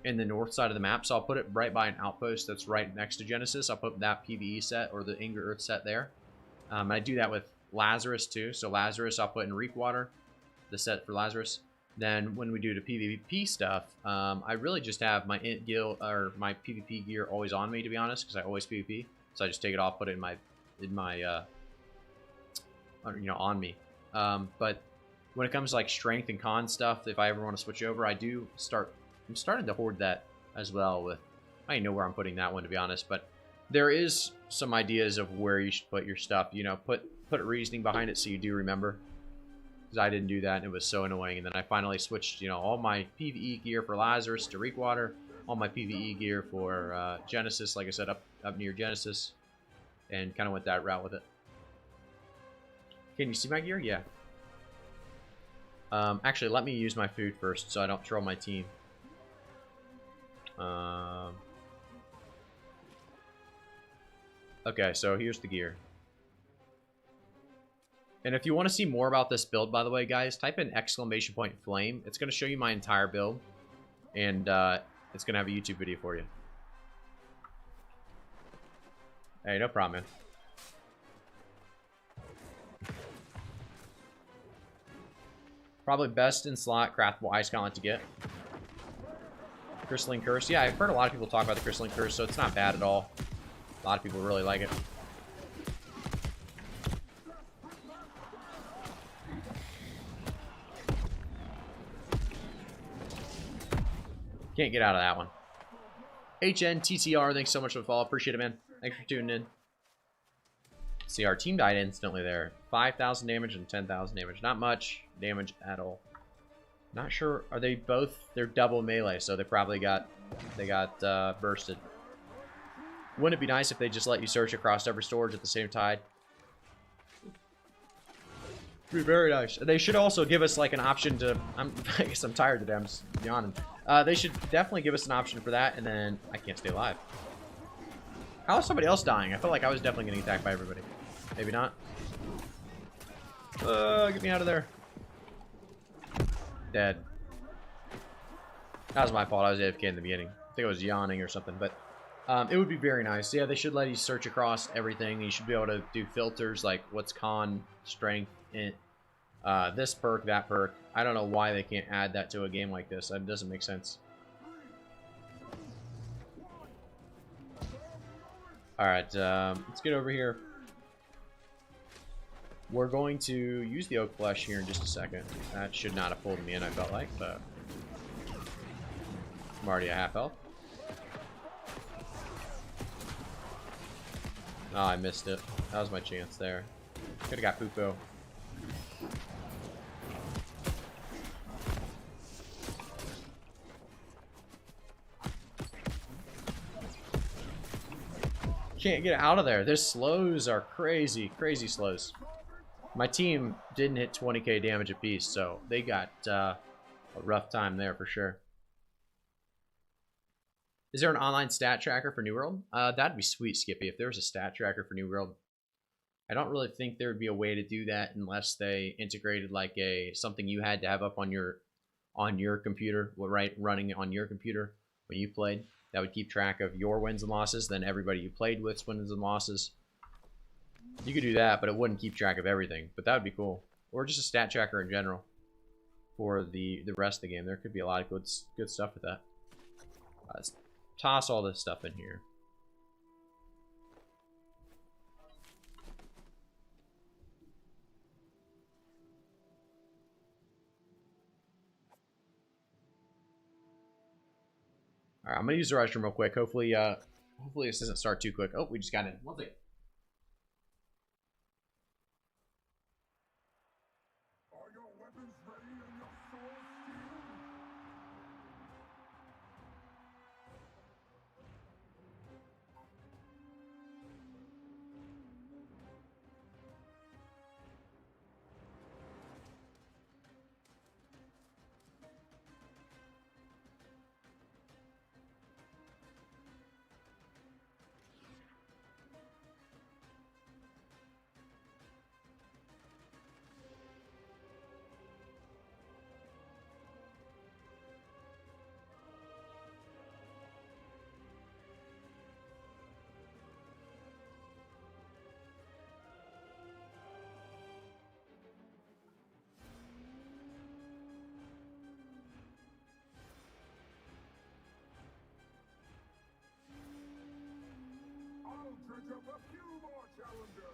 in the north side of the map, so I'll put it right by an outpost that's right next to Genesis. I'll put that PvE set or the Ingra Earth set there. I do that with Lazarus too. So Lazarus, I'll put in Reekwater, the set for Lazarus. Then when we do the PvP stuff, I really just have my my PvP gear always on me, to be honest, because I always PvP. So I just take it off, put it in my you know, on me. But when it comes to like strength and con stuff, if I ever want to switch over, I'm starting to hoard that as well. With I don't know where I'm putting that one, to be honest, but there is some ideas of where you should put your stuff. You know, put reasoning behind it so you do remember. Because I didn't do that and it was so annoying. And then I finally switched, you know, all my PvE gear for Lazarus to Reekwater, all my PvE gear for Genesis, like I said, up near Genesis, and kind of went that route with it. Can you see my gear? Yeah. Actually, let me use my food first so I don't troll my team. Okay, so here's the gear. And if you want to see more about this build, by the way, guys, type in !flame. It's going to show you my entire build. And it's going to have a YouTube video for you. Hey, no problem, man. Probably best in slot craftable ice gauntlet to get. Crystalline Curse. Yeah, I've heard a lot of people talk about the Crystalline Curse, so it's not bad at all. A lot of people really like it. Can't get out of that one. HNTTR, thanks so much for the follow. Appreciate it, man. Thanks for tuning in. See, our team died instantly there. 5,000 damage and 10,000 damage. Not much damage at all. Not sure. Are they both? They're double melee, so they probably got bursted. Wouldn't it be nice if they just let you search across every storage at the same time? It'd be very nice. They should also give us like an option to. I guess I'm tired today. I'm just yawning. They should definitely give us an option for that, and then I can't stay alive. How is somebody else dying? I felt like I was definitely getting attacked by everybody. Maybe not. Get me out of there. Dead. That was my fault. I was AFK in the beginning. I think I was yawning or something, but it would be very nice. Yeah, they should let you search across everything. You should be able to do filters like what's con, strength, int, this perk, that perk. I don't know why they can't add that to a game like this. That doesn't make sense. Alright, let's get over here. We're going to use the oak flesh here in just a second. That should not have pulled me in, I felt like, but I'm already at half health. Oh, I missed it. That was my chance there. Could have got Pupo. Can't get out of there. Their slows are crazy, crazy slows. My team didn't hit 20k damage apiece, so they got a rough time there for sure. Is there an online stat tracker for New World? That'd be sweet, Skippy, if there was a stat tracker for New World. I don't really think there would be a way to do that unless they integrated like something you had to have up on your computer, right, running on your computer when you played. That would keep track of your wins and losses, then everybody you played with's wins and losses. You could do that, but it wouldn't keep track of everything. But that would be cool. Or just a stat tracker in general for the rest of the game. There could be a lot of good stuff with that. Let's toss all this stuff in here. All right, I'm gonna use the restroom real quick. Hopefully this doesn't start too quick. Oh, we just got in. One second. Are your weapons ready and your swords steeled? I'll dredge up a few more challengers.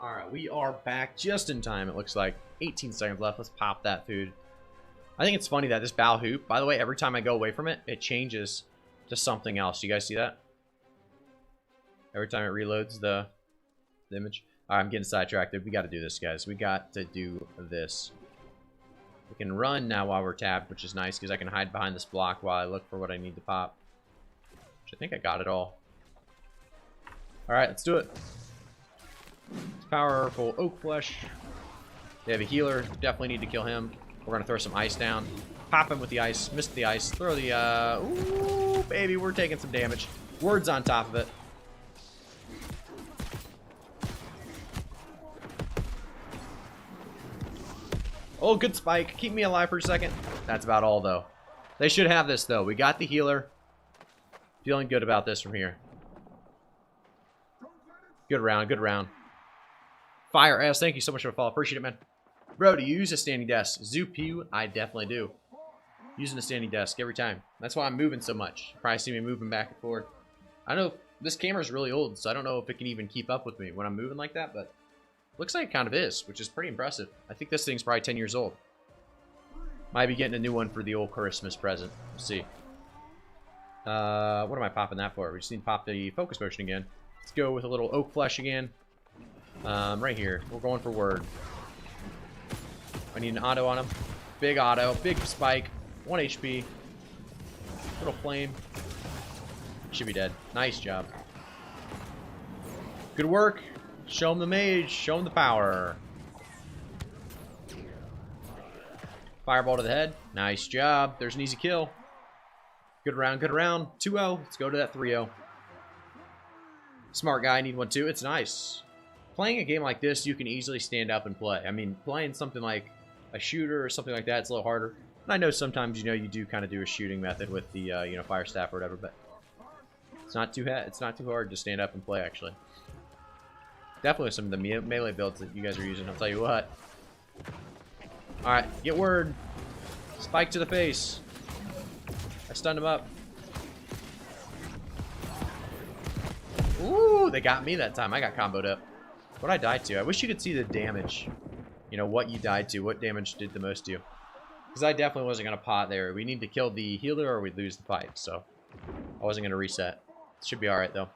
Alright, we are back just in time, it looks like. 18 seconds left. Let's pop that food. I think it's funny that this bow hoop, by the way, every time I go away from it, it changes to something else. You guys see that? Every time it reloads the image. Alright, I'm getting sidetracked. We got to do this, guys. We got to do this. We can run now while we're tabbed, which is nice because I can hide behind this block while I look for what I need to pop. Which I think I got it all. Alright, let's do it. It's powerful oak flesh. They have a healer. Definitely need to kill him. We're going to throw some ice down. Pop him with the ice. Missed the ice. Throw the... Ooh, baby, we're taking some damage. Words on top of it. Oh, good spike. Keep me alive for a second. That's about all, though. They should have this, though. We got the healer. Feeling good about this from here. Good round. Good round. Fire S, thank you so much for the follow. Appreciate it, man. Bro, do you use a standing desk? Zoopew, I definitely do. Using a standing desk every time. That's why I'm moving so much. You probably see me moving back and forth. I know this camera's really old, so I don't know if it can even keep up with me when I'm moving like that, but looks like it kind of is, which is pretty impressive. I think this thing's probably 10 years old. Might be getting a new one for the old Christmas present. Let's see. What am I popping that for? We just need to pop the focus potion again. Let's go with a little oak flesh again. Right here. We're going for word. I need an auto on him. Big auto, big spike, 1 HP. Little flame. Should be dead. Nice job. Good work. Show him the mage. Show him the power. Fireball to the head. Nice job. There's an easy kill. Good round, good round. 2-0. Let's go to that 3-0. Smart guy. Need one too. It's nice. Playing a game like this, you can easily stand up and play. I mean, playing something like a shooter or something like that, it's a little harder. And I know sometimes, you know, you do kind of do a shooting method with the, you know, fire staff or whatever, but it's not too hard to stand up and play, actually. Definitely some of the melee builds that you guys are using, I'll tell you what. Alright, get word. Spike to the face. I stunned him up. Ooh, they got me that time. I got comboed up. What'd I die to? I wish you could see the damage. You know, what you died to. What damage did the most to you. Because I definitely wasn't going to pot there. We need to kill the healer or we'd lose the fight. So, I wasn't going to reset. Should be alright, though.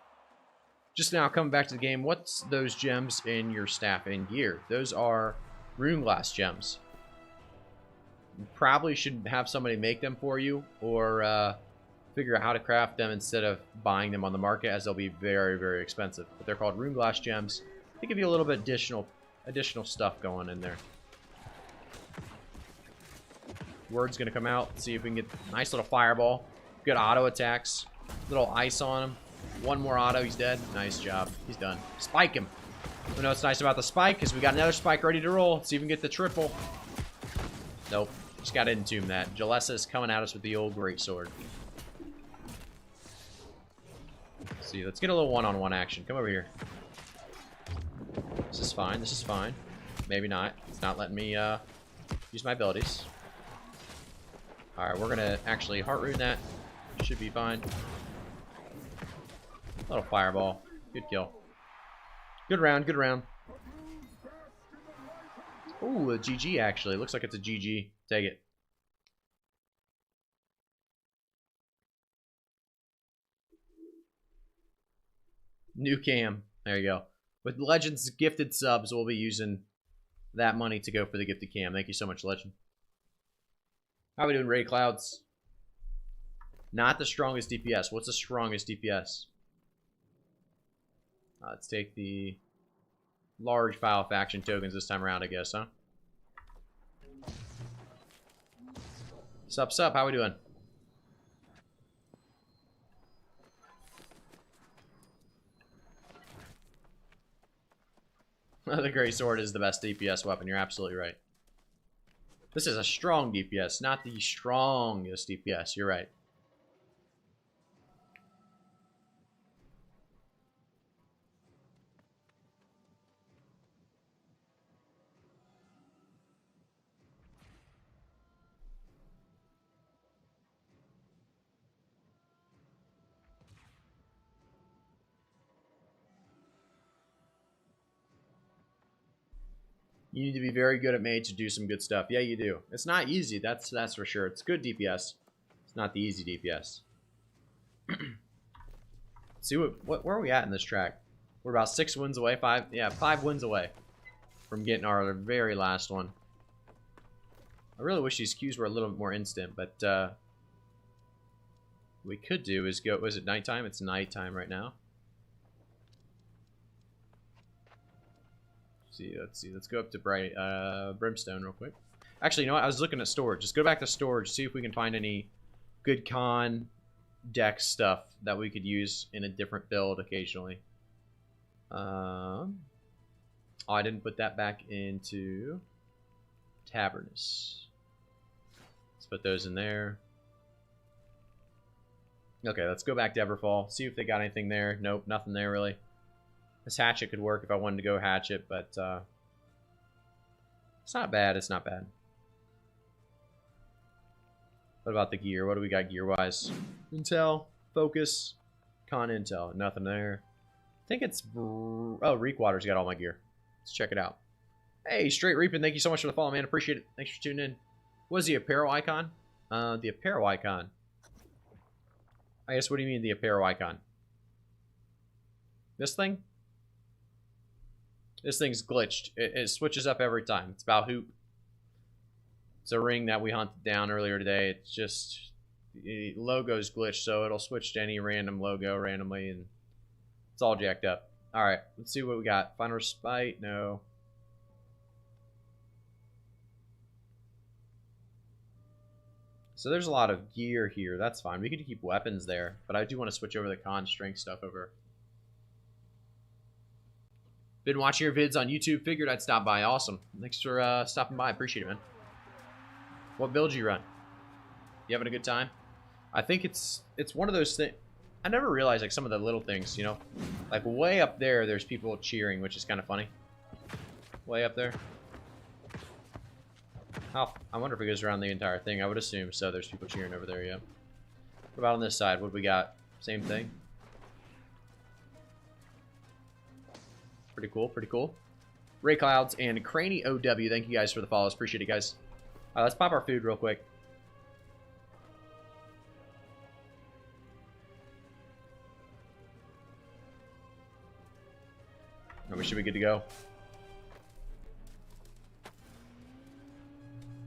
Just now, coming back to the game, what's those gems in your staff and gear? Those are rune glass gems. You probably should have somebody make them for you, or figure out how to craft them instead of buying them on the market, as they'll be very, very expensive. But they're called rune glass gems. They give you a little bit additional stuff going in there. Word's gonna come out. See if we can get a nice little fireball. Good auto attacks. Little ice on him. One more auto, he's dead. Nice job. He's done. Spike him. You know what's nice about the spike is we got another spike ready to roll. Let's see if we can get the triple. Nope. Just got to entomb that. Jalessa is coming at us with the old greatsword. Let's see. Let's get a little one-on-one action. Come over here. This is fine. This is fine. Maybe not. It's not letting me use my abilities. Alright, we're going to actually heart rune that. Should be fine. Little fireball. Good kill. Good round, good round. Ooh, a GG actually. Looks like it's a GG. Take it. New cam. There you go. With Legends gifted subs, we'll be using that money to go for the gifted cam. Thank you so much, Legend. How are we doing, Ray Clouds? Not the strongest DPS. What's the strongest DPS? Let's take the large file faction tokens this time around, I guess, huh? Sup, sup, how we doing? The greatsword is the best DPS weapon, you're absolutely right. This is a strong DPS, not the strongest DPS, you're right. You need to be very good at Mage to do some good stuff. Yeah, you do. It's not easy, that's for sure. It's good DPS. It's not the easy DPS. See where are we at in this track? We're about 6 wins away, 5 wins away from getting our very last one. I really wish these queues were a little bit more instant, but what we could do is go. Was it nighttime? It's nighttime right now. Let's see. Let's go up to brimstone real quick. Actually, you know what? I was looking at storage. Just go back to storage, see if we can find any good con deck stuff that we could use in a different build occasionally. Oh, I didn't put that back into Tavernus. Let's put those in there. Okay, let's go back to Everfall. See if they got anything there. Nope, nothing there really. This hatchet could work if I wanted to go hatchet, but it's not bad. It's not bad. What about the gear? What do we got gear-wise? Intel, focus, con intel. Nothing there. I think it's... Oh, Reekwater's got all my gear. Let's check it out. Hey, Straight Reaping, thank you so much for the follow, man. Appreciate it. Thanks for tuning in. What is the apparel icon? The apparel icon. I guess, what do you mean the apparel icon? This thing? This thing's glitched. It switches up every time. It's about hoop. It's a ring that we hunted down earlier today. It's just the logo's glitched, so it'll switch to any random logo randomly, and it's all jacked up. All right, let's see what we got. Final respite, no. So there's a lot of gear here. That's fine. We could keep weapons there, but I do want to switch over the con strength stuff over. Been watching your vids on YouTube. Figured I'd stop by. Awesome. Thanks for stopping by. Appreciate it, man. What build you run? You having a good time? I think it's one of those things. I never realized like some of the little things, you know, like way up there, there's people cheering, which is kind of funny. Way up there. Oh, I wonder if it goes around the entire thing. I would assume so. There's people cheering over there, yeah. What about on this side? What do we got? Same thing. Pretty cool, pretty cool. Ray Clouds and Craney OW, thank you guys for the follows. Appreciate it, guys. All right, let's pop our food real quick. And we should be good to go.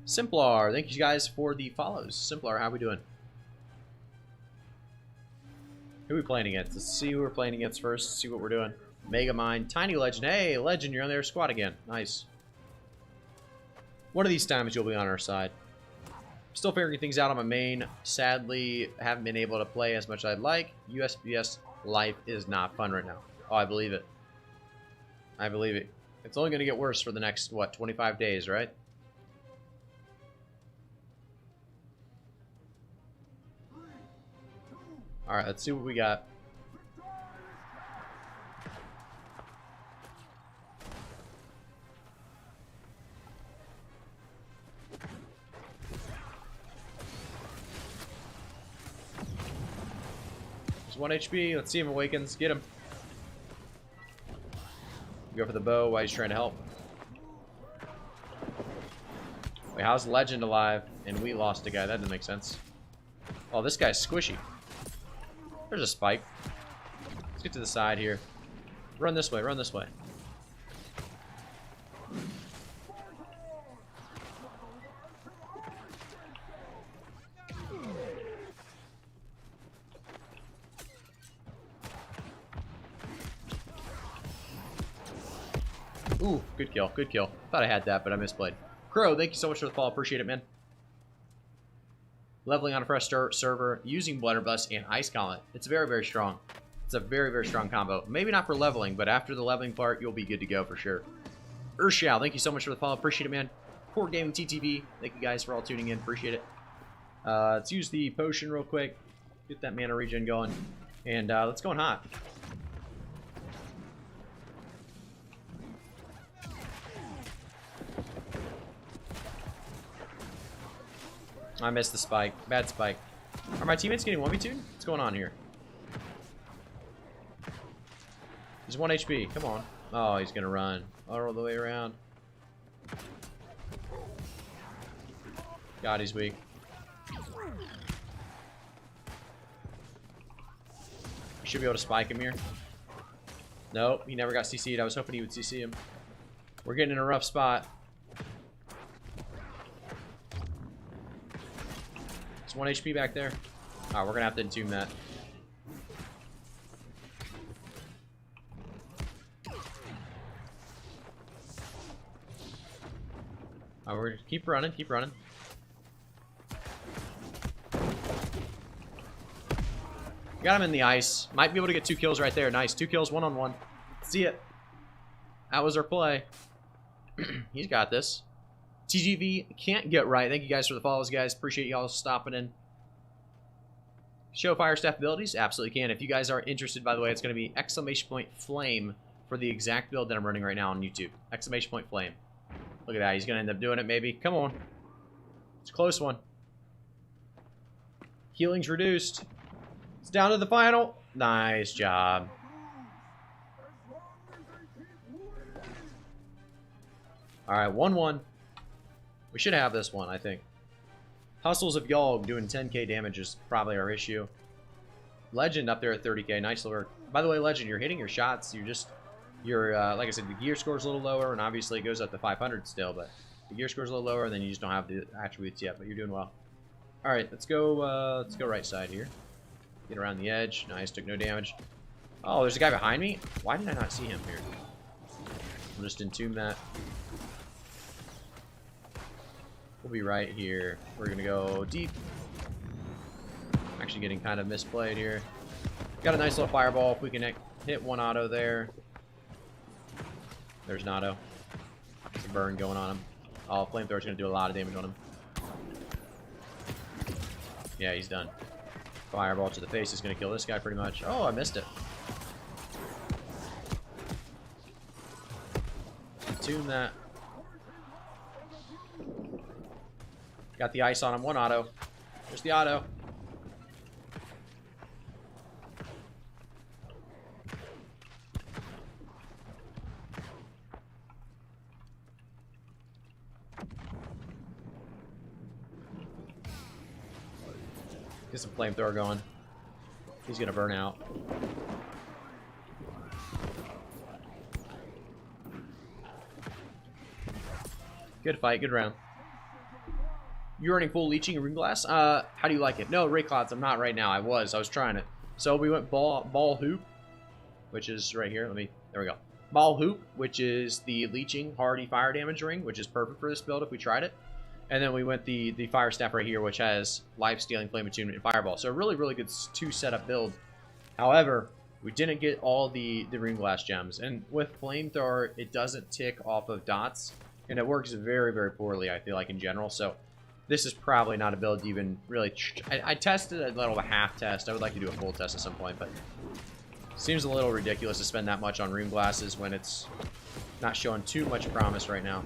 Simplar, thank you guys for the follows. Simplar, how we doing? Who are we playing against? Let's see who we're playing against first. See what we're doing. Megamind, Tiny Legend. Hey, Legend, you're on their squad again. Nice. One of these times you'll be on our side. Still figuring things out on my main. Sadly, haven't been able to play as much as I'd like. USPS life is not fun right now. Oh, I believe it. I believe it. It's only going to get worse for the next, what, 25 days, right? Alright, let's see what we got. There's 1 HP. Let's see him awakens. Get him. Go for the bow while he's trying to help. Wait, how's Legend alive? And we lost a guy. That didn't make sense. Oh, this guy's squishy. There's a spike. Let's get to the side here. Run this way, run this way. Ooh, good kill, good kill. Thought I had that, but I misplayed. Crow, thank you so much for the follow. Appreciate it, man. Leveling on a fresh server, using Blunderbuss and Ice Comet. It's very, very strong. It's a very, very strong combo. Maybe not for leveling, but after the leveling part, you'll be good to go for sure. Urshao, thank you so much for the follow. Appreciate it, man. Core Gaming TTV, thank you guys for all tuning in. Appreciate it. Let's use the potion real quick. Get that mana regen going. And let's go on hot. I missed the spike. Bad spike. Are my teammates getting 1v2? What's going on here? He's 1 HP. Come on. Oh, he's going to run all the way around. God, he's weak. Should be able to spike him here. Nope, he never got CC'd. I was hoping he would CC him. We're getting in a rough spot. It's 1 HP back there. Alright, we're gonna have to entomb that. Alright, we're gonna keep running, keep running. Got him in the ice. Might be able to get 2 kills right there. Nice. 2 kills, 1-on-1. See it. That was our play. He's got this. TGV can't get right. Thank you guys for the follows, guys. Appreciate y'all stopping in. Show fire staff abilities? Absolutely can. If you guys are interested, by the way, it's going to be !flame for the exact build that I'm running right now on YouTube. !flame. Look at that. He's going to end up doing it, maybe. Come on. It's a close one. Healing's reduced. It's down to the final. Nice job. Alright, 1-1. We should have this one, I think. Hustles of Yogg doing 10k damage is probably our issue. Legend up there at 30k. Nice little work. By the way, Legend, you're hitting your shots. You're like I said, the gear score's a little lower, and obviously it goes up to 500 still, but The gear score's a little lower, and then you just don't have the attributes yet, but you're doing well. All right, let's go right side here. Get around the edge. Nice, took no damage. Oh, there's a guy behind me? Why did I not see him here? I'll just entomb that. We'll be right here. We're gonna go deep. Actually getting kind of misplayed here. Got a nice little fireball. If we can hit one auto there. There's an auto. There's a burn going on him. Oh, flamethrower's gonna do a lot of damage on him. Yeah, he's done. Fireball to the face is gonna kill this guy pretty much. Oh, I missed it. Entomb that. Got the ice on him. One auto. There's the auto. Get some flamethrower going. He's gonna burn out. Good fight, good round. You're running full leeching and rune glass? How do you like it? No, ray clouds, I'm not right now. I was trying it. So we went ball hoop, which is right here. There we go. Ball hoop, which is the leeching hardy fire damage ring, which is perfect for this build if we tried it. And then we went the fire staff right here, which has life stealing, flame attunement, and fireball. So a really, really good two setup build. However, we didn't get all the rune glass gems. And with flamethrower, it doesn't tick off of dots. And it works very, very poorly, I feel like, in general. So this is probably not a build to even really... I tested a little half test. I would like to do a full test at some point, but it seems a little ridiculous to spend that much on rune glasses when it's not showing too much promise right now.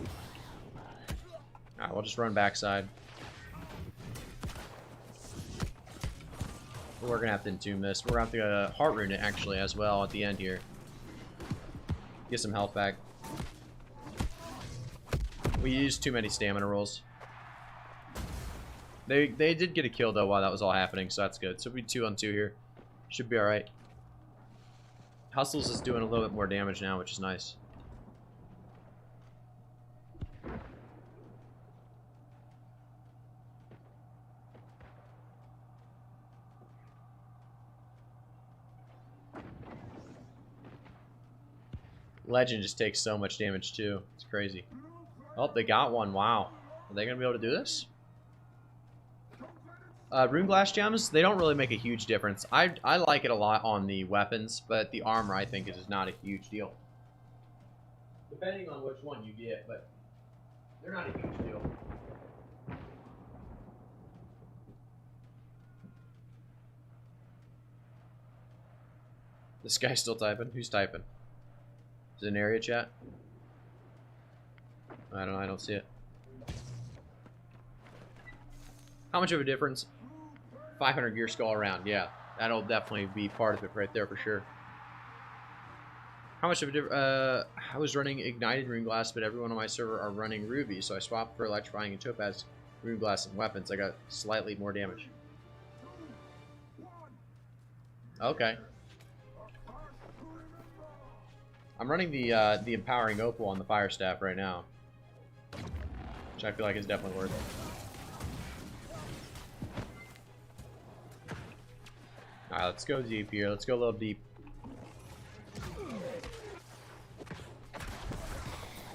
Alright, we'll just run backside. We're gonna have to entomb this. We're gonna have to heart rune it actually as well at the end here. Get some health back. We used too many stamina rolls. They did get a kill though while that was all happening, so that's good. So we 2-on-2 here. Should be alright. Hustles is doing a little bit more damage now, which is nice. Legend just takes so much damage too. It's crazy. Oh, they got one. Wow. Are they going to be able to do this? Rune glass gems, they don't really make a huge difference. I like it a lot on the weapons, but the armor I think is not a huge deal. Depending on which one you get, but they're not a huge deal. This guy's still typing? Who's typing? Is it an area chat? I don't know, I don't see it. How much of a difference? 500 gear skull around, yeah. That'll definitely be part of it right there for sure. How much of a difference? I was running ignited rune glass, but everyone on my server are running ruby, so I swapped for electrifying and topaz rune glass and weapons. I got slightly more damage. Okay. I'm running the empowering opal on the fire staff right now, which I feel like is definitely worth it. Alright, let's go deep here. Let's go a little deep.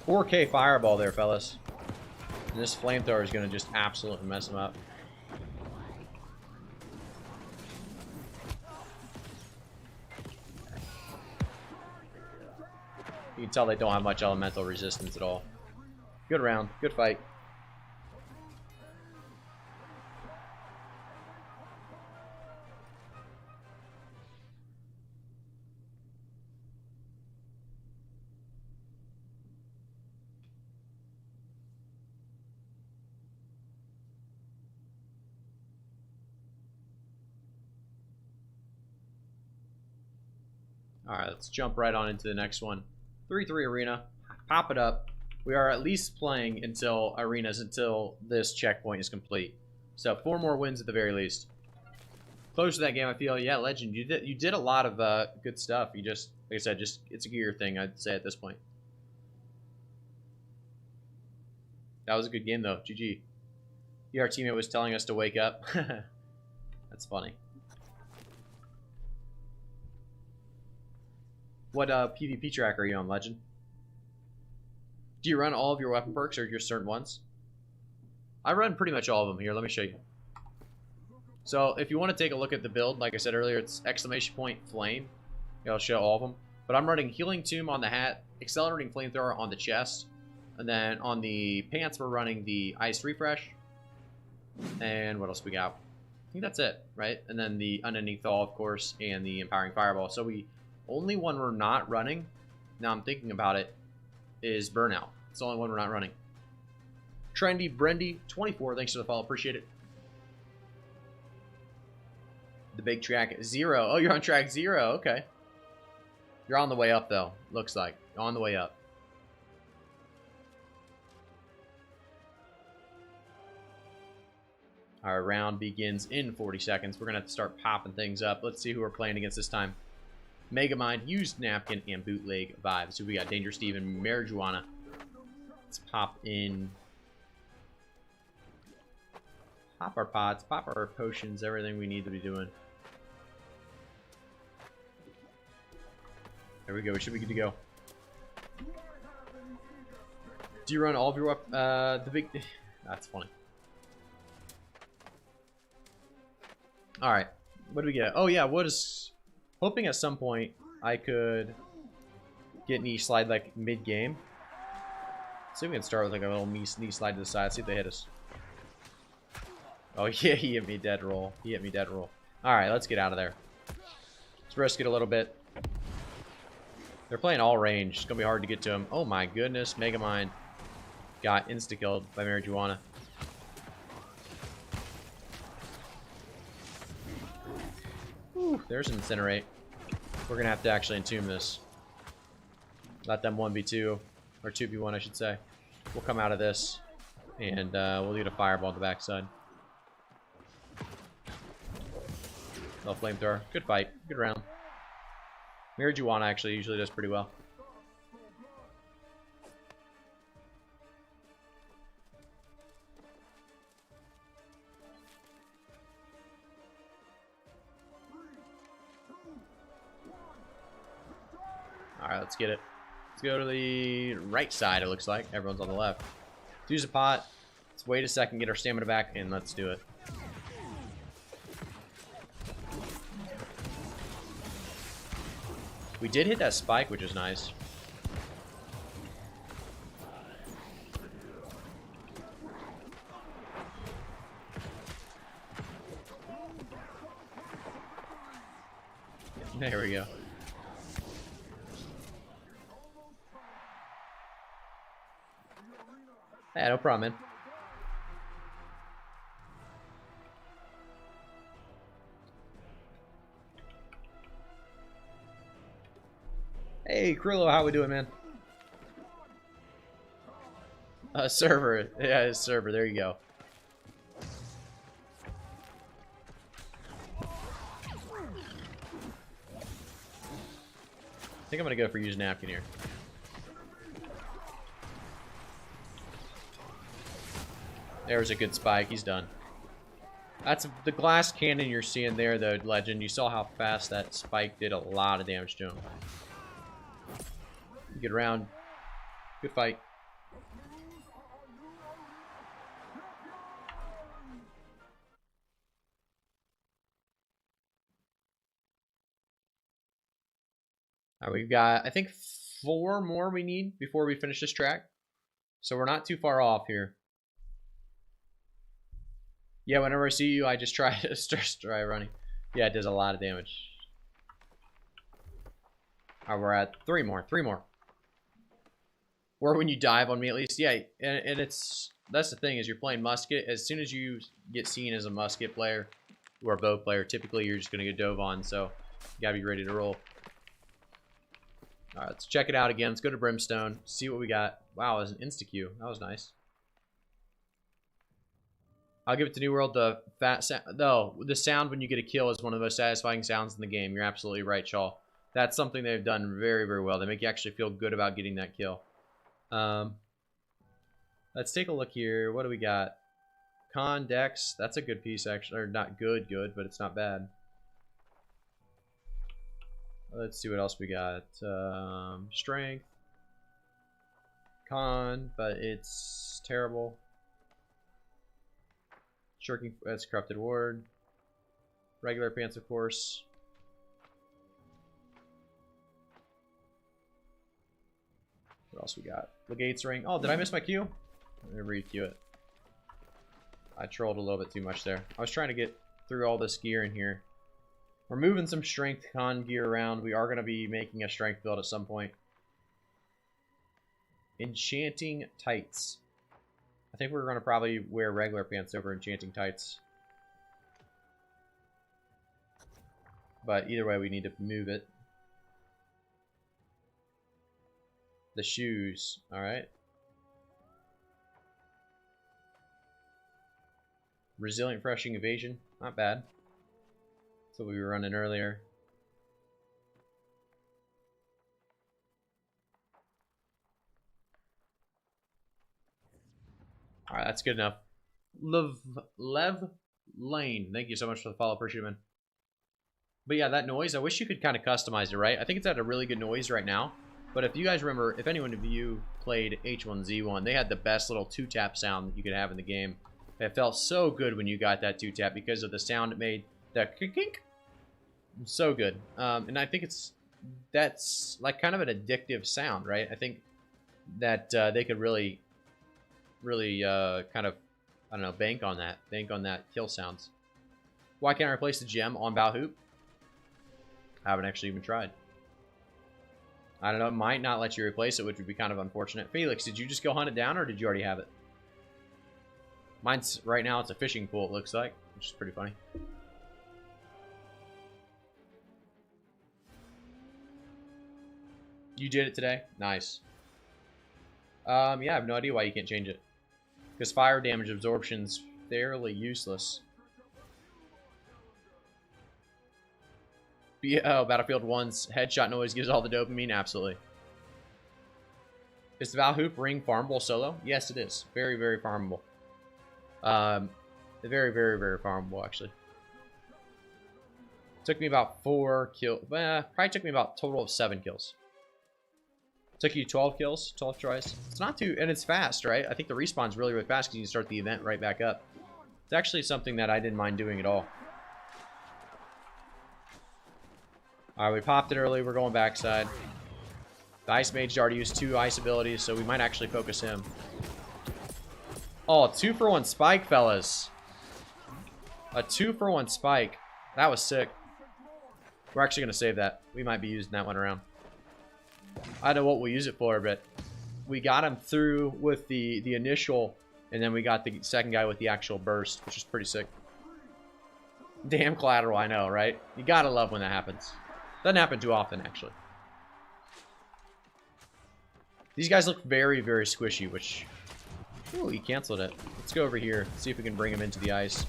4K fireball there, fellas. And this flamethrower is going to just absolutely mess them up. You can tell they don't have much elemental resistance at all. Good round. Good fight. Alright, let's jump right on into the next one. 3-3 arena. Pop it up. We are at least playing until arenas until this checkpoint is complete. So 4 more wins at the very least. Close to that game, I feel. Yeah, Legend, you did a lot of good stuff. You just, like I said, just it's a gear thing, I'd say at this point. That was a good game, though. GG. Our teammate was telling us to wake up. That's funny. What PvP track are you on, Legend? Do you run all of your weapon perks or just certain ones? I run pretty much all of them here. Let me show you. So if you want to take a look at the build, like I said earlier, it's exclamation point flame. It'll show all of them. But I'm running Healing Tomb on the hat, Accelerating Flamethrower on the chest, and then on the pants we're running the Ice Refresh. And what else we got? I think that's it, right? And then the Unending Thaw, of course, and the Empowering Fireball. So we only one we're not running, now I'm thinking about it, is Burnout. It's the only one we're not running. Trendy Brendy 24, thanks for the follow, appreciate it. The big track 0. Oh, you're on track 0. Okay. You're on the way up, though. Looks like. On the way up. Our round begins in 40 seconds. We're going to have to start popping things up. Let's see who we're playing against this time. Megamind, Used Napkin, and Bootleg Vibes. So we got Danger Steve and Marijuana. Let's pop in. Pop our pots, pop our potions, everything we need to be doing. There we go. We should be good to go. Do you run all of your the big? That's funny. All right. What do we get? Oh yeah, was hoping at some point I could get knee slide like mid game. See if we can start with like a little knee slide to the side. See if they hit us. Oh yeah, he hit me dead roll. He hit me dead roll. All right, let's get out of there. Let's risk it a little bit. They're playing all range. It's gonna be hard to get to him. Oh my goodness, Megamind got insta-killed by Marijuana. Whew, there's an Incinerate. We're gonna have to actually entomb this. Let them 1v2, or 2v1 I should say. We'll come out of this, and we'll get a fireball on the backside. Little flamethrower. Good fight. Good round. Marijuana actually usually does pretty well. Alright, let's get it. Let's go to the right side, it looks like. Everyone's on the left. Let's use a pot. Let's wait a second, get our stamina back, and let's do it. We did hit that spike, which is nice. There we go. Yeah, no problem, man. Hey, Krillo, how we doing, man? Server. Yeah, it's server. There you go. I think I'm going to go for use napkin here. There's a good spike. He's done. That's the glass cannon you're seeing there, though, Legend. You saw how fast that spike did a lot of damage to him. Good round. Good fight. All right, we've got, I think, 4 more we need before we finish this track. So we're not too far off here. Yeah, whenever I see you, I just try running. Yeah, it does a lot of damage. All right, we're at 3 more. 3 more. Or when you dive on me, at least. Yeah, and that's the thing, is you're playing musket. As soon as you get seen as a musket player or a bow player, typically you're just going to get dove on. So you got to be ready to roll. All right, let's check it out again. Let's go to Brimstone. See what we got. Wow, it was an insta-Q. That was nice. I'll give it to New World. The the sound when you get a kill is one of the most satisfying sounds in the game. You're absolutely right, Shaw. That's something they've done very, very well. They make you actually feel good about getting that kill. Let's take a look here. What do we got? Con Dex. That's a good piece, actually. Or not good, but it's not bad. Let's see what else we got. Strength. Con, but it's terrible. Shirking, that's Corrupted Ward. Regular pants, of course. What else we got? Legate's Ring. Oh, did I miss my Q? Let me re-Q it. I trolled a little bit too much there. I was trying to get through all this gear in here. We're moving some strength con gear around. We are going to be making a strength build at some point. Enchanting tights. I think we're going to probably wear regular pants over enchanting tights. But either way, we need to move it. The shoes. Alright. Resilient Freshing Evasion. Not bad. That's what we were running earlier. Alright, that's good enough. Lev Lane. Thank you so much for the follow. Appreciate it, man. But yeah, that noise, I wish you could kind of customize it, right? I think it's at a really good noise right now. But if you guys remember, if anyone of you played H1Z1, they had the best little 2-tap sound that you could have in the game. It felt so good when you got that 2-tap because of the sound it made. The kink. So good. And I think that's like kind of an addictive sound, right? I think that they could really kind of, I don't know, bank on that kill sounds. Why can't I replace the gem on Balhoop? I haven't actually even tried. I don't know, it might not let you replace it, which would be kind of unfortunate. Felix, did you just go hunt it down, or did you already have it? Mine's, right now, it's a fishing pool, it looks like, which is pretty funny. You did it today? Nice. Yeah, I have no idea why you can't change it. Because fire damage absorption's fairly useless. Oh, Battlefield 1's headshot noise gives all the dopamine? Absolutely. Is the Valhoop ring farmable solo? Yes, it is. Very, very farmable. Very, very, very farmable, actually. Took me about 4 kills. Probably took me about a total of 7 kills. Took you 12 kills, 12 tries. It's not too, and it's fast, right? I think the respawn's really, really fast because you can start the event right back up. It's actually something that I didn't mind doing at all. Alright, we popped it early. We're going backside. The Ice Mage already used 2 ice abilities, so we might actually focus him. Oh, 2-for-1 spike, fellas. A 2-for-1 spike. That was sick. We're actually going to save that. We might be using that one around. I don't know what we'll use it for, but we got him through with the initial, and then we got the second guy with the actual burst, which is pretty sick. Damn collateral, I know, right? You gotta love when that happens. Doesn't happen too often, actually. These guys look very, very squishy, which... Ooh, he canceled it. Let's go over here, see if we can bring him into the ice.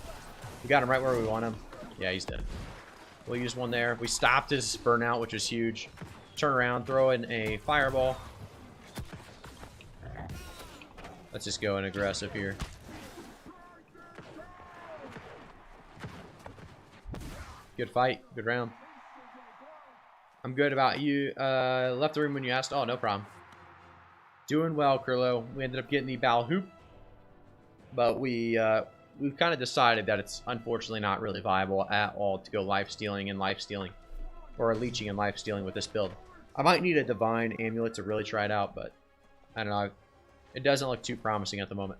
We got him right where we want him. Yeah, he's dead. We'll use one there. We stopped his burnout, which is huge. Turn around, throw in a fireball. Let's just go in aggressive here. Good fight. Good round. I'm good. About you. Left the room when you asked. Oh, no problem. Doing well, Curlo. We ended up getting the Balhoop. But we've kind of decided that it's unfortunately not really viable at all to go life-stealing and life-stealing. Or leeching and life-stealing with this build. I might need a Divine Amulet to really try it out, but I don't know. It doesn't look too promising at the moment.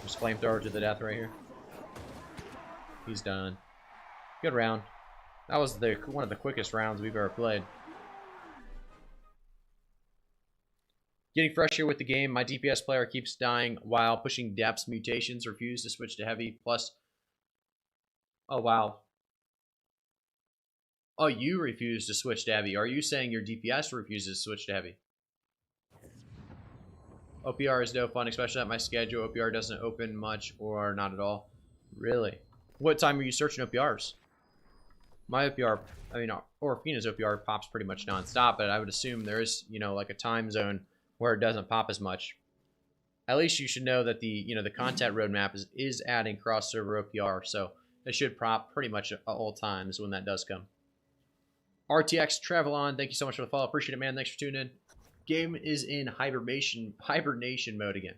Just flamethrower to the death right here. He's done. Good round. That was one of the quickest rounds we've ever played. Getting fresh here with the game. My DPS player keeps dying while pushing depths. Mutations. Refuse to switch to heavy. Plus... Oh, wow. Oh, you refuse to switch to heavy. Are you saying your DPS refuses to switch to heavy? OPR is no fun, especially at my schedule. OPR doesn't open much or not at all. Really? What time are you searching OPRs? My OPR, I mean, Orfina's OPR pops pretty much nonstop, but I would assume there is, you know, like a time zone where it doesn't pop as much. At least you should know that the, you know, the content roadmap is adding cross server OPR, so it should pop pretty much at all times when that does come. RTX Travelon, thank you so much for the follow. Appreciate it, man. Thanks for tuning in. Game is in hibernation mode again.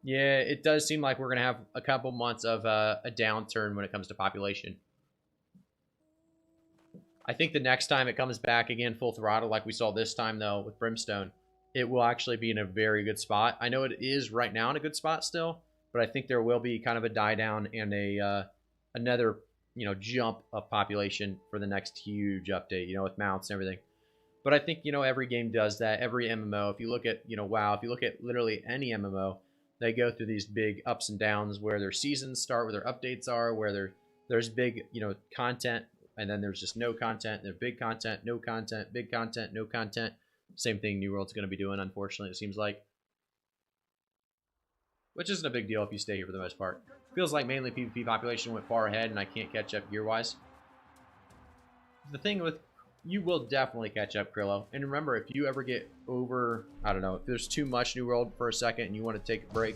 Yeah, it does seem like we're going to have a couple months of a downturn when it comes to population. I think the next time it comes back again full throttle like we saw this time, though, with Brimstone, it will actually be in a very good spot. I know it is right now in a good spot still, but I think there will be kind of a die down and a another, you know, jump of population for the next huge update, you know, with mounts and everything. But I think, you know, every game does that. Every MMO, if you look at, you know, WoW, if you look at literally any MMO, they go through these big ups and downs where their seasons start, where their updates are, where there's big, you know, content, and then there's just no content. There's big content, no content, big content, no content. Same thing New World's going to be doing, unfortunately, it seems like. Which isn't a big deal if you stay here for the most part. Feels like mainly PvP population went far ahead and I can't catch up gear-wise. The thing with... You will definitely catch up, Krillo. And remember, if you ever get over... I don't know, if there's too much New World for a second and you want to take a break,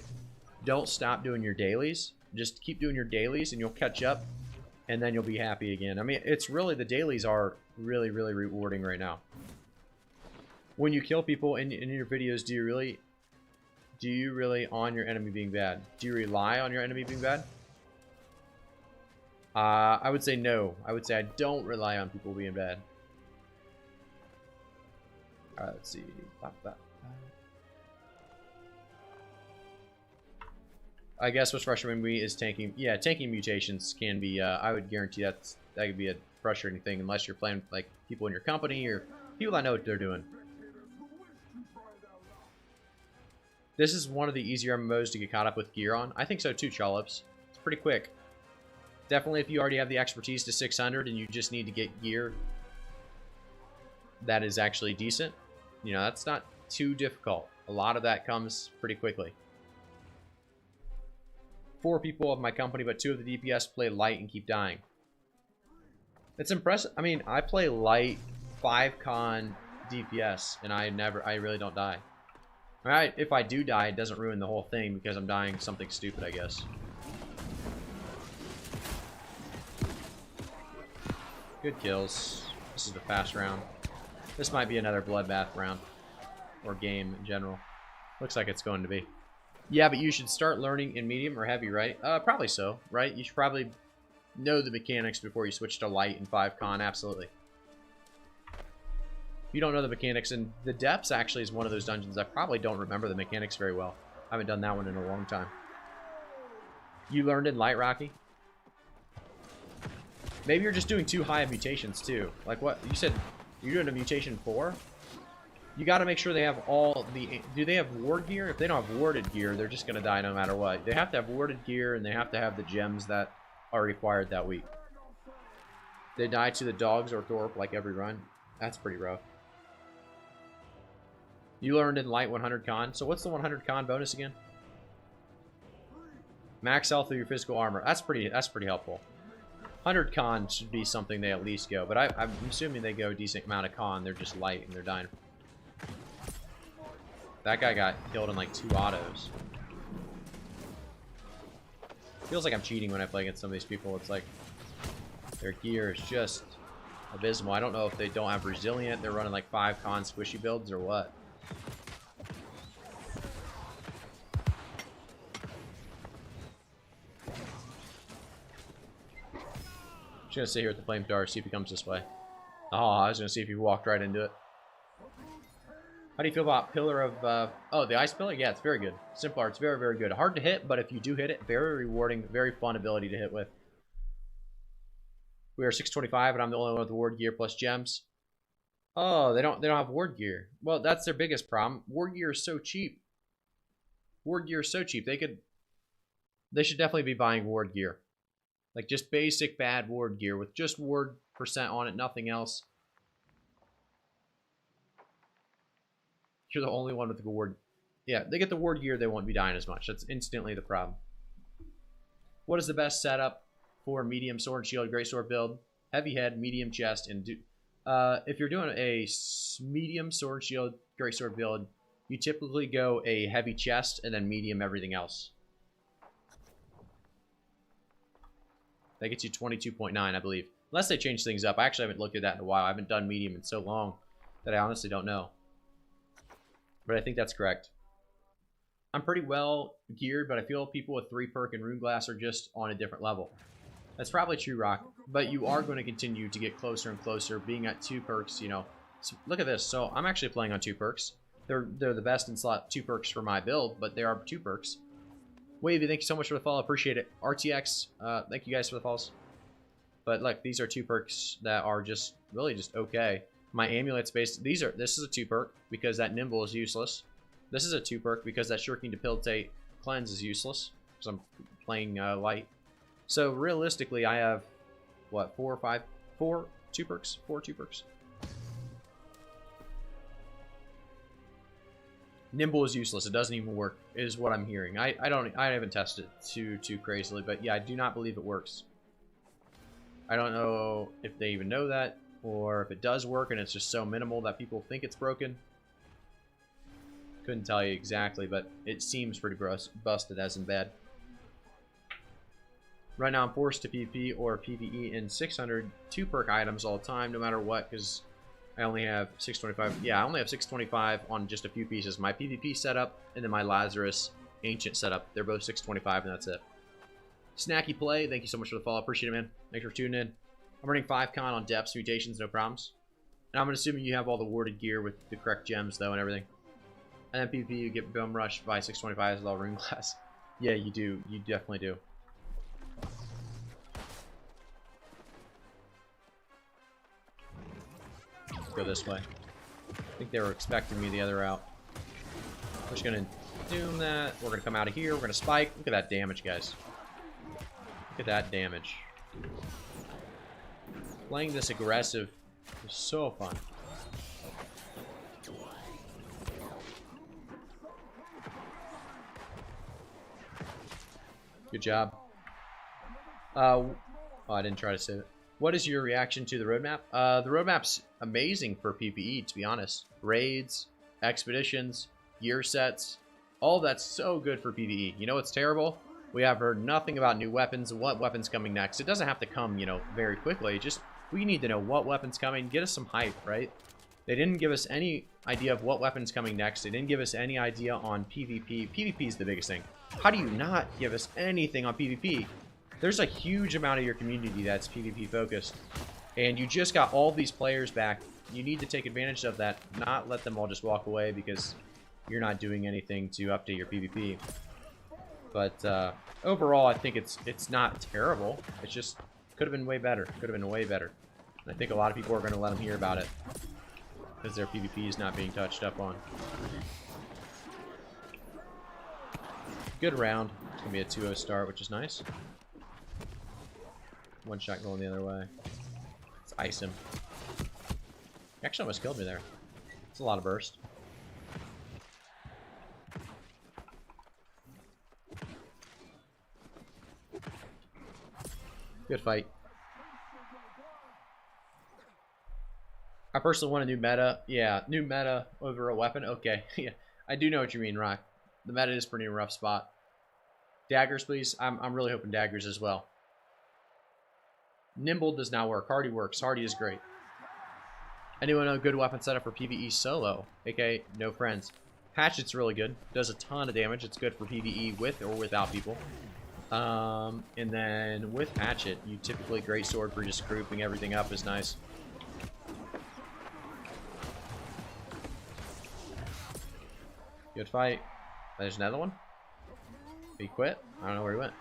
don't stop doing your dailies. Just keep doing your dailies and you'll catch up. And then you'll be happy again. I mean, it's really... The dailies are really, really rewarding right now. When you kill people in your videos, do you really on your enemy being bad? Do you rely on your enemy being bad? I would say no. I would say I don't rely on people being bad. Alright, let's see. I guess what's frustrating me is tanking. Yeah, tanking mutations can be, I would guarantee that could be a frustrating thing unless you're playing like people in your company or people that know what they're doing. This is one of the easier MMOs to get caught up with gear on. I think so too, Chollops. It's pretty quick. Definitely if you already have the expertise to 600 and you just need to get gear that is actually decent, you know, that's not too difficult. A lot of that comes pretty quickly. 4 people of my company, but 2 of the DPS play light and keep dying. It's impressive. I mean, I play light 5 con DPS and I really don't die. Alright, if I do die, it doesn't ruin the whole thing because I'm dying something stupid, I guess. Good kills. This is the fast round. This might be another bloodbath round. Or game in general. Looks like it's going to be. Yeah, but you should start learning in medium or heavy, right? Probably so, right? You should probably know the mechanics before you switch to light and 5 con, absolutely. You don't know the mechanics, and the depths actually is one of those dungeons I probably don't remember the mechanics very well. I haven't done that one in a long time. You learned in light, Rocky? Maybe you're just doing too high of mutations too. Like what you said, you're doing a mutation 4. You got to make sure they have all the. Do they have ward gear? If they don't have warded gear, they're just gonna die no matter what. They have to have warded gear, and they have to have the gems that are required that week. They die to the dogs or Thorpe like every run. That's pretty rough. You learned in light 100 con. So what's the 100 con bonus again? Max health of your physical armor. That's pretty helpful. 100 con should be something they at least go, but I'm assuming they go a decent amount of con. They're just light and they're dying. That guy got killed in like 2 autos. Feels like I'm cheating when I play against some of these people. It's like their gear is just abysmal. I don't know if they don't have resilient. They're running like 5 con squishy builds or what. Just gonna sit here with the flame dart, see if he comes this way. Oh, I was gonna see if he walked right into it. How do you feel about Pillar of, oh, the Ice Pillar? Yeah, it's very good. Simple Art's very, very good. Hard to hit, but if you do hit it, very rewarding, very fun ability to hit with. We are 625, and I'm the only one with the ward gear plus gems. Oh, they don't have ward gear. Well, that's their biggest problem. Ward gear is so cheap. Ward gear is so cheap. They should definitely be buying ward gear. Like just basic bad ward gear with just ward % on it, nothing else. You're the only one with the ward. Yeah, they get the ward gear, they won't be dying as much. That's instantly the problem. What is the best setup for medium sword and shield greatsword build? Heavy head, medium chest, and if you're doing a medium sword shield greatsword build, you typically go a heavy chest and then medium everything else. That gets you 22.9, I believe. Unless they change things up. I actually haven't looked at that in a while. I haven't done medium in so long that I honestly don't know. But I think that's correct. I'm pretty well geared, but I feel people with 3 perk and rune glass are just on a different level. That's probably true, Rock. But you are going to continue to get closer and closer, being at 2 perks, you know. So look at this. So I'm actually playing on 2 perks. They're the best in slot 2 perks for my build, but they are 2 perks. Wavy, thank you so much for the follow. Appreciate it. RTX, thank you guys for the follows. But look, these are 2 perks that are just really just okay. My amulet's based. This is a 2 perk because that nimble is useless. This is a 2 perk because that shirking debilitate cleanse is useless because I'm playing light. So realistically, I have what 4 2 perks. Nimble is useless. It doesn't even work, is what I'm hearing. I haven't tested it too crazily, but yeah, I do not believe it works. I don't know if they even know that, or if it does work and it's just so minimal that people think it's broken. Couldn't tell you exactly, but it seems pretty busted as in bad. Right now I'm forced to PvP or PvE in 600 2 perk items all the time, no matter what, because I only have 625. Yeah, I only have 625 on just a few pieces. My PvP setup and then my Lazarus Ancient setup. They're both 625 and that's it. Snacky Play, thank you so much for the follow. Appreciate it, man. Thanks for tuning in. I'm running 5 con on depths, mutations, no problems. And I'm assuming you have all the warded gear with the correct gems, though, and everything. And then PvP, you get Bum Rush by 625 with all rune glass. Yeah, you do. You definitely do. Let's go this way. I think they were expecting me the other route. We're just going to doom that. We're going to come out of here. We're going to spike. Look at that damage, guys. Look at that damage. Playing this aggressive is so fun. Good job. Oh, I didn't try to save it. What is your reaction to the roadmap? The roadmap's amazing for PvE, to be honest. Raids, expeditions, gear sets, all that's so good for PvE. You know what's terrible? We have heard nothing about new weapons and what weapons coming next. It doesn't have to come, you know, very quickly. Just we need to know what weapons coming. Get us some hype, right? They didn't give us any idea of what weapons coming next. They didn't give us any idea on PvP. PvP is the biggest thing. How do you not give us anything on PvP? There's a huge amount of your community that's PvP focused. And you just got all these players back. You need to take advantage of that. Not let them all just walk away because you're not doing anything to update your PvP. But overall, I think it's not terrible. It's just could have been way better. Could have been way better. And I think a lot of people are going to let them hear about it because their PvP is not being touched up on. Good round. It's going to be a 2-0 start, which is nice. One shot going the other way. Let's ice him. He actually almost killed me there. It's a lot of burst. Good fight. I personally want a new meta. Yeah, new meta over a weapon. Okay, yeah, I do know what you mean, Rock. The meta is pretty rough spot. Daggers, please. I'm really hoping daggers as well. Nimble does not work. Hardy works. Hardy is great. Anyone know a good weapon setup for PvE solo? aka no friends. Hatchet's really good. Does a ton of damage. It's good for PvE with or without people. And then with Hatchet, you typically greatsword for just grouping everything up is nice. Good fight. There's another one. He quit? I don't know where he went.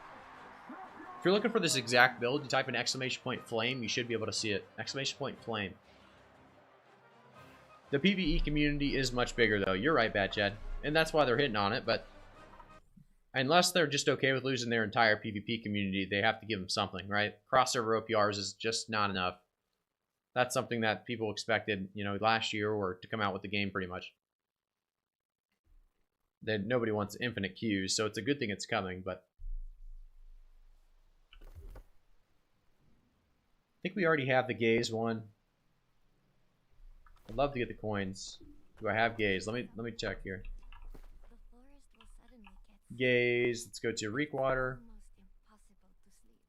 If you're looking for this exact build, you type in !flame, you should be able to see it. !flame. The PvE community is much bigger, though. You're right, Bad Chad. And that's why they're hitting on it, but unless they're just okay with losing their entire PvP community, they have to give them something, right? Cross-server OPRs is just not enough. That's something that people expected, you know, last year or to come out with the game pretty much. Nobody wants infinite queues, so it's a good thing it's coming, but think we already have the gaze one. I'd love to get the coins. Do I have gaze? Let me check here. Gaze. Let's go to Reekwater.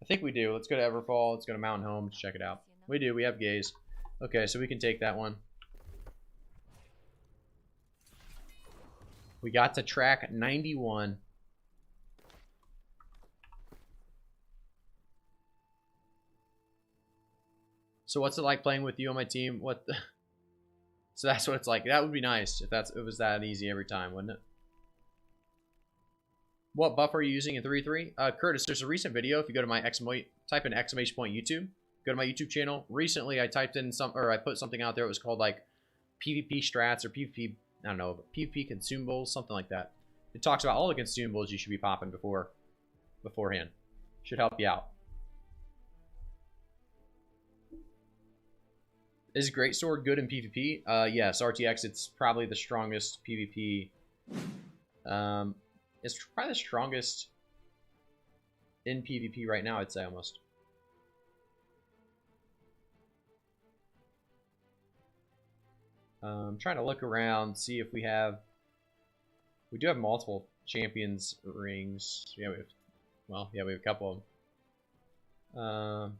I think we do. Let's go to Everfall. Let's go to Mountain Home. Let's check it out. We do. We have gaze. Okay, so we can take that one. We got to track 91. So what's it like playing with you on my team? What the... So that's what it's like. That would be nice if it was that easy every time, wouldn't it? What buff are you using in 3.3? Curtis, there's a recent video. If you go to my type in exclamation point YouTube, go to my YouTube channel. Recently, I typed in I put something out there. It was called like PvP strats or PvP, I don't know, PvP consumables, something like that. It talks about all the consumables you should be popping beforehand. Should help you out. Is greatsword good in PvP? Yes, RTX, it's probably the strongest PvP. It's probably the strongest in PvP right now, I'd say, almost. I'm trying to look around, see if we have... We do have multiple champions rings. Yeah, we have a couple of them.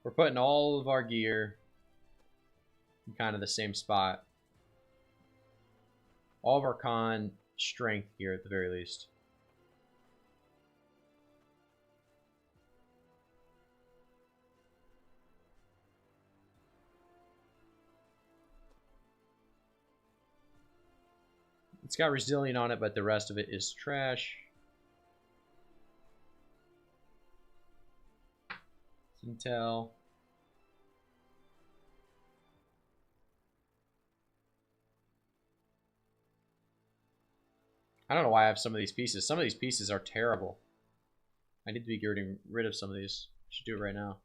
We're putting all of our gear in kind of the same spot. All of our con strength here at the very least. It's got resilient on it, but the rest of it is trash. Intel. I don't know why I have some of these pieces. Some of these pieces are terrible. I need to be getting rid of some of these. I should do it right now.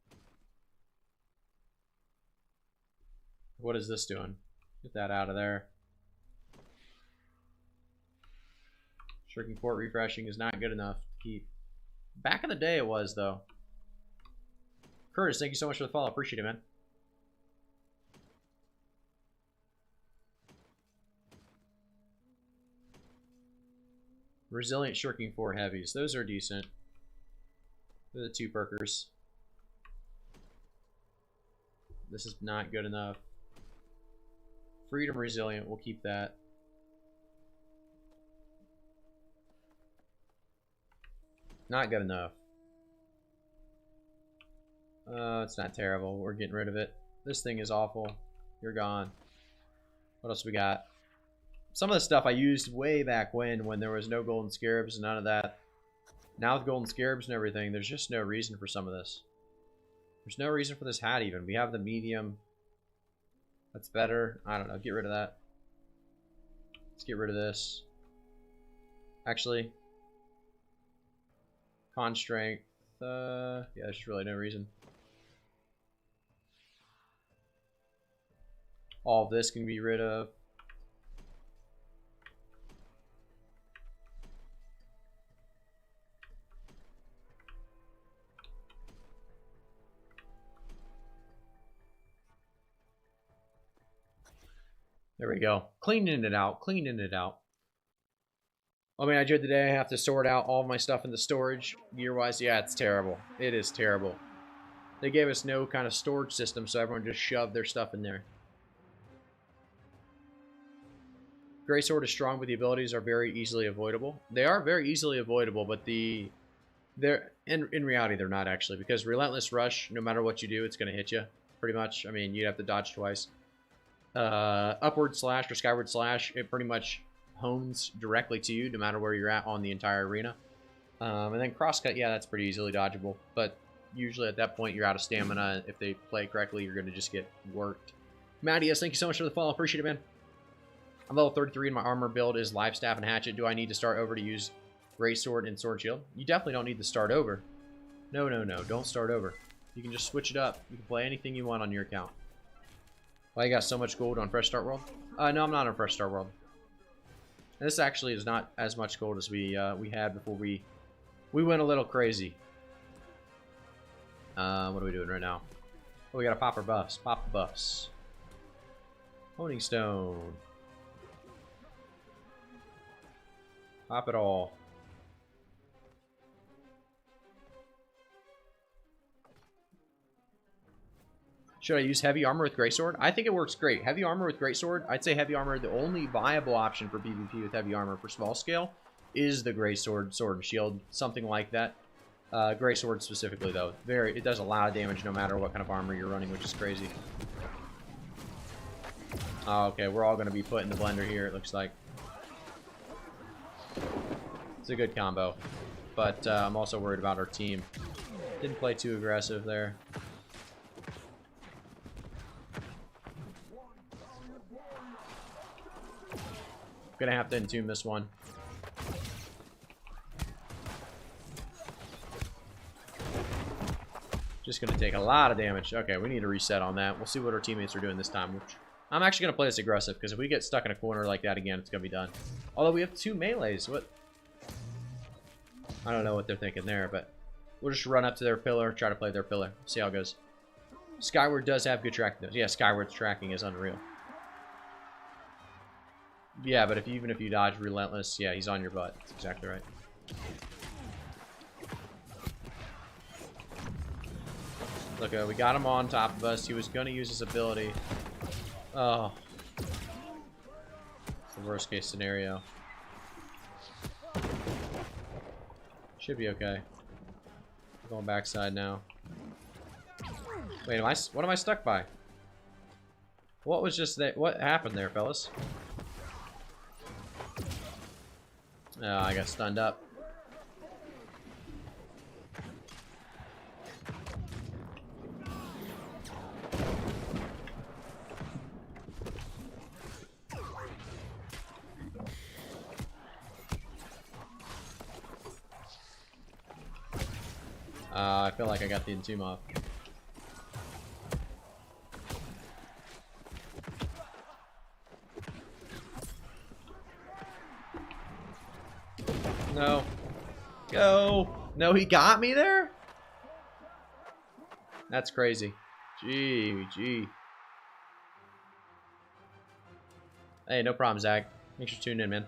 What is this doing? Get that out of there. Shrinking port refreshing is not good enough to keep. Back in the day it was, though. Curtis, thank you so much for the follow. Appreciate it, man. Resilient shirking 4 heavies. Those are decent. They're the 2 perkers. This is not good enough. Freedom resilient, we'll keep that. Not good enough. It's not terrible. We're getting rid of it. This thing is awful. You're gone. What else we got? Some of the stuff I used way back when there was no golden scarabs and none of that. Now with golden scarabs and everything, there's just no reason for some of this. There's no reason for this hat even. We have the medium. That's better. I don't know. Get rid of that. Let's get rid of this. Actually, con strength. Yeah, there's just really no reason. All of this can be rid of. There we go. Cleaning it out. Cleaning it out. I mean, I did today. I have to sort out all of my stuff in the storage. Gear-wise, yeah, it's terrible. It is terrible. They gave us no kind of storage system, so everyone just shoved their stuff in there. Greatsword is strong, but the abilities are very easily avoidable. They are very easily avoidable, but in reality, they're not actually. Because Relentless Rush, no matter what you do, it's going to hit you, pretty much. I mean, you'd have to dodge twice. Upward slash or skyward slash, it pretty much hones directly to you no matter where you're at on the entire arena. And then crosscut, yeah, that's pretty easily dodgeable, but usually at that point you're out of stamina. If they play correctly, you're going to just get worked. Mattias, thank you so much for the follow. Appreciate it, man. I'm level 33 and my armor build is live staff and hatchet. Do I need to start over to use greatsword and sword shield? You definitely don't need to start over. No, don't start over. You can just switch it up. You can play anything you want on your account. Well, I got so much gold on Fresh Start World. No, I'm not on Fresh Start World. And this actually is not as much gold as we had before we went a little crazy. What are we doing right now? Oh, we gotta pop our buffs. Pop the buffs. Honing stone. Pop it all. Should I use heavy armor with greatsword? I think it works great. Heavy armor with greatsword. I'd say heavy armor, the only viable option for PvP with heavy armor for small scale is the greatsword, sword and shield, something like that. Greatsword specifically though, it does a lot of damage no matter what kind of armor you're running, which is crazy. Oh, okay, we're all gonna be put in the blender here. It looks like it's a good combo, but I'm also worried about our team. Didn't play too aggressive there. Gonna have to entomb this one. Just gonna take a lot of damage. Okay, we need to reset on that. We'll see what our teammates are doing this time. I'm actually gonna play this aggressive because if we get stuck in a corner like that again, it's gonna be done. Although we have 2 melees. What? I don't know what they're thinking there, but we'll just run up to their pillar, try to play their pillar. See how it goes. Skyward does have good tracking though. Yeah, Skyward's tracking is unreal. Yeah, but even if you dodge Relentless, yeah, he's on your butt. That's exactly right. Look, we got him on top of us. He was going to use his ability. Oh. It's the worst case scenario. Should be okay. I'm going backside now. Wait, what am I stuck by? What was just that? What happened there, fellas? Oh, I got stunned up. I feel like I got the entomb off. No. Go. No, he got me there? That's crazy. Gee. Hey, no problem, Zach. Thanks for tuning in, man.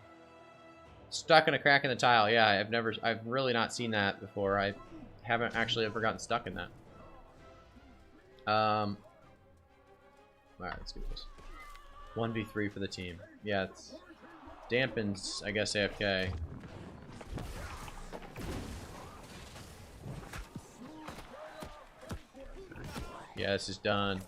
Stuck in a crack in the tile. Yeah, I've really not seen that before. I haven't actually ever gotten stuck in that. Alright, let's get this. 1v3 for the team. Yeah, it's dampens, I guess, AFK. Yeah, this is done.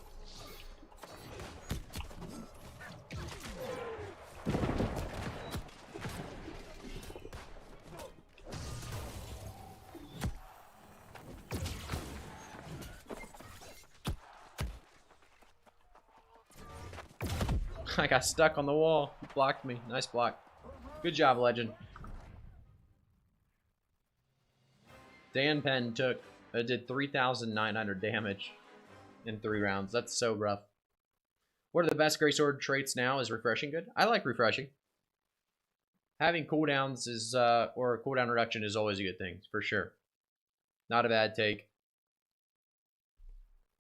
I got stuck on the wall. He blocked me. Nice block. Good job, Legend. Dan Penn did 3,900 damage in 3 rounds. That's so rough. What are the best greatsword traits now? Is refreshing good? I like refreshing. Having cooldowns is, or a cooldown reduction is always a good thing, for sure. Not a bad take.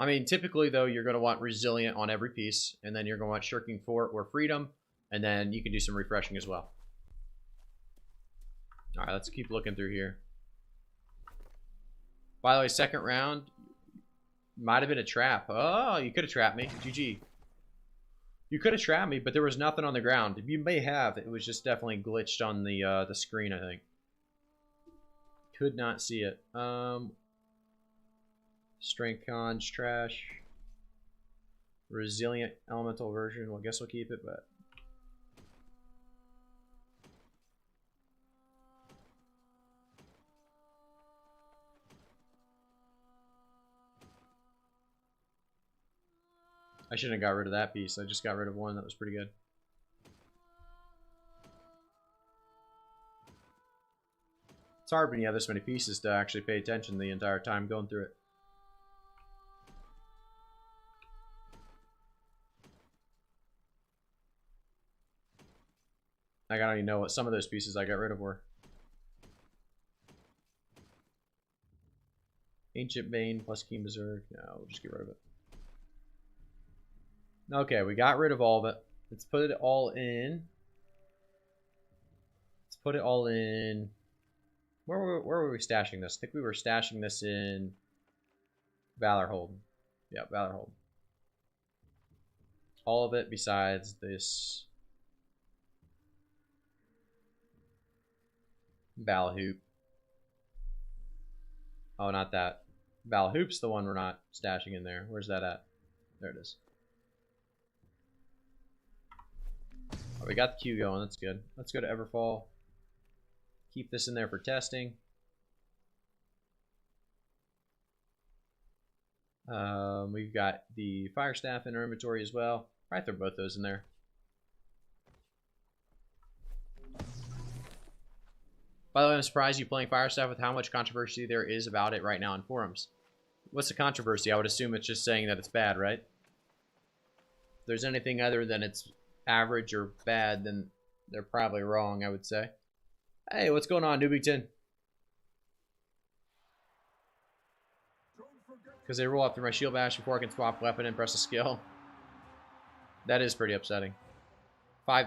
I mean, typically, though, you're going to want resilient on every piece, and then you're going to want shirking fort or freedom, and then you can do some refreshing as well. All right, let's keep looking through here. By the way, second round might have been a trap. Oh, you could have trapped me. GG. You could have trapped me, but there was nothing on the ground. You may have. It was just definitely glitched on the screen, I think. Could not see it. Strength cons, trash. Resilient elemental version. Well, I guess we'll keep it, but. I shouldn't have got rid of that piece. I just got rid of one that was pretty good. It's hard when you have this many pieces to actually pay attention the entire time going through it. I don't even know what some of those pieces I got rid of were. Ancient Bane plus Keen Berserk. No, we'll just get rid of it. Okay, we got rid of all of it. Let's put it all in. Let's put it all in. Where were we stashing this? I think we were stashing this in Valorhold. Yeah, Valorhold. All of it besides this Valhoop. Oh, not that. Valhoop's the one we're not stashing in there. Where's that at? There it is. Oh, we got the queue going. That's good. Let's go to Everfall. Keep this in there for testing. We've got the Fire Staff in our inventory as well. Probably throw both those in there. By the way, I'm surprised you playing Fire Staff with how much controversy there is about it right now in forums. What's the controversy? I would assume it's just saying that it's bad, right? If there's anything other than it's average or bad, then they're probably wrong, I would say. Hey, what's going on, Newbington? Because they roll up through my shield bash before I can swap weapon and press a skill. That is pretty upsetting.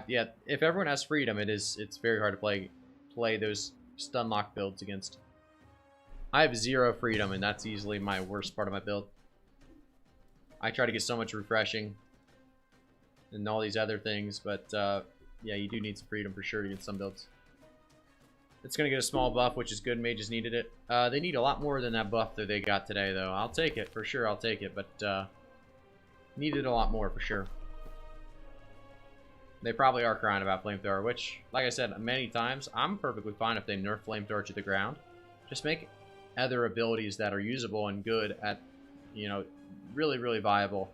Yeah, if everyone has freedom, it's very hard to play those stun lock builds against. I have 0 freedom, and that's easily my worst part of my build. I try to get so much refreshing and all these other things, but yeah, you do need some freedom for sure to get some builds. It's going to get a small buff, which is good. Mages needed it. They need a lot more than that buff that they got today, though. I'll take it, for sure. I'll take it, but needed a lot more, for sure. They probably are crying about Flamethrower, which, like I said many times, I'm perfectly fine if they nerf Flamethrower to the ground. Just make other abilities that are usable and good at, you know, really, really viable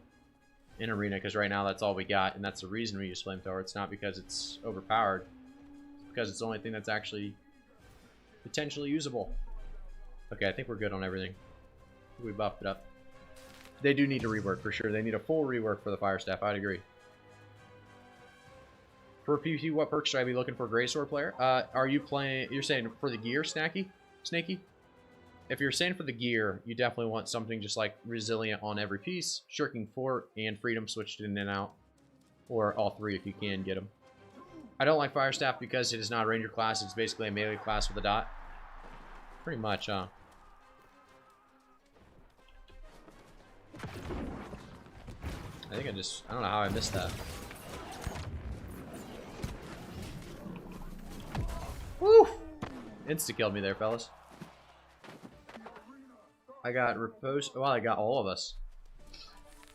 in Arena, because right now that's all we got, and that's the reason we use Flamethrower. It's not because it's overpowered. It's because it's the only thing that's actually potentially usable. Okay, I think we're good on everything. We buffed it up. They do need to rework for sure. They need a full rework for the Fire Staff. I'd agree. For PvP, what perks should I be looking for, greatsword player? Are you playing? You're saying for the gear, Snaky? If you're saying for the gear, you definitely want something just like resilient on every piece, shirking fort, and freedom switched in and out, or all three if you can get them. I don't like Fire Staff because it is not a ranger class. It's basically a melee class with a dot. Pretty much, huh? I don't know how I missed that. Woo! Insta-killed me there, fellas. I got Repose. Well, I got all of us.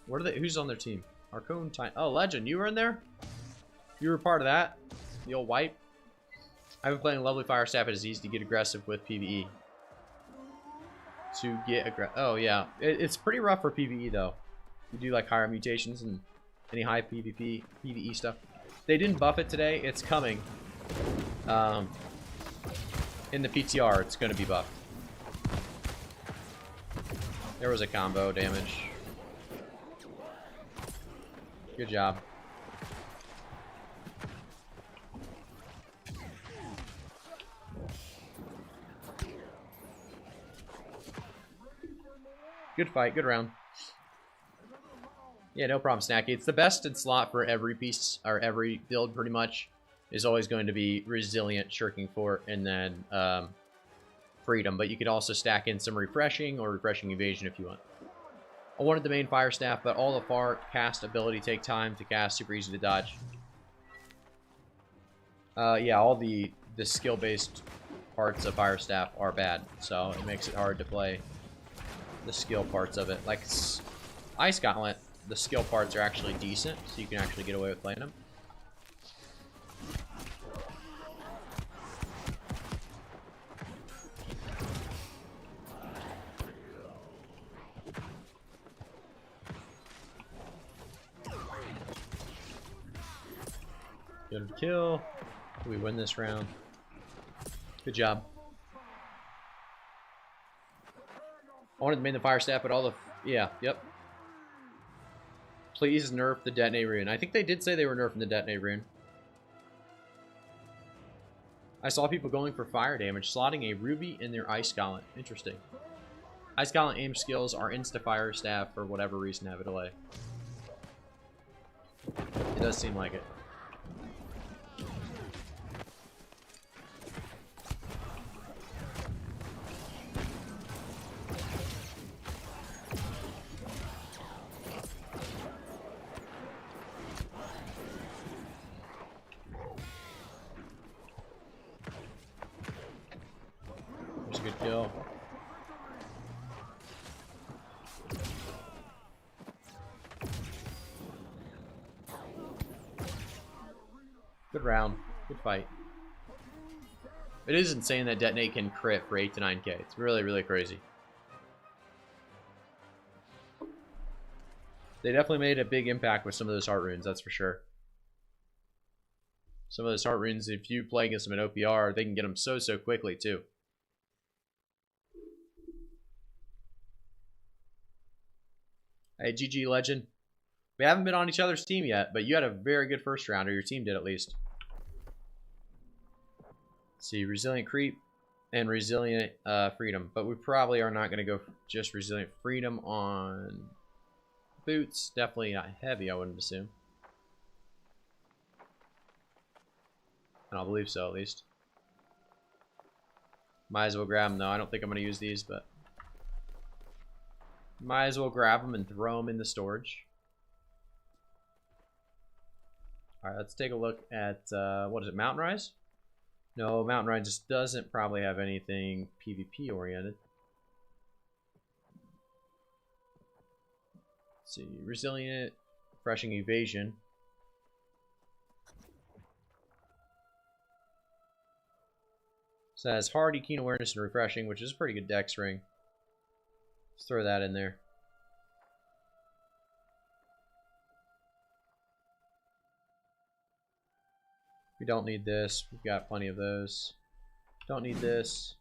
What are they? Who's on their team? Arcone Time. Oh, Legend, you were in there? You were part of that? The old wipe? I've been playing Lovely Fire Staff. It is easy to get aggressive with PvE. Oh, yeah. It's pretty rough for PvE, though. You do, like, higher mutations and any high PvE stuff. They didn't buff it today. It's coming. In the PTR, it's going to be buffed. There was a combo damage. Good job. Good fight, good round. Yeah, no problem, Snacky. It's the best in slot for every piece, or every build, pretty much. Is always going to be resilient, shirking fort, and then freedom. But you could also stack in some refreshing or refreshing evasion if you want. I wanted the main Fire Staff, but all the far cast ability take time to cast, super easy to dodge. Yeah, all the skill-based parts of Fire Staff are bad, so it makes it hard to play the skill parts of it. Like Ice Gauntlet, the skill parts are actually decent, so you can actually get away with playing them. Good kill. We win this round. Good job. I wanted to main the Fire Staff, but all the... Yeah, yep. Please nerf the Detonate Rune. I think they did say they were nerfing the Detonate Rune. I saw people going for fire damage, slotting a ruby in their Ice Gauntlet. Interesting. Ice Golem aim skills are insta-fire staff for whatever reason have a delay. It does seem like it. There's a good kill. Good round. Good fight. It is insane that Detonate can crit for 8 to 9k. It's really, really crazy. They definitely made a big impact with some of those heart runes, that's for sure. Some of those heart runes, if you play against them in OPR, they can get them so quickly, too. Hey, GG Legend. We haven't been on each other's team yet, but you had a very good first round, or your team did at least. Let's see, Resilient Creep and Resilient Freedom. But we probably are not going to go just Resilient Freedom on boots. Definitely not heavy, I wouldn't assume. I don't believe so, at least. Might as well grab them, though. I don't think I'm going to use these, but might as well grab them and throw them in the storage. Alright, let's take a look at, what is it, Mountain Rise? No, Mountain Rise just doesn't probably have anything PvP oriented. Let's see, Resilient, Refreshing Evasion. So it has Hardy, Keen Awareness, and Refreshing, which is a pretty good dex ring. Let's throw that in there. We don't need this. We've got plenty of those. Don't need this.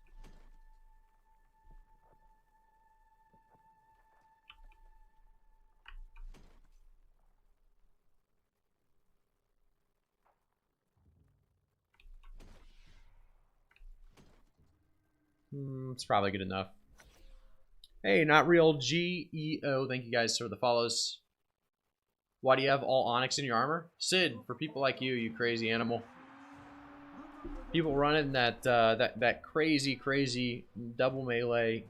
It's probably good enough. Hey, Not Real GEO. Thank you guys for the follows. Why do you have all onyx in your armor? Sid, for people like you, you crazy animal. People running that crazy double melee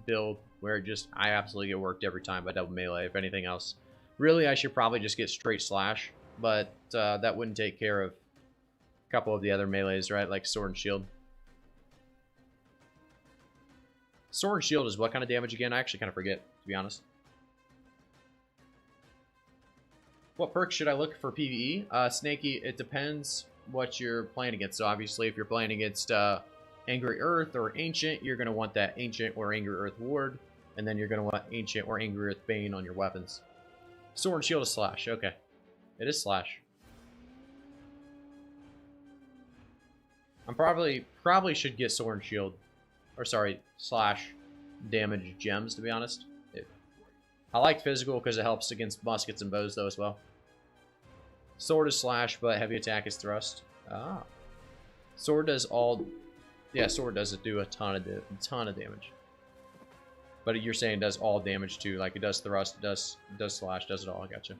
build where I absolutely get worked every time by double melee, if anything else. Really, I should probably just get straight slash, but that wouldn't take care of a couple of the other melees, right? Like sword and shield. Sword and shield is what kind of damage again? I actually kind of forget, to be honest. What perks should I look for PvE? Snaky, it depends what you're playing against. So obviously, if you're playing against Angry Earth or Ancient, you're going to want that Ancient or Angry Earth Ward. And then you're going to want Ancient or Angry Earth Bane on your weapons. Sword and shield is slash. Okay. It is slash. I'm probably should get sword and shield. Or sorry, slash damage gems, to be honest. I like physical because it helps against muskets and bows, though, as well. Sword is slash, but heavy attack is thrust. Ah. Sword does all... Yeah, sword does do a ton of damage. But you're saying it does all damage, too. Like, it does thrust, it does slash, does it all. I gotcha.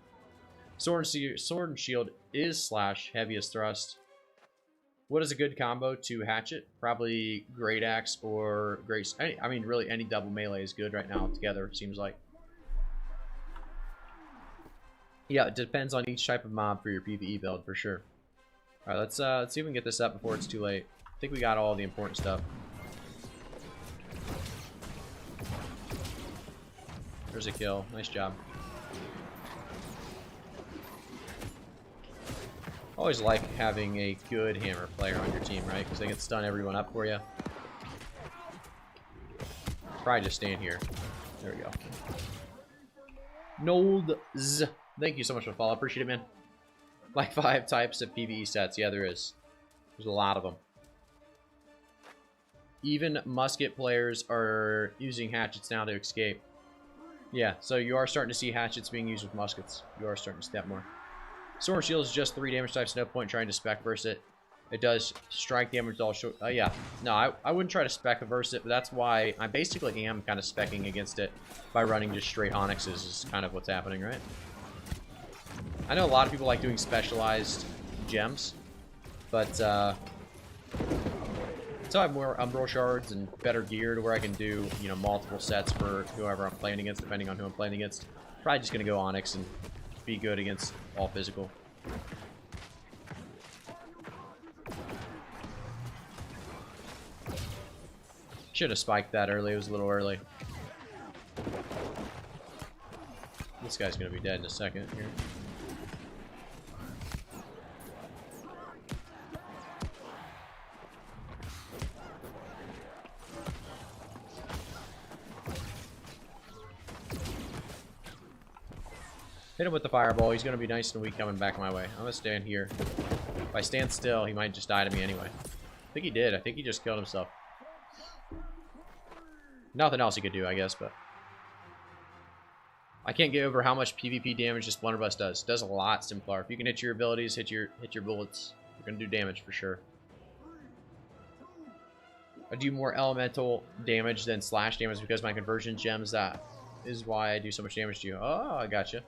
Sword and shield is slash, heavy is thrust. What is a good combo to hatchet? Probably Great Axe or Great... I mean, really, any double melee is good right now together, it seems like. Yeah, it depends on each type of mob for your PvE build, for sure. Alright, let's see if we can get this up before it's too late. I think we got all the important stuff. There's a kill. Nice job. Always like having a good hammer player on your team, right? Because they can stun everyone up for you. Probably just stand here. There we go. Noldz. Thank you so much for the follow. Appreciate it, man. Like 5 types of PvE sets. Yeah, there is. There's a lot of them. Even musket players are using hatchets now to escape. Yeah, so you are starting to see hatchets being used with muskets. You are starting to see that more. Sword and shield is just 3 damage types. No point trying to spec versus it. It does strike damage all short. Yeah. No, I wouldn't try to spec averse it, but that's why I basically am kind of specking against it by running just straight onyxes is kind of what's happening, right? I know a lot of people like doing specialized gems, but so I have more umbral shards and better gear to where I can do, you know, multiple sets for whoever I'm playing against, depending on who I'm playing against. Probably just gonna go onyx and be good against all physical. Should have spiked that early. It was a little early. This guy's gonna be dead in a second here. Hit him with the fireball. He's gonna be nice and weak coming back my way. I'm gonna stand here. If I stand still, he might just die to me anyway. I think he did. I think he just killed himself. Nothing else he could do, I guess, but I can't get over how much PvP damage this blunderbuss does. It does a lot, Simplar. If you can hit your abilities, hit your bullets, you're gonna do damage for sure. I do more elemental damage than slash damage because my conversion gems. That is why I do so much damage to you. Oh, I gotcha.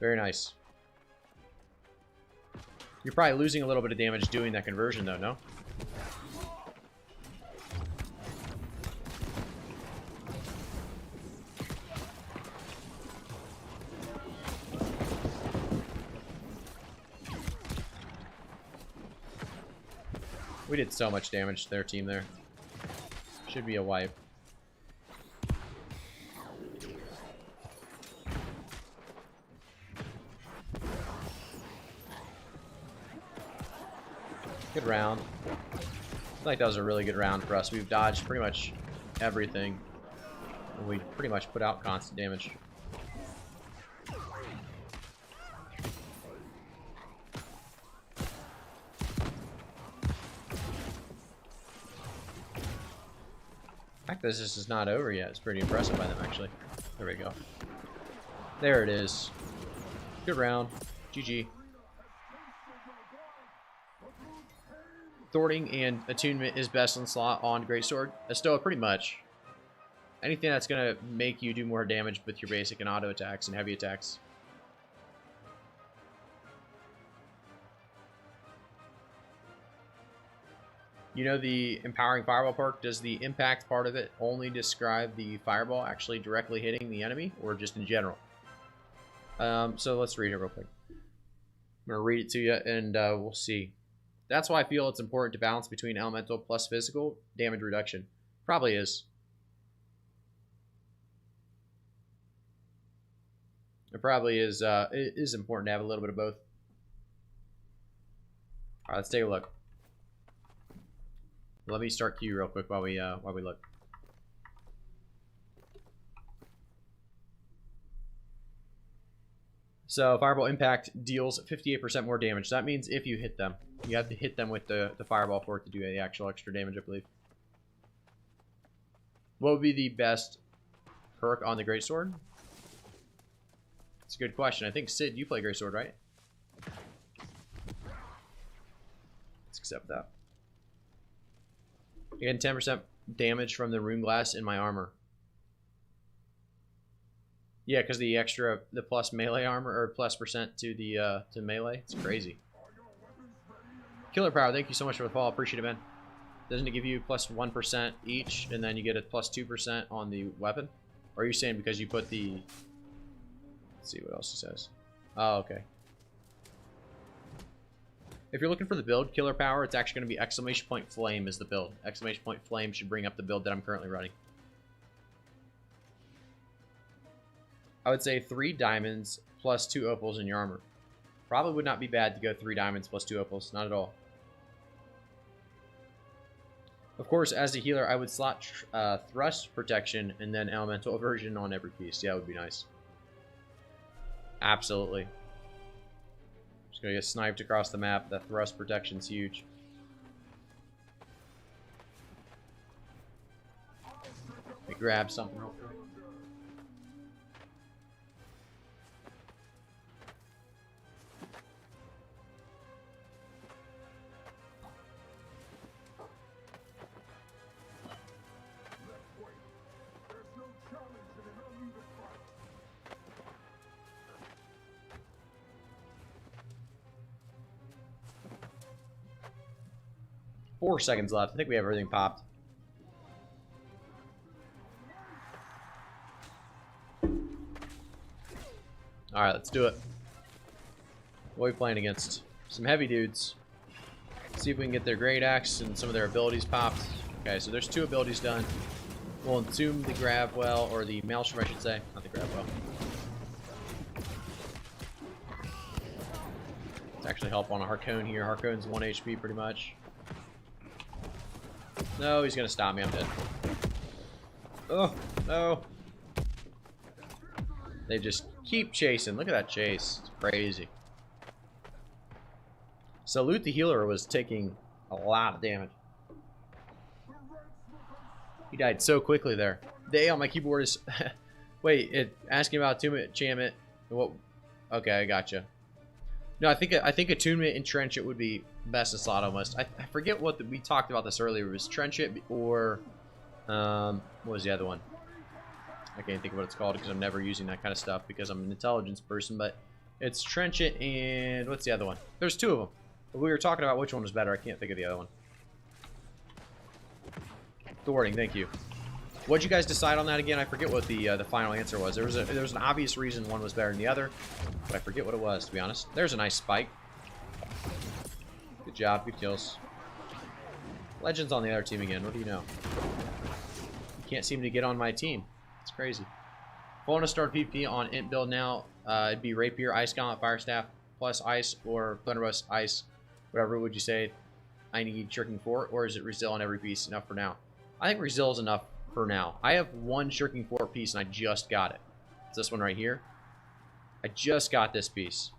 Very nice. You're probably losing a little bit of damage doing that conversion, though, no? We did so much damage to their team there. Should be a wipe. Good round. I feel like that was a really good round for us. We've dodged pretty much everything. And we pretty much put out constant damage. The fact that this is not over yet is pretty impressive by them, actually. There we go. There it is. Good round. GG. Thwarting and attunement is best in slot on greatsword. Estoa, pretty much. Anything that's going to make you do more damage with your basic and auto attacks and heavy attacks. You know the empowering fireball perk, does the impact part of it only describe the fireball actually directly hitting the enemy or just in general? So let's read it real quick. I'm going to read it to you and we'll see. That's why I feel it's important to balance between elemental plus physical damage reduction. Probably is. It probably is. It is important to have a little bit of both. All right, let's take a look. Let me start Q real quick while we look. So fireball impact deals 58% more damage. That means if you hit them, you have to hit them with the fireball for it to do the actual extra damage, I believe. What would be the best perk on the greatsword? It's a good question. I think Sid, you play greatsword, right? Let's accept that. Again, 10% damage from the rune glass in my armor. Yeah, because the plus melee armor, or plus percent to the to melee, it's crazy. Killer power, thank you so much for the follow. Appreciate it, man. Doesn't it give you plus 1% each, and then you get a plus 2% on the weapon? Or are you saying because you put the... Let's see what else it says. Oh, okay. If you're looking for the build, killer power, it's actually going to be exclamation point flame is the build. Exclamation point flame should bring up the build that I'm currently running. I would say 3 diamonds plus 2 opals in your armor. Probably would not be bad to go 3 diamonds plus 2 opals. Not at all. Of course, as a healer, I would slot thrust protection and then elemental aversion on every piece. Yeah, that would be nice. Absolutely. Just gonna get sniped across the map. That thrust protection's huge. Let me grab something real quick. 4 seconds left. I think we have everything popped. Alright, let's do it. What are we playing against? Some heavy dudes. Let's see if we can get their great axe and some of their abilities popped. Okay, so there's 2 abilities done. We'll entomb the grab well, or the maelstrom I should say, not the grab well. Let's actually help on a Harcone here. Harcone's 1 HP pretty much. No, he's gonna stop me. I'm dead. Oh, no. They just keep chasing. Look at that chase. It's crazy. Salute the healer was taking a lot of damage. He died so quickly there. The A on my keyboard is... Wait, it asking about attunement, enchantment. What? Okay, I gotcha. No, I think attunement and trenchant would be best in slot almost. I forget what we talked about this earlier. It was trenchant or what was the other one? I can't think of what it's called because I'm never using that kind of stuff because I'm an intelligence person. But it's trenchant and what's the other one? There's 2 of them. But we were talking about which one was better. I can't think of the other one. Thwarting, thank you. What'd you guys decide on that again? I forget what the final answer was. There was an obvious reason one was better than the other, but I forget what it was, to be honest. There's a nice spike. Good job, good kills. Legends on the other team again. What do you know? You can't seem to get on my team. It's crazy. If I want to start PvP on int build now, it'd be Rapier, Ice Gauntlet, Fire Staff, plus Ice, or Blunderbuss, Ice. Whatever would you say I need Shirking Fort, or is it Resil on every piece enough for now? I think Resil is enough for now. I have 1 Shirking Fort piece and I just got it. It's this one right here. I just got this piece.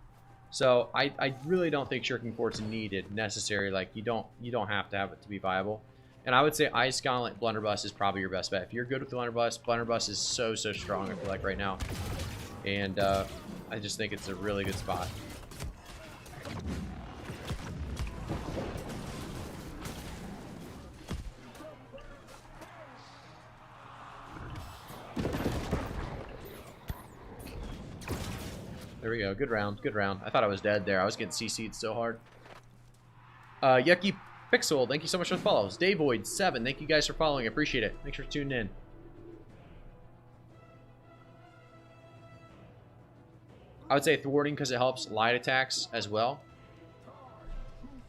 So I really don't think Shirking Fort's needed, necessary. Like you don't have to have it to be viable. And I would say Ice Gauntlet, Blunderbuss is probably your best bet. If you're good with Blunderbuss is so strong I feel like right now. And I just think it's a really good spot. There we go. Good round. Good round. I thought I was dead there. I was getting CC'd so hard. Yucky Pixel, thank you so much for the follows. Davoid7, thank you guys for following. I appreciate it. Make sure to tune in. I would say thwarting because it helps light attacks as well.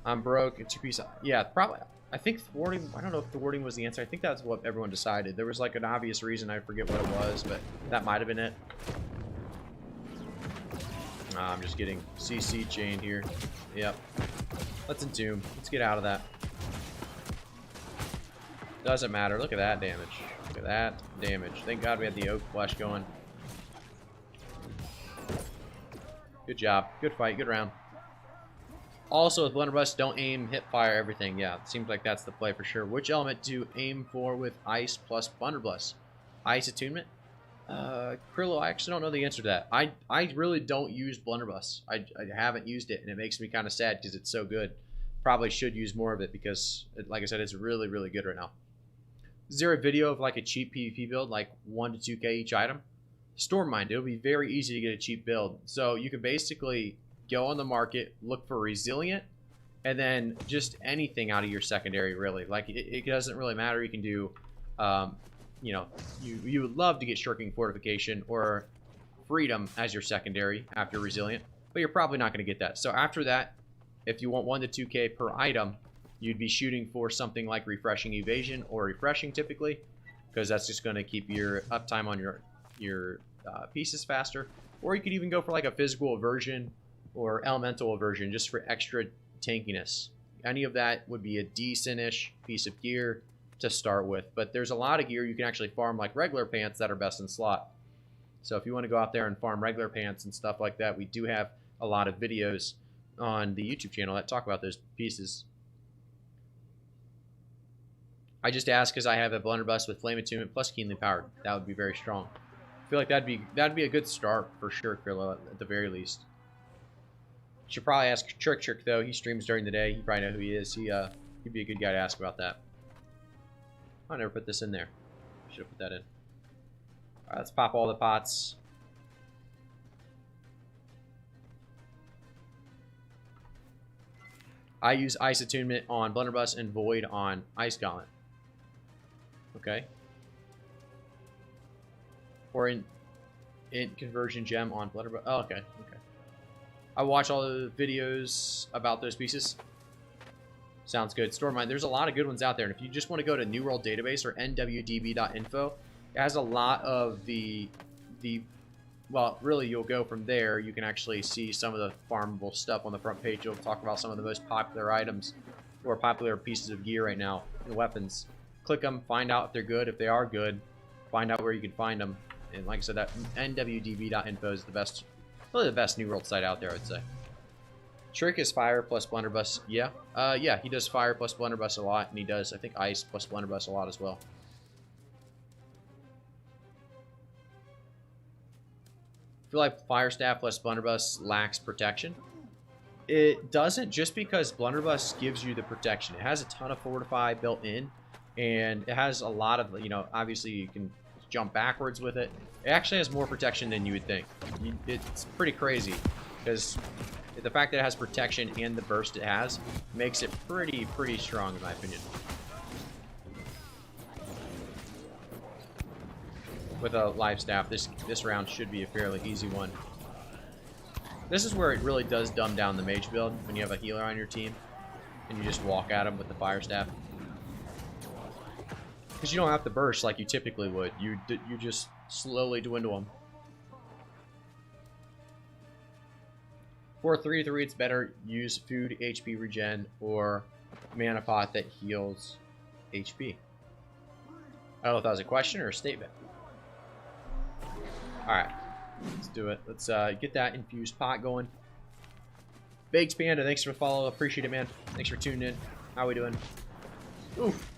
I'm broke. It's 2 piece. Yeah, probably. I think thwarting. I don't know if thwarting was the answer. I think that's what everyone decided. There was like an obvious reason. I forget what it was, but that might have been it. I'm just getting CC chained here. Yep. Let's entomb. Let's get out of that. Doesn't matter. Look at that damage. Look at that damage. Thank God we had the oak flesh going. Good job. Good fight. Good round. Also, with Blunderbuss, don't aim, hip fire, everything. Yeah, it seems like that's the play for sure. Which element to aim for with Ice plus Blunderbuss? Ice attunement? Krillo, I actually don't know the answer to that. I really don't use Blunderbuss. I haven't used it, and it makes me kind of sad because it's so good. Probably should use more of it because, like I said, it's really, really good right now. Is there a video of like a cheap PvP build, like 1 to 2k each item? Stormmind, it'll be very easy to get a cheap build. So you can basically go on the market, look for Resilient, and then just anything out of your secondary, really. Like, it doesn't really matter. You can do... you know, you would love to get Shirking Fortification or Freedom as your secondary after Resilient, but you're probably not going to get that. So after that, if you want 1 to 2k per item, you'd be shooting for something like Refreshing Evasion or Refreshing typically, because that's just going to keep your uptime on your pieces faster. Or you could even go for like a Physical Aversion or Elemental Aversion just for extra tankiness. Any of that would be a decent-ish piece of gear to start with, but there's a lot of gear you can actually farm like regular pants that are best in slot. So if you want to go out there and farm regular pants and stuff like that, we do have a lot of videos on the YouTube channel that talk about those pieces. I just asked because I have a Blunderbuss with Flame Attunement plus Keenly Powered. That would be very strong. I feel like that'd be a good start for sure, Krillo, at the very least. Should probably ask Trick though. He streams during the day. You probably know who he is. He'd be a good guy to ask about that. I never put this in there. Should have put that in. Alright, let's pop all the pots. I use Ice Attunement on Blunderbuss and Void on Ice Gauntlet. Okay. Or in Conversion Gem on Blunderbuss. Oh, okay. Okay. I watch all the videos about those pieces. Sounds good. Stormmind. There's a lot of good ones out there. And if you just want to go to New World Database or nwdb.info, it has a lot of well, really, you'll go from there. You can actually see some of the farmable stuff on the front page. You'll talk about some of the most popular items or popular pieces of gear right now, the weapons. Click them, find out if they're good. If they are good, find out where you can find them. And like I said, that nwdb.info is the best, really the best New World site out there, I would say. Trick is fire plus blunderbuss. Yeah. Yeah, he does fire plus blunderbuss a lot, and he does, I think, ice plus blunderbuss a lot as well. I feel like fire staff plus blunderbuss lacks protection. It doesn't, just because blunderbuss gives you the protection. It has a ton of fortify built in, and it has a lot of, you know, obviously you can jump backwards with it. It actually has more protection than you would think. It's pretty crazy, because the fact that it has protection and the burst it has makes it pretty strong, in my opinion. With a life staff, this round should be a fairly easy one. This is where it really does dumb down the mage build, when you have a healer on your team and you just walk at him with the fire staff. Because you don't have to burst like you typically would. You just slowly dwindle them. For 3-3, it's better use food, HP regen, or mana pot that heals HP. I don't know if that was a question or a statement. Alright, let's do it. Let's get that infused pot going. Baked Panda, thanks for the follow. Appreciate it, man. Thanks for tuning in. How we doing? Oof.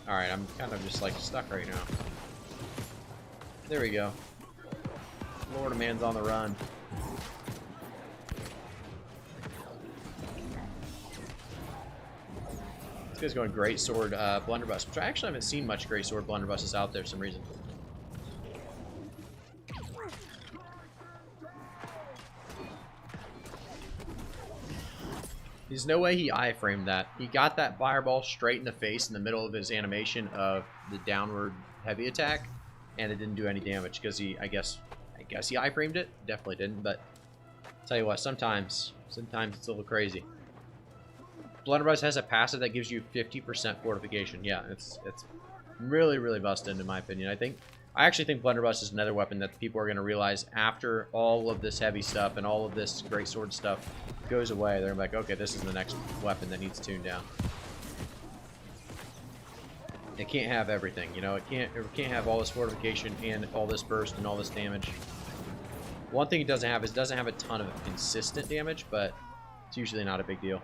Alright, I'm kind of just like stuck right now. There we go. Florida man's on the run. This guy's going greatsword blunderbuss, which I actually haven't seen much greatsword blunderbusses out there for some reason. There's no way he iframed that. He got that fireball straight in the face in the middle of his animation of the downward heavy attack, and it didn't do any damage because I guess he iframed it. Definitely didn't, but I'll tell you what, sometimes it's a little crazy. Blunderbuss has a passive that gives you 50% fortification. Yeah, it's really busted in my opinion. I actually think Blunderbuss is another weapon that people are going to realize after all of this heavy stuff and all of this greatsword stuff goes away. They're like, okay, this is the next weapon that needs tuned down. It can't have everything, you know. It can't have all this fortification and all this burst and all this damage. One thing it doesn't have is it doesn't have a ton of consistent damage, but it's usually not a big deal.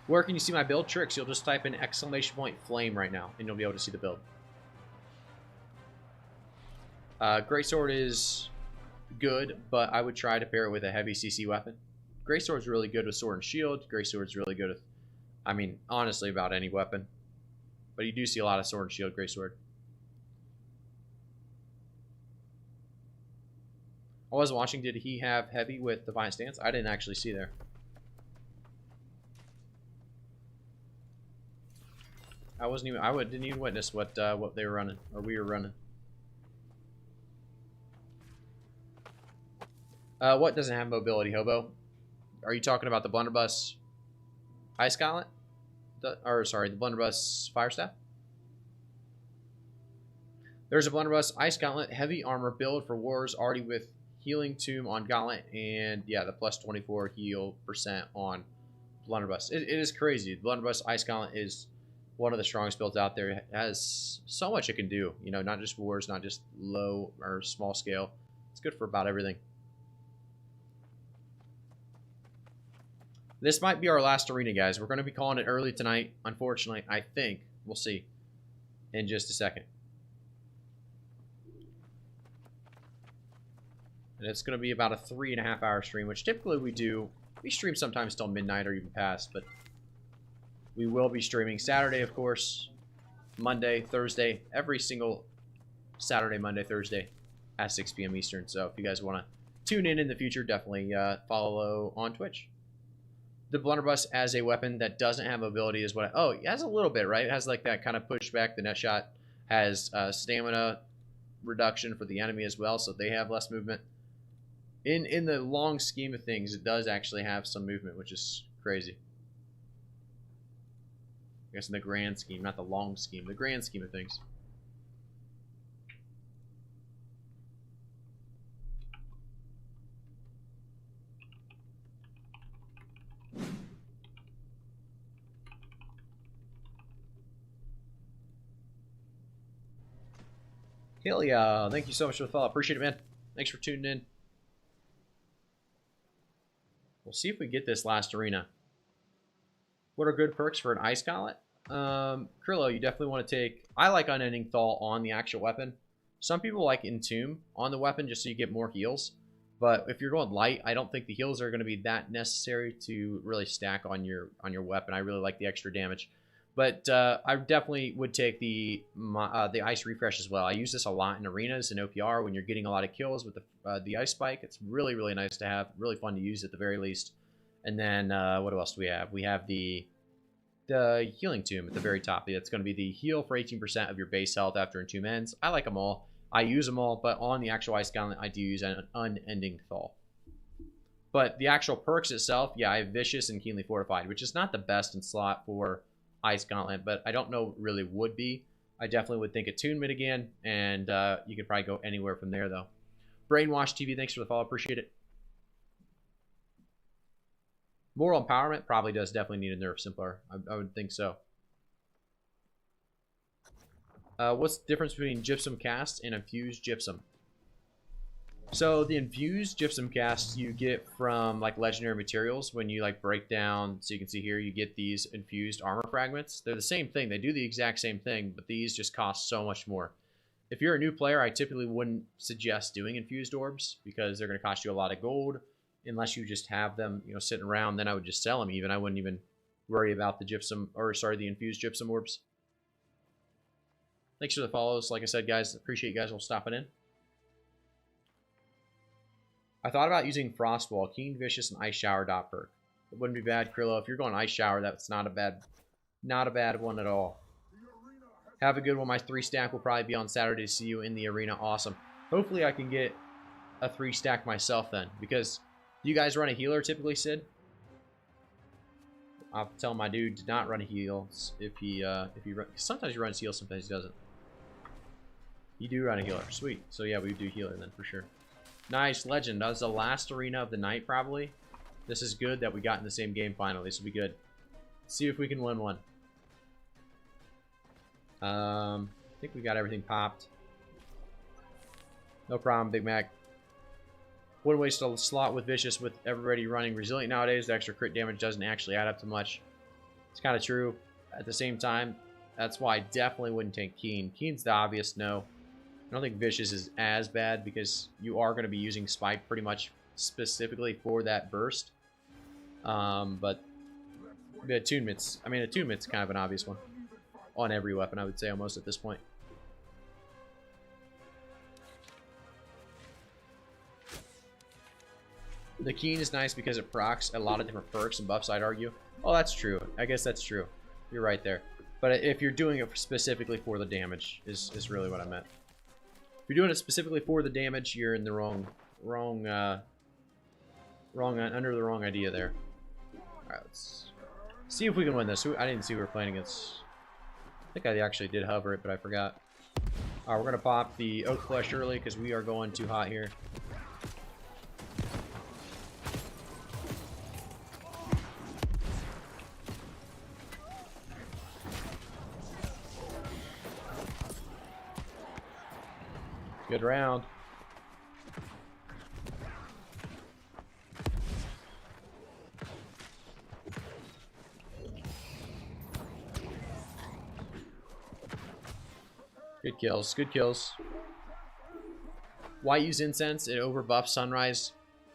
Where can you see my build tricks? You'll just type in !flame right now, and you'll be able to see the build. Greatsword is good, but I would try to pair it with a heavy CC weapon. Greatsword's really good with sword and shield. Greatsword's really good with, I mean, honestly, about any weapon. But you do see a lot of sword and shield greatsword. I was watching, did he have heavy with Defiant Stance? I didn't actually see there. Didn't even witness what they were running, or we were running. What doesn't have mobility, Hobo? Are you talking about the Blunderbuss Ice Gauntlet? Sorry, the Blunderbuss Fire Staff? There's a Blunderbuss Ice Gauntlet heavy armor build for wars already with Healing Tomb on Gauntlet, and yeah, the plus 24 heal % on Blunderbuss. It is crazy. The Blunderbuss Ice Gauntlet is one of the strongest builds out there. It has so much it can do, you know, not just wars, not just low or small scale. It's good for about everything. This might be our last arena, guys. We're going to be calling it early tonight, unfortunately. I think. We'll see in just a second. And it's going to be about a 3.5 hour stream, which typically we do. We stream sometimes till midnight or even past, but we will be streaming Saturday, of course, Monday, Thursday, every single Saturday, Monday, Thursday at 6 p.m. Eastern. So if you guys want to tune in the future, definitely follow on Twitch. The blunderbuss as a weapon that doesn't have mobility is what oh, it has a little bit, right? It has like that kind of pushback. The net shot has stamina reduction for the enemy as well, so they have less movement. In the long scheme of things, it does actually have some movement, which is crazy. I guess in the grand scheme, not the long scheme, the grand scheme of things. Hell yeah. Thank you so much for the follow. Appreciate it, man. Thanks for tuning in. We'll see if we get this last arena. What are good perks for an ice gauntlet? Krillo, you definitely want to take... I like Unending Thaw on the actual weapon. Some people like Entomb on the weapon just so you get more heals. But if you're going light, I don't think the heals are going to be that necessary to really stack on your weapon. I really like the extra damage. But I definitely would take the ice refresh as well. I use this a lot in arenas and OPR when you're getting a lot of kills with the ice spike. It's really, really nice to have. Really fun to use at the very least. And then what else do we have? We have the healing tomb at the very top. It's going to be the heal for 18% of your base health after Entomb ends. I like them all. I use them all, but on the actual ice gauntlet, I do use an Unending Thaw. But the actual perks itself, yeah, I have Vicious and Keenly Fortified, which is not the best in slot for Ice Gauntlet, but I don't know really would be. I definitely would think Attunement again, and you could probably go anywhere from there, though. Brainwash TV, thanks for the follow. Appreciate it. Moral Empowerment probably does definitely need a nerf simpler. I would think so. What's the difference between Gypsum Cast and Infused Gypsum? So the infused gypsum casts you get from like legendary materials when you like break down. So you can see here you get these infused armor fragments. They're the same thing. They do the exact same thing, but these just cost so much more. If you're a new player, I typically wouldn't suggest doing infused orbs because they're going to cost you a lot of gold unless you just have them, you know, sitting around. Then I would just sell them. Even I wouldn't even worry about the gypsum or sorry, the infused gypsum orbs. Thanks for the follows. Like I said, guys, appreciate you guys all stopping in. I thought about using Frostwall, Keen, Vicious, and Ice Shower dot perk. It wouldn't be bad, Krillo. If you're going Ice Shower, that's not a bad one at all. Have a good one. My 3-stack will probably be on Saturday to see you in the arena. Awesome. Hopefully I can get a 3-stack myself then, because do you guys run a healer typically, Sid? I'll tell my dude to not run a heal if he sometimes he runs heal, sometimes he doesn't. You do run a healer. Sweet. So yeah, we do healer then for sure. Nice, legend. That was the last arena of the night, probably. This is good that we got in the same game finally. This will be good. Let's see if we can win one. I think we got everything popped. No problem, Big Mac. Wouldn't waste a slot with Vicious with everybody running Resilient nowadays. The extra crit damage doesn't actually add up to much. It's kind of true. At the same time, that's why I definitely wouldn't take Keen. Keen's the obvious no. I don't think Vicious is as bad because you are going to be using Spike pretty much specifically for that burst. But the Attunement's, I mean, Attunement's kind of an obvious one on every weapon, I would say, almost at this point. The Keen is nice because it procs a lot of different perks and buffs, I'd argue. Oh, that's true. I guess that's true. You're right there. But if you're doing it specifically for the damage, is really what I meant. If you're doing it specifically for the damage, you're in the under the wrong idea there. Alright, let's see if we can win this. I didn't see who we were playing against. I think I actually did hover it, but I forgot. Alright, we're going to pop the Oak Flesh early because we are going too hot here. Good round. Good kills, good kills. Why use Incense? It overbuffs Sunrise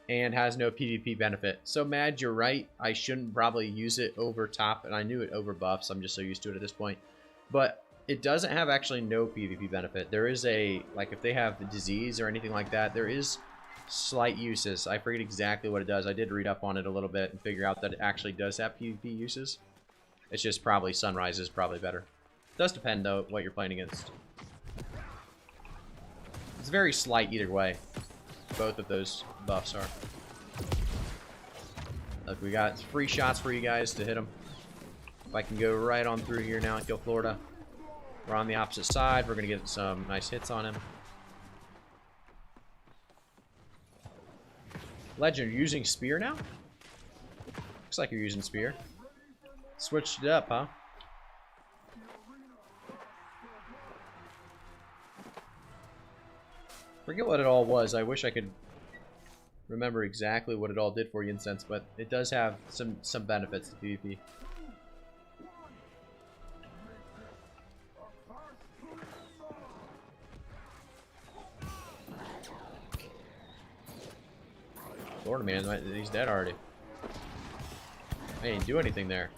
and has no PvP benefit. So Mad, you're right. I shouldn't probably use it over top, and I knew it overbuffs. I'm just so used to it at this point. But it doesn't have actually no PvP benefit. There is a, like if they have the disease or anything like that, there is slight uses. I forget exactly what it does. I did read up on it a little bit and figure out that it actually does have PvP uses. It's just probably Sunrise is probably better. It does depend, though, what you're playing against. It's very slight either way. Both of those buffs are. Look, we got free shots for you guys to hit them. If I can go right on through here now and kill Florida. We're on the opposite side. We're going to get some nice hits on him. Legend, you're using spear now? Looks like you're using spear. Switched it up, huh? Forget what it all was. I wish I could remember exactly what it all did for you in sense, but it does have some benefits to PvP. Florida man, he's dead already. I didn't do anything there.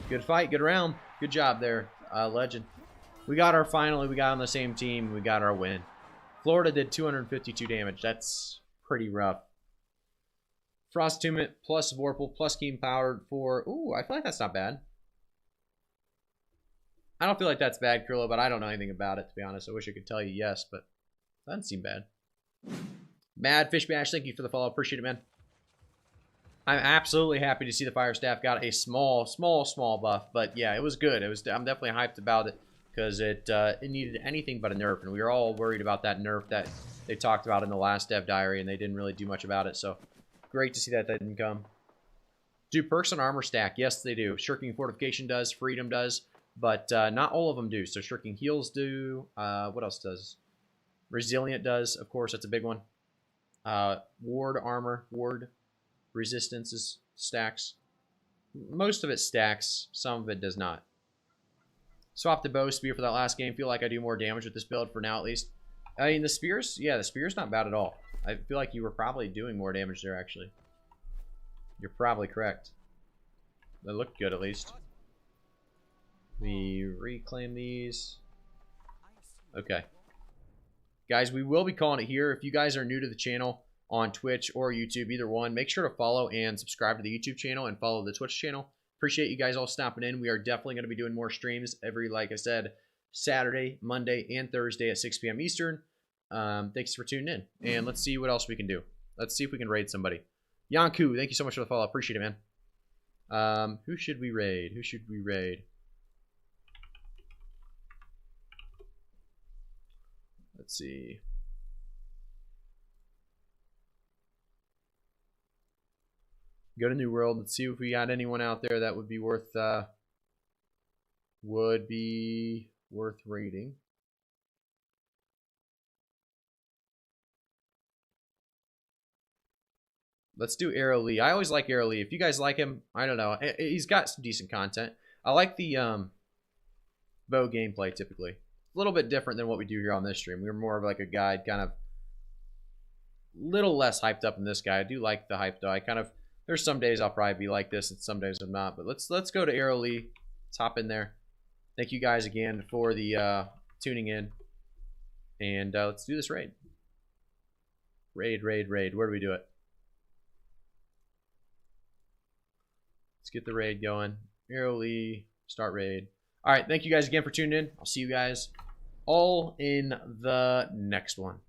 Good fight, good round. Good job there, Legend. We got finally, we got on the same team. We got our win. Florida did 252 damage. That's pretty rough. Frost Attunement plus Vorpal plus Keen Powered for... Ooh, I feel like that's not bad. I don't feel like that's bad, Krillo, but I don't know anything about it, to be honest. I wish I could tell you yes, but that doesn't seem bad. Mad Fish Bash, thank you for the follow. Appreciate it, man. I'm absolutely happy to see the Fire Staff got a small buff, but yeah, it was good. I'm definitely hyped about it because it needed anything but a nerf, and we were all worried about that nerf that they talked about in the last Dev Diary, and they didn't really do much about it. So great to see that didn't come. Do perks on armor stack? Yes, they do. Shirking Fortification does. Freedom does, but not all of them do. So Shirking Heals do. What else does? Resilient does. Of course, that's a big one. Ward armor. Ward resistances stacks. Most of it stacks, some of it does not. Swap the bow spear for that last game. Feel like I do more damage with this build for now at least. I mean the spears, yeah, the spear's not bad at all. I feel like you were probably doing more damage there actually. You're probably correct. They look good at least. We reclaim these. Okay. Guys, we will be calling it here. If you guys are new to the channel, on Twitch or YouTube, either one, make sure to follow and subscribe to the YouTube channel and follow the Twitch channel. Appreciate you guys all stopping in. We are definitely going to be doing more streams every, like I said, Saturday, Monday, and Thursday at 6 p.m. Eastern. Thanks for tuning in. And let's see what else we can do. Let's see if we can raid somebody. Yanku, thank you so much for the follow. Appreciate it, man. Who should we raid? Who should we raid? Let's see. Go to New World. Let's see if we got anyone out there that would be worth raiding. Let's do Arrow Lee. I always like Arrow Lee. If you guys like him, I don't know. He's got some decent content. I like the bow gameplay typically. A little bit different than what we do here on this stream. We're more of like a guide, kind of little less hyped up in this guy. I do like the hype though. There's some days I'll probably be like this and some days I'm not. But let's go to Arrow Lee. Let's hop in there. Thank you guys again for the tuning in. And let's do this raid. Raid. Where do we do it? Let's get the raid going. Arrow Lee. Start raid. All right. Thank you guys again for tuning in. I'll see you guys all in the next one.